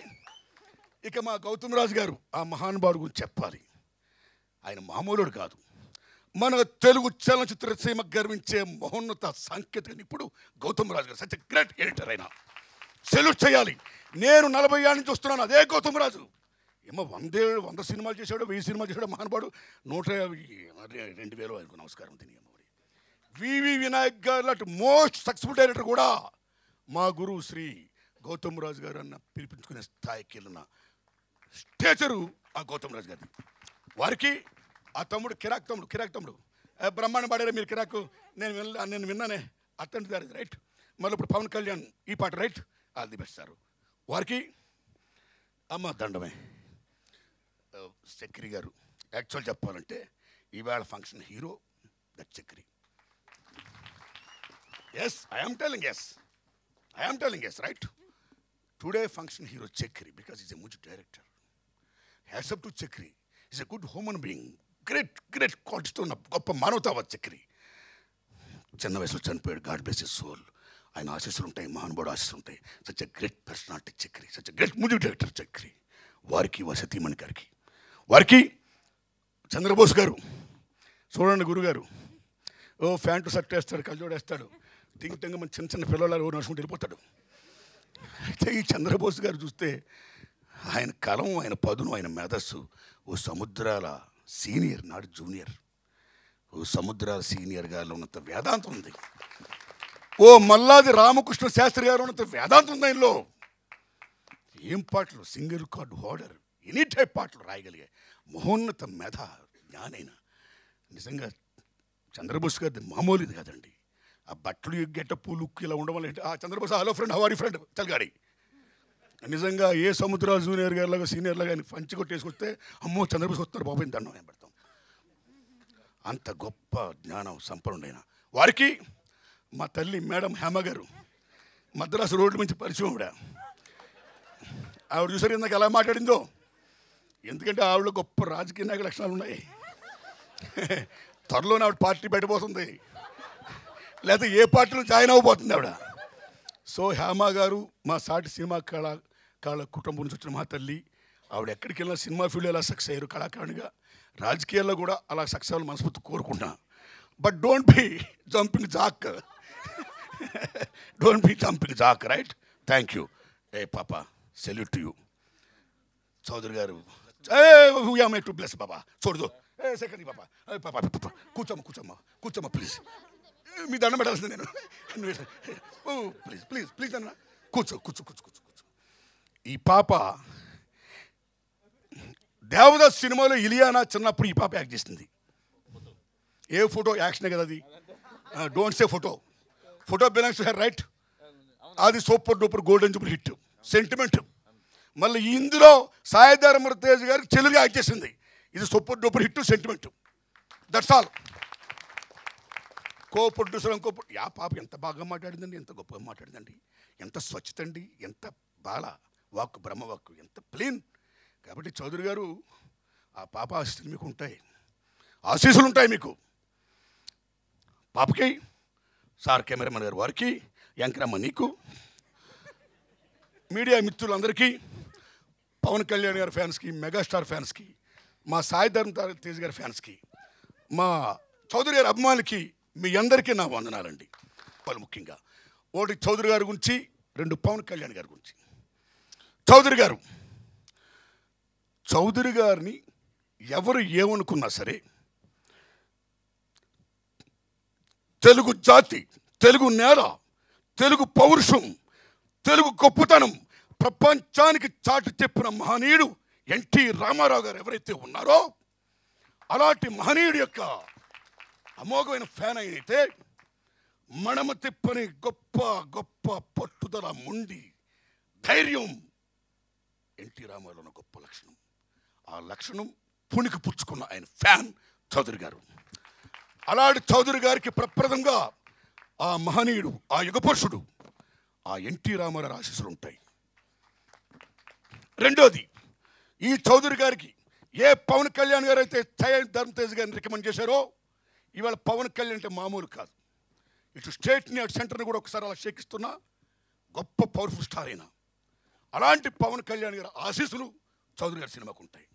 ఇక మా గౌతమ్ రాజు గారు ఆ మహానుభావుడు గురించి చెప్పాలి. ఆయన మామూలుడు కాదు, మన తెలుగు చలనచిత్ర సీమ గర్వించే మహోన్నత సాంకేతిక నిపుడు గౌతమ్ రాజు గారు. Such great editor. అయినా సెల్యూట్ చేయాలి. నేను 40 ఏళ్ళ నుంచి వస్తున్నాను, అదే గౌతమ్ రాజు. ఏమో 100 సినిమాలు చేశాడు, 1000 సినిమాలు చేశాడు మహానుభావుడు. 150,000 ఆయనకు నమస్కారం. తిని వివి వినాయక్ గారు లాంటి మోస్ట్ సక్సెస్ఫుల్ డైరెక్టర్ కూడా మా గురువు శ్రీ గౌతమ్ రాజు గారు అన్న పిలిపించుకునే స్థాయికి వెళ్ళిన స్టేచరు ఆ గౌతమ్ రాజు గారిది. వారికి ఆ తమ్ముడు కిరాక్ తమ్ముడు బ్రహ్మాండం పాడారు మీరు కిరాకు. నేను విన్నానే, అట్టండి దారి రైట్. మళ్ళీ ఇప్పుడు పవన్ కళ్యాణ్ ఈ పాట right. All the best sir. వారికి అమ్మ దండమే. చక్రి గారు యాక్చువల్ చెప్పాలంటే ఈవేళ function hero that Chakri. Yes I'm telling yes right. Today function hero Chakri because is a మంచి director. Hats up to Chakri. Is a good human being. Great క్వాలిటీతో ఉన్న గొప్ప మానవతావాది చక్రి. చిన్న వయసులో చనిపోయాడు, గాడ్ బ్లెస్ హిస్ సోల్. ఆయన ఆశీస్సులు ఉంటాయి, మహానుభావుడు ఆశీస్సులు ఉంటాయి. Such a great personality Chakri, such a great music director Chakri. వారికి వసతిమణి గారికి, వారికి చంద్రబోస్ గారు చూడండి గురుగారు. ఫ్యాంటు షర్ట్ వేస్తాడు, కళ్ళజోడు వేస్తాడు, టింగ్ టంగ్ మన చిన్న పిల్లలు నడుచుకుంటూ వెళ్ళిపోతాడు. అయితే ఈ చంద్రబోస్ గారు చూస్తే ఆయన కలం, ఆయన పదును, ఆయన మేధస్సు ఓ సముద్రాల సీనియర్, నాడు జూనియర్. ఓ సముద్రాల సీనియర్ గారిలో ఉన్నంత వేదాంతం ఉంది. ఓ మల్లాది రామకృష్ణ శాస్త్రి గారు ఉన్నంత వేదాంతం ఉంది ఆయనలో. ఏం పాటలు, single record holder, any type పాటలు రాయగలిగే మహోన్నత మెధ జ్ఞానైన. నిజంగా చంద్రబోస్ గారిది మామూలుది కాదండి. ఆ బట్టలు గెటప్పు లుక్ ఇలా ఉండడం వల్ల ఆ చంద్రబోస్ హలో ఫ్రెండ్ హవారీ ఫ్రెండ్ చల్గాడి. నిజంగా ఏ సముద్రాల జూనియర్ గారిలాగా సీనియర్ లాగా ఆయన పంచి కొట్టేసుకొస్తే అమ్మో చంద్రబోస్ వస్తున్నారు బాబు దండం ఆయన పెడతాం. అంత గొప్ప జ్ఞానం సంపన్నుడైన వారికి మా తల్లి మేడం హేమ గారు, మద్రాసు రోడ్డు నుంచి పరిచయం. ఆవిడ చూసారు ఇందాక ఎలా మాట్లాడిందో. ఎందుకంటే ఆవిడ గొప్ప రాజకీయ నాయక లక్షణాలు ఉన్నాయి. త్వరలోనే ఆవిడ పార్టీ పెట్టబోతుంది, లేకపోతే ఏ పార్టీలో జాయిన్ అవ్వబోతుంది ఆవిడ. సో హేమ గారు మా సాటి సినిమా కళ కుటుంబం నుంచి వచ్చిన మా తల్లి. ఆవిడ ఎక్కడికి వెళ్ళినా సినిమా ఫీల్డ్ ఎలా సక్సెస్ అయ్యారు కళాకారునిగా, రాజకీయాల్లో కూడా అలా సక్సెస్ అవ్వాలని మనస్ఫూర్తి కోరుకుంటున్నా. But don't be jumping jack right. Thank you. ఏ పాప సెల్యూట్ టు యూ. చౌదరి గారు టు బ్లెస్ బాబా చూడదు. సెకండ్ పాప పాప కూర్చోమ్మా ప్లీజ్. మీ దండం పెట్టాల్సింది నేను. ప్లీజ్ అన్న కూర్చో. ఈ పాప దేవదాస్ సినిమాలో ఇలియానా చిన్నప్పుడు ఈ పాప యాక్ట్ చేసింది. ఏ ఫోటో యాక్షనే కదా అది. Don't say photo belongs to her right. అది super duper golden jubilee hit sentiment. మళ్ళీ ఇందులో సాయిధరం తేజ్ గారికి చెల్లిగా యాక్ట్ చేసింది. ఇది super duper hit sentiment. That's all. Co producer ఆ పాప ఎంత బాగా మాట్లాడిందండి, ఎంత గొప్పగా మాట్లాడిందండి, ఎంత స్వచ్ఛత అండి, ఎంత బాల వాక్కు బ్రహ్మవాక్కు, ఎంత ప్లేన్. కాబట్టి చౌదరి గారు ఆ పాప ఆశీస్సులు మీకు ఉంటాయి, ఆశీస్సులు ఉంటాయి మీకు. పాపకి సార్ కెమెరామెన్ గారు వారికి, యాంకరమ్మ నీకు, మీడియా మిత్రులందరికీ, పవన్ కళ్యాణ్ గారి ఫ్యాన్స్కి, మెగాస్టార్ ఫ్యాన్స్కి, మా సాయిధరం తేజ్ గారి ఫ్యాన్స్కి, మా చౌదరి గారి అభిమానులకి మీ అందరికీ నా వందనాలండి. వాళ్ళు ముఖ్యంగా ఒకటి చౌదరి గారి గురించి, 2 పవన్ కళ్యాణ్ గారి గురించి. చౌదరి గారిని ఎవరు ఏమనుకున్నా సరే, తెలుగు జాతి, తెలుగు నేల, తెలుగు పౌరుషం, తెలుగు గొప్పతనం ప్రపంచానికి చాటి చెప్పిన మహనీయుడు ఎన్టీ రామారావు గారు ఎవరైతే ఉన్నారో, అలాంటి మహనీయుడి యొక్క అమోఘమైన ఫ్యాన్ అయితే మడమ తిప్పని గొప్ప గొప్ప పట్టుదల, మొండి ధైర్యం ఎన్టీ రామారావు ఉన్న గొప్ప లక్షణం. ఆ లక్షణం పుణికి పుచ్చుకున్న ఆయన ఫ్యాన్ చౌదరి గారు. అలాంటి చౌదరి గారికి ప్రప్రదంగా ఆ మహనీయుడు, ఆ యుగపురుషుడు, ఆ ఎన్టీ రామారావు ఆశీస్సులు ఉంటాయి. రెండోది, ఈ చౌదరి గారికి ఏ పవన్ కళ్యాణ్ గారు అయితే సాయి ధర్మ తేజ్ గారిని రికమెండ్ చేశారో ఇవాళ పవన్ కళ్యాణ్ అంటే మామూలు కాదు. ఇటు స్టేట్ని అటు సెంటర్ని కూడా ఒకసారి అలా షేకిస్తున్న గొప్ప పవర్ఫుల్ స్టార్ అయినా అలాంటి పవన్ కళ్యాణ్ గారి ఆశీస్సులు చౌదరి గారి సినిమాకు ఉంటాయి.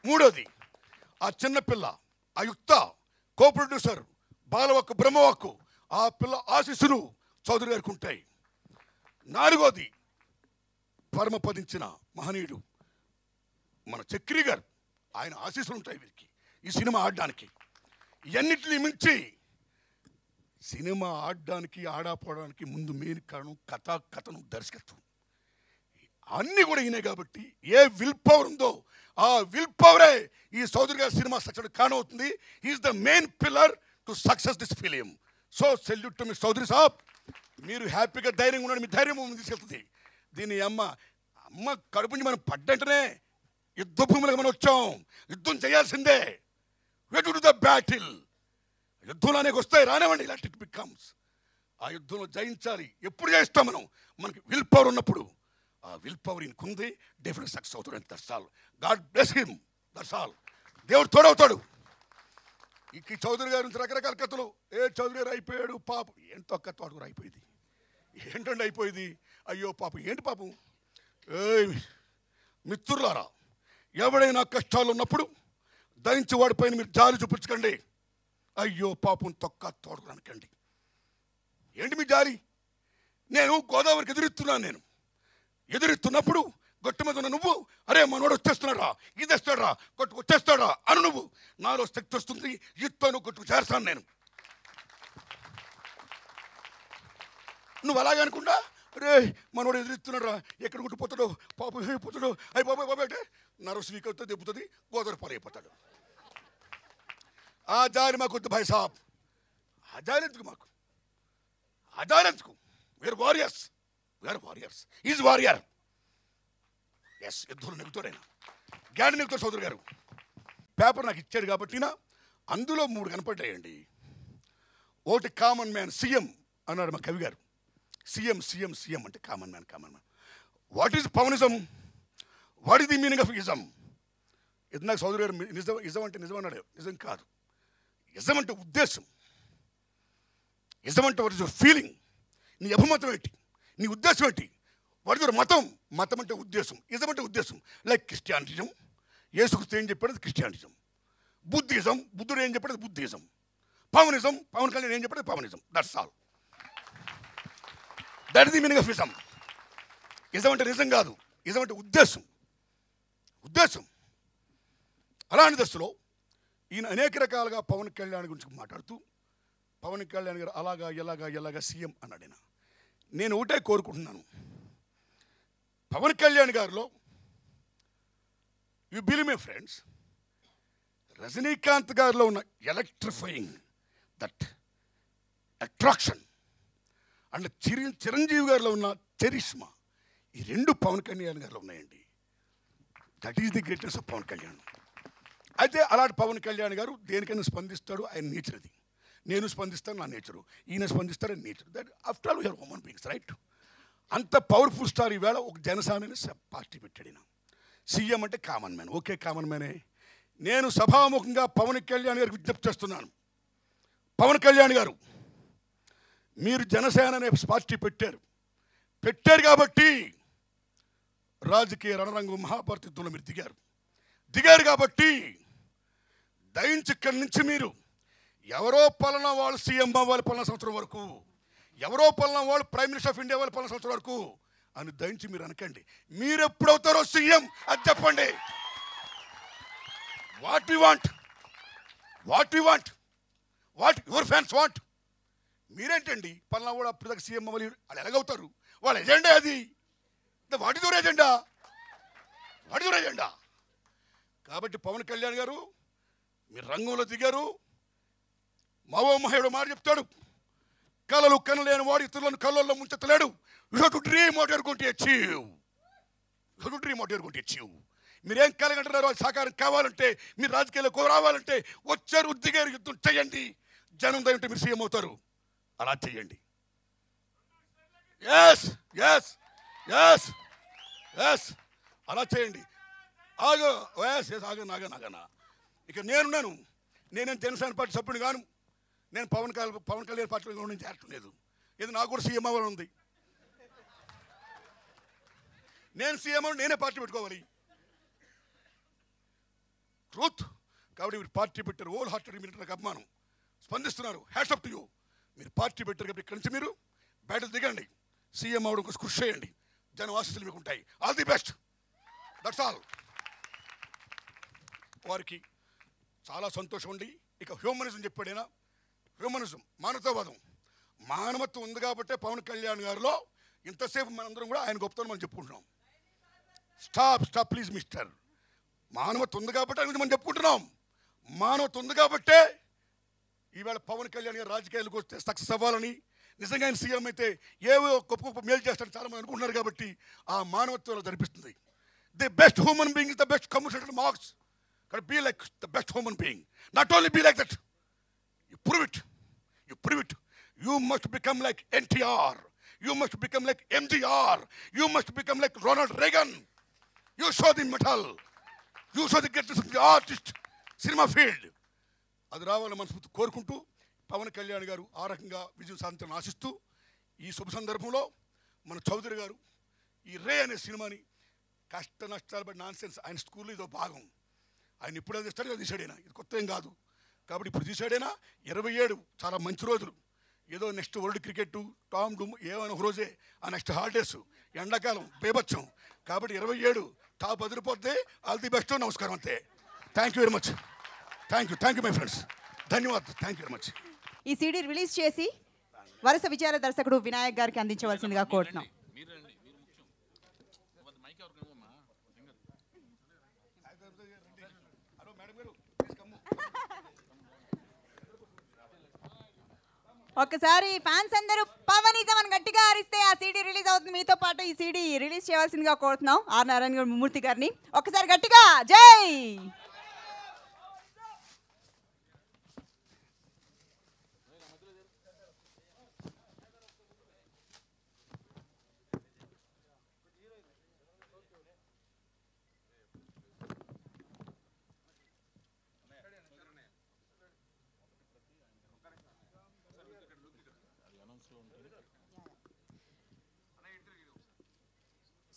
మూడోది ఆ చిన్నపిల్ల, ఆ యుక్త కో ప్రొడ్యూసర్ బాలవక్కు బ్రహ్మవక్కు, ఆ పిల్ల ఆశీస్సులు చౌదరి గారికి ఉంటాయి. నాలుగోది పరమపదించిన మహనీయుడు మన చక్రి గారు, ఆయన ఆశీస్సులు ఉంటాయి వీరికి ఈ సినిమా ఆడడానికి. ఇవన్నిటిని మించి సినిమా ఆడడానికి ఆడపోవడానికి ముందు మెయిన్ కారణం కథను దర్శకత్వం అన్నీ కూడా ఈయనే. కాబట్టి ఏ విల్ పవర్ ఉందో ఆ విల్ పవరే ఈ చౌదరి గారి సినిమా సక్సెస్ కారణమవుతుంది. Is the main pillar to success this film. So salute to miss Chowdary సాబ్. మీరు హ్యాపీగా ధైర్యంగా ఉన్నాడు, మీ ధైర్యం తీసుకెళ్తుంది. దీని అమ్మ కడుపు నుంచి మనం పడ్డంటనే యుద్ధ భూములకు మనం వచ్చాం, యుద్ధం చేయాల్సిందే. Way to do the battle. యుద్ధంలో అనేక వస్తాయి, రానివ్వండి, ఇలాంటి ఇట్ బికమ్స్. ఆ యుద్ధంలో జయించాలి. ఎప్పుడు చేస్తాం మనం? మనకి విల్ పవర్ ఉన్నప్పుడు. ఆ విల్ పవర్ ఇంకుంది, డెఫినెట్ సక్సెస్ అవుతాడు. That's all. God bless him. That's all. దేవుడు తోడవుతాడు. ఈ చౌదరి గారి నుంచి రకరకాల కథలు. చౌదరి గారు అయిపోయాడు పాపం. ఏంటో కథ కూడా అయిపోయింది. ఏంటండి అయిపోయింది? అయ్యో పాపం. ఏంటి పాపం? మిత్రులారా, ఎవడైనా కష్టాలు ఉన్నప్పుడు దయించి వాడిపైన మీరు జాలి చూపించకండి. అయ్యో పాపం తోడుకు అనకండి. ఏంటి మీ జాలి? నేను గోదావరికి ఎదురెత్తున్నాను. ఎదురెత్తున్నప్పుడు గట్టు మీద ఉన్న నువ్వు, అరే మనోడు వచ్చేస్తున్నాడా, ఇది వస్తాడా, కొట్టుకు వచ్చేస్తాడా అను. నువ్వు నాలో శక్తి వస్తుంది, ఇస్తాను, కొట్టుకు చేస్తాను నేను. నువ్వు అలాగే అనుకుండా, అరే మనోడు ఎదురెత్తున్నాడా, ఎక్కడ కొట్టుకుపోతాడో, పాపం అయిపోతాడో, అయ్యి బాబాయ్ అంటే నర్వస్ వీక్ అవుతుంది, దెబ్బతుంది, గోదావరి పాలైపోతాడు. ఆ జాలి మాకు వద్దు భాయ్ సాబ్. ఆ జాలి ఎందుకు మాకు? ఆ జాలి ఎందుకు? We are warriors. We are warriors. Is warrior. Yes, యుద్ధంలో నెగ్గుతాడైనా, గ్యాడ్ నెగ్గుతాడు చౌదరి గారు. పేపర్ నాకు ఇచ్చాడు కాబట్టి అందులో 3 కనపడ్డాయండి. ఒకటి కామన్ మ్యాన్, సీఎం అన్నాడు మా కవి గారు. సీఎం సీఎం సీఎం అంటే common man. Common man. What is Pawanism? What is the meaning of ism? ఇది నాకు చౌదరి గారు ఇజం అంటే నిజం అన్నాడు. నిజం కాదు. ఇజం అంటే ఉద్దేశం. ఇజం అంటే వాట్ ఇస్ యువర్ ఫీలింగ్. నీ అభిమతం ఏంటి, నీ ఉద్దేశం ఏంటి? వాట్ ఇస్ యువర్ మతం? మతం అంటే ఉద్దేశం. ఇజం అంటే ఉద్దేశం. లైక్ క్రిస్టియానిజం, యేసుక్రీస్తు ఏం చెప్పాడు, అది క్రిస్టియానిజం. బుద్ధిజం, బుద్ధుడు ఏం చెప్పాడు, అది బుద్ధిజం. పవనిజం, పవన్ కళ్యాణ్ ఏం చెప్పాడు, Pawanism. That's all. That is the meaning of ism. Ism అంటే నిజం కాదు, ఇజం అంటే ఉద్దేశం. ఉద్దేశం. అలాంటి దశలో ఈయన అనేక రకాలుగా పవన్ కళ్యాణ్ గురించి మాట్లాడుతూ, పవన్ కళ్యాణ్ గారు అలాగా ఎలాగా సీఎం అన్నాడు. నేను ఒకటే కోరుకుంటున్నాను, పవన్ కళ్యాణ్ గారిలో, you believe me friends, Rajinikanth గారిలో ఉన్న electrifying that attraction and Chiranjeevi గారిలో ఉన్న చరిష్మా, ఈ 2 పవన్ కళ్యాణ్ గారిలో ఉన్నాయండి. That is the greatness of Pavan Kalyan. అయితే అలాంటి పవన్ కళ్యాణ్ గారు దేనికైనా స్పందిస్తాడు, ఆయన నేచర్ అది. నేను స్పందిస్తాను, నా నేచరు. ఈయన స్పందిస్తాడు, ఆయన nature. That after all we are human beings, right? అంత పవర్ఫుల్ స్టార్ ఈవేళ ఒక జనసేన పార్టీ పెట్టాడు. ఈయన సీఎం అంటే కామన్ మ్యాన్. ఓకే, కామన్ మ్యానే. నేను సభాముఖంగా పవన్ కళ్యాణ్ గారికి విజ్ఞప్తి చేస్తున్నాను. పవన్ కళ్యాణ్ గారు, మీరు జనసేన అనే పార్టీ పెట్టారు కాబట్టి రాజకీయ రణరంగం మహాభారత యుద్ధంలో మీరు దిగారు కాబట్టి దయించి ఇక్కడి నుంచి మీరు ఎవరో పలానా వాళ్ళు సీఎం అవ్వాలి పలానా సంవత్సరం వరకు, ఎవరో పలానా వాళ్ళు ప్రైమ్ మినిస్టర్ ఆఫ్ ఇండియా వాళ్ళు పలానా సంవత్సరం వరకు అని దయించి మీరు అనకండి. మీరు ఎప్పుడవుతారో సీఎం అది చెప్పండి. What we want what your fans want. మీరేంటండి పలానా కూడా అప్పుడు దాకా సీఎం అవ్వాలి, వాళ్ళు ఎలాగవుతారు? వాళ్ళ ఎజెండా అది. What is your agenda? కాబట్టి పవన్ కళ్యాణ్ గారు, మీరు రంగంలో దిగారు. మహోమహేయుడు మాట చెప్తాడు, కలలు కనలేని వాడు ఇతరులను కళ్ళల్లో ముంచెత్తలేడు. You have to dream what you are going to achieve. మీరేం కలగంటున్నారో అది సాకారం కావాలంటే, మీరు రాజకీయాలకు రావాలంటే వచ్చారు, దిగారు, యుద్ధం చేయండి. జనం దయ ఉంటే మీరు సీఎం అవుతారు. అలా చేయండి. ఎస్ అలా చేయండి. ఆగో ఆగనా ఇక నేనేం జనసేన పార్టీ సభ్యుడు గాను. నేను పవన్ కళ్యాణ్ పార్టీలో నుంచి చేరట్లేదు. ఇది నాకు కూడా సీఎం అవ్వాలని ఉంది. నేను సీఎం నేనే పార్టీ పెట్టుకోవాలి. ట్రూత్. కాబట్టి మీరు పార్టీ పెట్టారు. ఓల్ హార్టెడ్ మీరు నాకు అభిమానం. స్పందిస్తున్నారు. Hats up to you. మీరు పార్టీ పెట్టారు కాబట్టి ఇక్కడి నుంచి మీరు బ్యాటిల్ దిగండి. సీఎం అవడం కోసం కృషి చేయండి. జనం ఆశీస్సులు మీకు ఉంటాయి. All the best. That's all. వారికి చాలా సంతోషం అండి. ఇక హ్యూమనిజం చెప్పాడైనా, హ్యూమనిజం మానవతావాదం, మానవత్వం ఉంది కాబట్టే పవన్ కళ్యాణ్ గారిలో ఇంతసేపు మనందరం కూడా ఆయన గొప్పతనం మనం చెప్పుకుంటున్నాం. Stop please mister. మానవత్వం ఉంది కాబట్టి ఆయన మనం చెప్పుకుంటున్నాం. మానవత్వం ఉంది కాబట్టే ఈవేళ పవన్ కళ్యాణ్ గారు రాజకీయాలకు వస్తే సక్సెస్ అవ్వాలని, నిజంగా ఆయన సీఎం అయితే ఏవో గొప్ప మేలు చేస్తారని చాలామంది అనుకుంటున్నారు. కాబట్టి ఆ మానవత్వంలో జరిపిస్తుంది. The best human being is the best communication marks. Be like the best human being. Not only be like that, you prove it. You must become like NTR. You must become like MGR. You must become like Ronald Reagan. You show the metal. You show the greatness of the artist. Cinema field అది రావాలని మనస్ఫూర్తి కోరుకుంటూ పవన్ కళ్యాణ్ గారు ఆ రకంగా విజయం సాధించాలని ఆశిస్తూ ఈ శుభ సందర్భంలో మన చౌదరి గారు ఈ రే అనే సినిమాని కష్ట నష్టాలు బట్టి నాన్ సెన్స్ ఆయన స్కూల్లో ఇదో భాగం. ఆయన ఇప్పుడు తీస్తాడు కదా తీసాడైనా, ఇది కొత్త ఏం కాదు. కాబట్టి ఇప్పుడు తీసాడైనా 27 చాలా మంచి రోజులు. ఏదో నెక్స్ట్ వరల్డ్ క్రికెట్ టామ్ డూమ్ ఏమైనా ఒక రోజే, ఆ నెక్స్ట్ హాలిడేస్, ఎండాకాలం బేబచ్చం. కాబట్టి 27 టాప్ అదిరిపోతే. All the best. నమస్కారం. అంతే. Thank you very much. Thank you my friends. ధన్యవాదాలు. Thank you very much. ఈ సీడీ రిలీజ్ చేసి వరుస విచార దర్శకుడు వినాయక్ గారికి అందించవలసిందిగా కోరుతున్నాం. ఒక్కసారి ఫ్యాన్స్ అందరూ పవనిజం అని గట్టిగా అరిస్తే ఆ సీడీ రిలీజ్ అవుతుంది. మీతో పాటు ఈ సీడీ రిలీజ్ చేయవలసిందిగా కోరుతున్నాం ఆర్ నారాయణ మూర్తి గారిని. ఒకసారి గట్టిగా జై.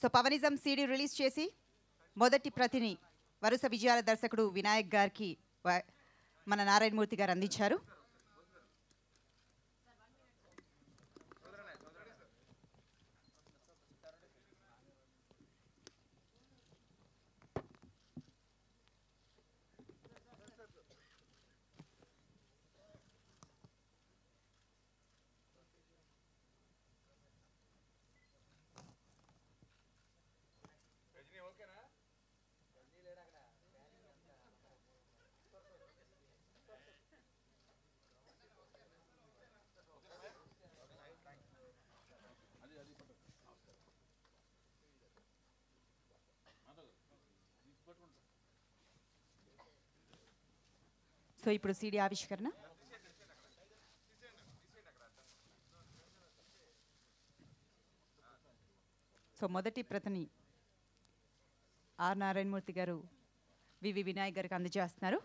సో పవనిజం సీడీ రిలీజ్ చేసి మొదటి ప్రతిని వరుస విజయాల దర్శకుడు వినాయక్ గారికి మన నారాయణమూర్తి గారు అందించారు. సో ఇప్పుడు సీడీ ఆవిష్కరణ. సో మొదటి ప్రతిని ఆర్ నారాయణమూర్తి గారు వివి వినాయక్ గారికి అందజేస్తున్నారు.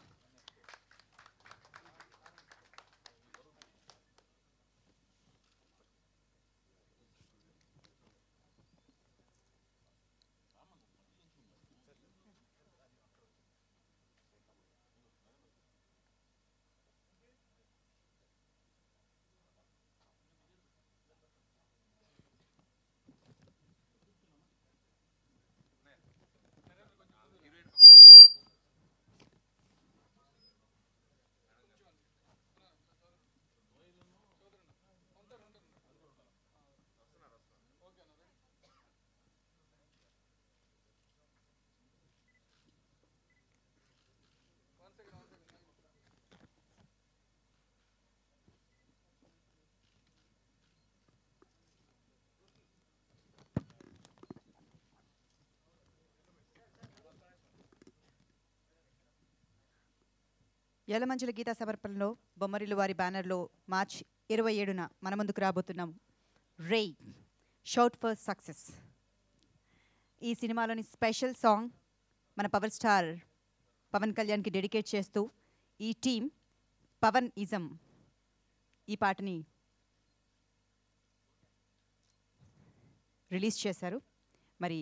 యలమంచుల గీతా సమర్పణలో బొమ్మరిల్లు వారి బ్యానర్లో మార్చి 27న మన ముందుకు రాబోతున్నాం రే షౌట్ ఫర్ సక్సెస్. ఈ సినిమాలోని స్పెషల్ సాంగ్ మన పవర్ స్టార్ పవన్ కళ్యాణ్కి డెడికేట్ చేస్తూ ఈ టీం పవన్ ఇజం ఈ పాటని రిలీజ్ చేశారు. మరి